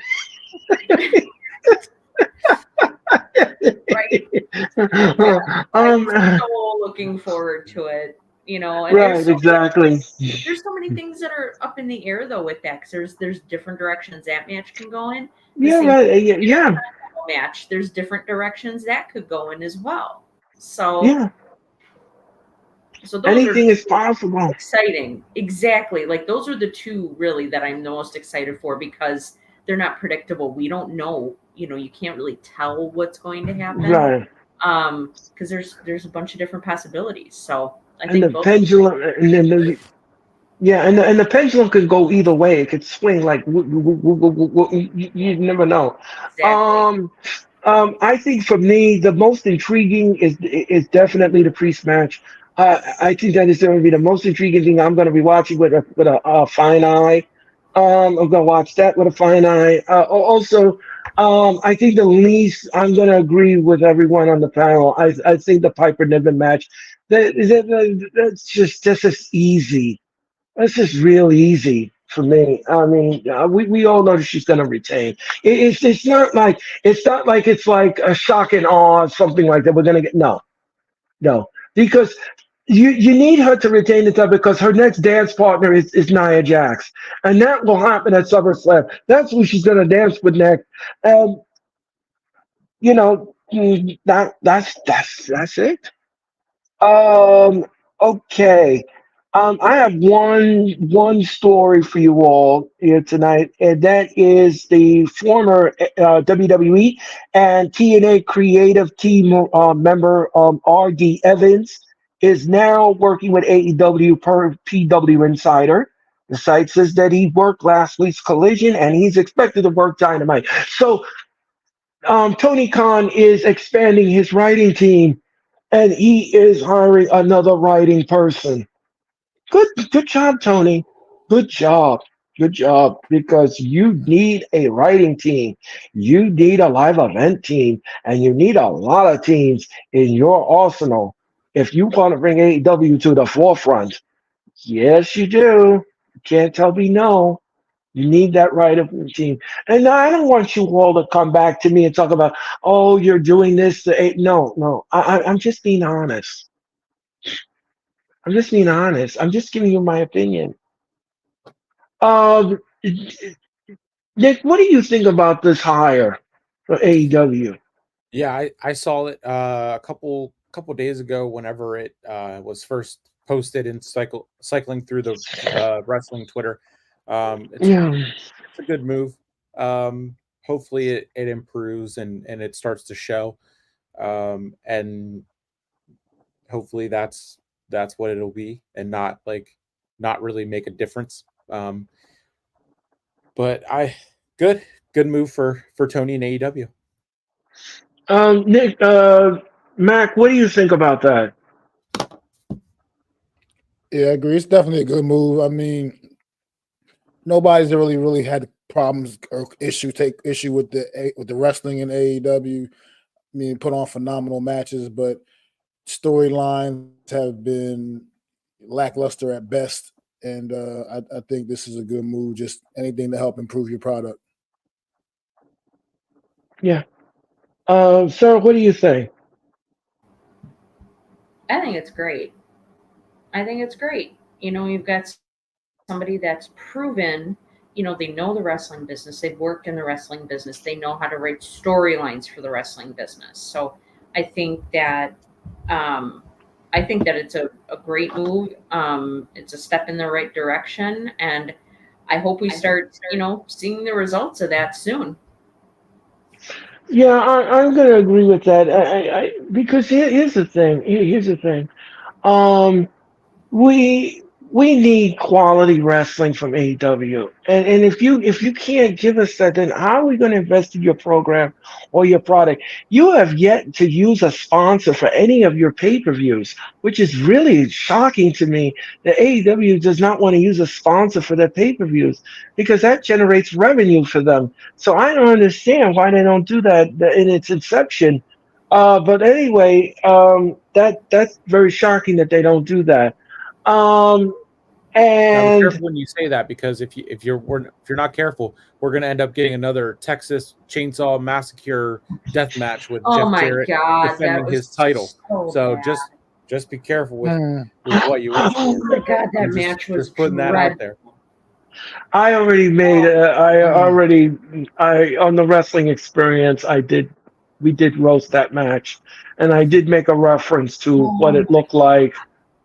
Right. Yeah, I'm so looking forward to it. You know, and Right, exactly. There's so many things that are up in the air though with that. 'Cause there's different directions that match can go in. The Yeah, same right. Yeah, match, there's different directions that could go in as well. So yeah. those Anything are is possible. exciting. Exactly. Like those are the two really that I'm the most excited for because they're not predictable. We don't know. You know, you can't really tell what's going to happen. Right. Because there's a bunch of different possibilities. So I And think the both. pendulum, and then yeah, and the pendulum could go either way. It could swing like you never know. Exactly. I think for me, the most intriguing is definitely the priest match. I think that is going to be the most intriguing thing I'm going to be watching with a fine eye. I'm going to watch that with a fine eye. Also, I think the least I'm going to agree with everyone on the panel. I think the Piper Niven match that's just as easy. That's just real easy for me. I mean, we all know that she's going to retain. It's not like it's like a shock and awe or something like that. We're going to get no, because you need her to retain the title because her next dance partner is Nia Jax, and that will happen at SummerSlam. That's who she's going to dance with next, and that's it. Um, okay. I have one story for you all here tonight, and that is the former WWE and TNA creative team member R.D. Evans is now working with AEW per PW Insider. The site says that he worked last week's Collision, and he's expected to work Dynamite. So Tony Khan is expanding his writing team and he is hiring another writing person. Good job, Tony. Good job. Good job. Because you need a writing team. You need a live event team. And you need a lot of teams in your arsenal if you want to bring AEW to the forefront. Yes, you do. You can't tell me no. You need that writing team. And I don't want you all to come back to me and talk about, oh, you're doing this. No. I'm just being honest. I'm just being honest. I'm just giving you my opinion. Um, Nick, what do you think about this hire for AEW? Yeah, I saw it a couple days ago whenever it was first posted and cycling through the wrestling Twitter. It's Yeah. it's a good move. Hopefully it improves and it starts to show. And hopefully that's what it'll be and not really make a difference. But good move for Tony and AEW. Nick, Mac, what do you think about that? Yeah, I agree. It's definitely a good move. I mean, nobody's really had problems or take issue with the wrestling in AEW. I mean, put on phenomenal matches, but storylines have been lackluster at best, and I think this is a good move. Just anything to help improve your product. Yeah. Sarah, what do you think? I think it's great. I think it's great. You've got somebody that's proven, they know the wrestling business, they've worked in the wrestling business, they know how to write storylines for the wrestling business. So I think that it's a great move. It's a step in the right direction, and I hope we start, seeing the results of that soon. Yeah, I'm going to agree with that. Because here's the thing. Here's the thing. Um, we we need quality wrestling from AEW. And if you can't give us that, then how are we going to invest in your program or your product? You have yet to use a sponsor for any of your pay-per-views, which is really shocking to me that AEW does not want to use a sponsor for their pay-per-views because that generates revenue for them. So I don't understand why they don't do that in its inception. But anyway, that's very shocking that they don't do that. Um, Now be and careful when you say that, because if you're not careful, we're going to end up getting another Texas Chainsaw Massacre death match with Oh Jeff my Jarrett God, that defending was his title. so So bad. just be careful with Hmm. what you wish Oh for. my God, that I'm match was just putting that out there. dreadful. I already made. I on the wrestling experience. We did roast that match, and I did make a reference to what Oh it looked like.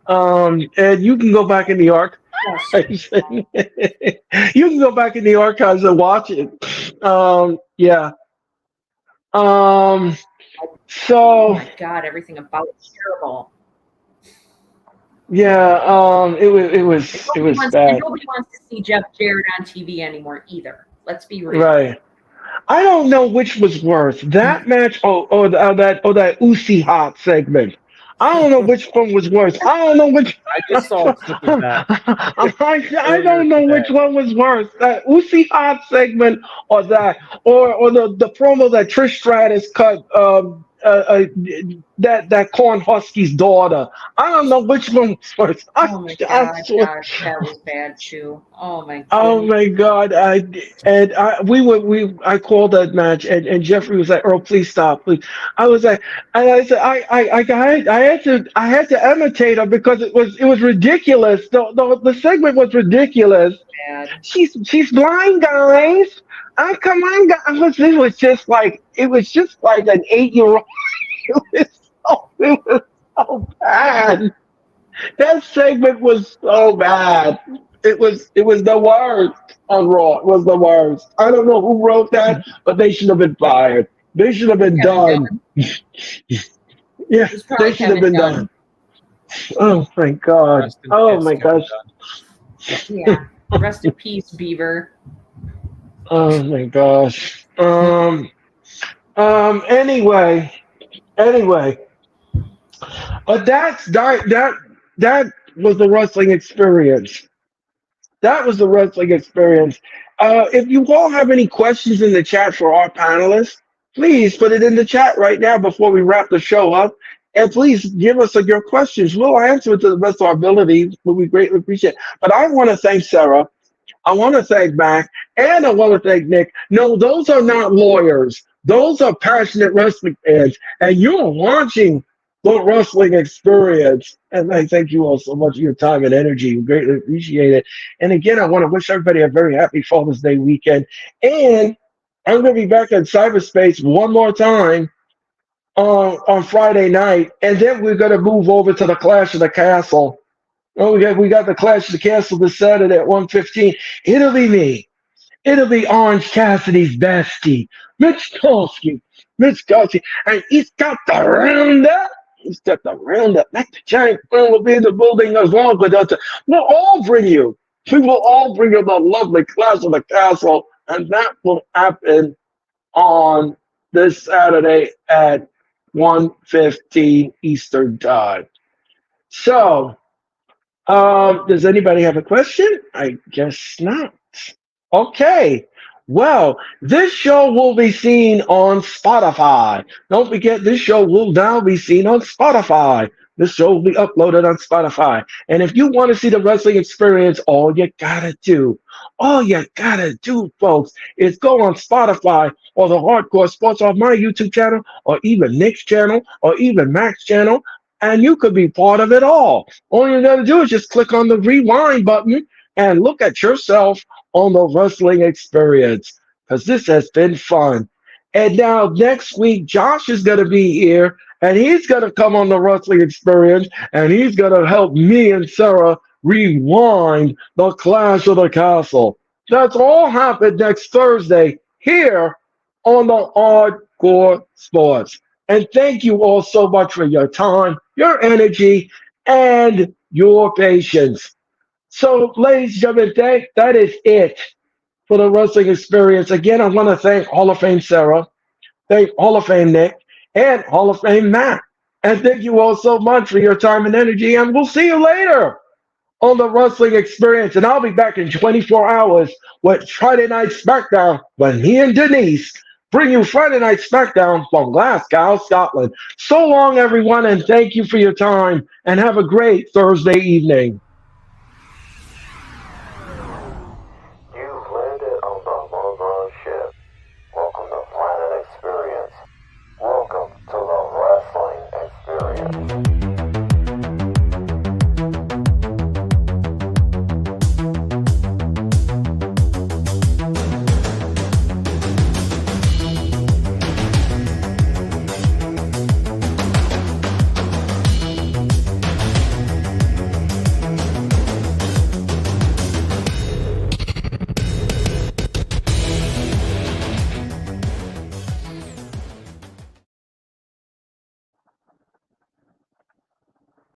And you can go back in the yes. archives. You can go back in the archives and watch it. Yeah. Um. Oh So my God, everything about it was terrible. yeah. It was And bad. nobody wants to see Jeff Jarrett on TV anymore either. Let's be real. Right. I don't know which was worse, that match or that Usi Hot segment. I don't know which one was worse. I don't know which. I just saw a clip of that I earlier don't know today. which one was worse, that Usi Hot segment or the promo that Trish Stratus cut. That Corn Husky's daughter. I don't know which one was worse. Oh my I God, swear. that was bad too. Oh my Oh goodness. my God! I called that match, and Jeffrey was like, "Earl, please stop, please." I was like, and I said, I had to imitate her because it was ridiculous. The segment was ridiculous. Bad. She's blind, guys. Come on, guys. It was just like an 8-year old. It was so bad. That segment was so bad. It was the worst on Raw. It was the worst. I don't know who wrote that, but they should have been fired. They should have been Kevin done. Dunn. Yeah, It was they probably should have Kevin been Dunn. done. Oh my God. Rest in Oh peace, my Kevin gosh. Dunn. Yeah. Rest in peace, Beaver. Oh my gosh. Anyway, anyway, but that was the wrestling experience. That was the wrestling experience. If you all have any questions in the chat for our panelists, please put it in the chat right now before we wrap the show up. And please give us your questions. We'll answer it to the best of our ability. We greatly appreciate it. But I want to thank Sarah. I want to thank Mac, and I want to thank Nick. No, those are not lawyers. Those are passionate wrestling fans, and you're watching the wrestling experience. And I thank you all so much for your time and energy. We greatly appreciate it. And again, I want to wish everybody a very happy Father's Day weekend. And I'm going to be back in cyberspace one more time on Friday night, and then we're going to move over to the Clash of the Castle. Oh, we got the Clash of the Castle this Saturday at 1:15. It'll be me. It'll be Orange Cassidy's bestie, Mitch Kolsky. Mitch Kolsky. And he's got the roundup. He's got the roundup. Mac the Giant Friend will be in the building as well. But we'll all bring you. We will all bring you the lovely Clash of the Castle. And that will happen on this Saturday at 1:15 Eastern Time. So, does anybody have a question? I guess not. Okay. Well, this show will be seen on Spotify. Don't forget, this show will now be seen on Spotify. This show will be uploaded on Spotify. And if you want to see the wrestling experience, all you gotta do, folks, is go on Spotify or the Hardcore Sports on my YouTube channel, or even Nick's channel, or even Mac's channel, and you could be part of it all. All you gotta do is just click on the rewind button and look at yourself on the wrestling experience, because this has been fun. And now next week, Josh is going to be here, and he's going to come on the wrestling experience, and he's going to help me and Sarah rewind the Clash of the Castle. That's all happened next Thursday here on the Hardcore Sports. And thank you all so much for your time, your energy, and your patience. So, ladies and gentlemen, that is it for the wrestling experience. Again, I want to thank Hall of Fame Sarah, thank Hall of Fame Nick, and Hall of Fame Matt. And thank you all so much for your time and energy. And we'll see you later on the wrestling experience. And I'll be back in 24 hours with Friday Night SmackDown when he and Denise bring you Friday Night SmackDown from Glasgow, Scotland. So long, everyone, and thank you for your time. And have a great Thursday evening.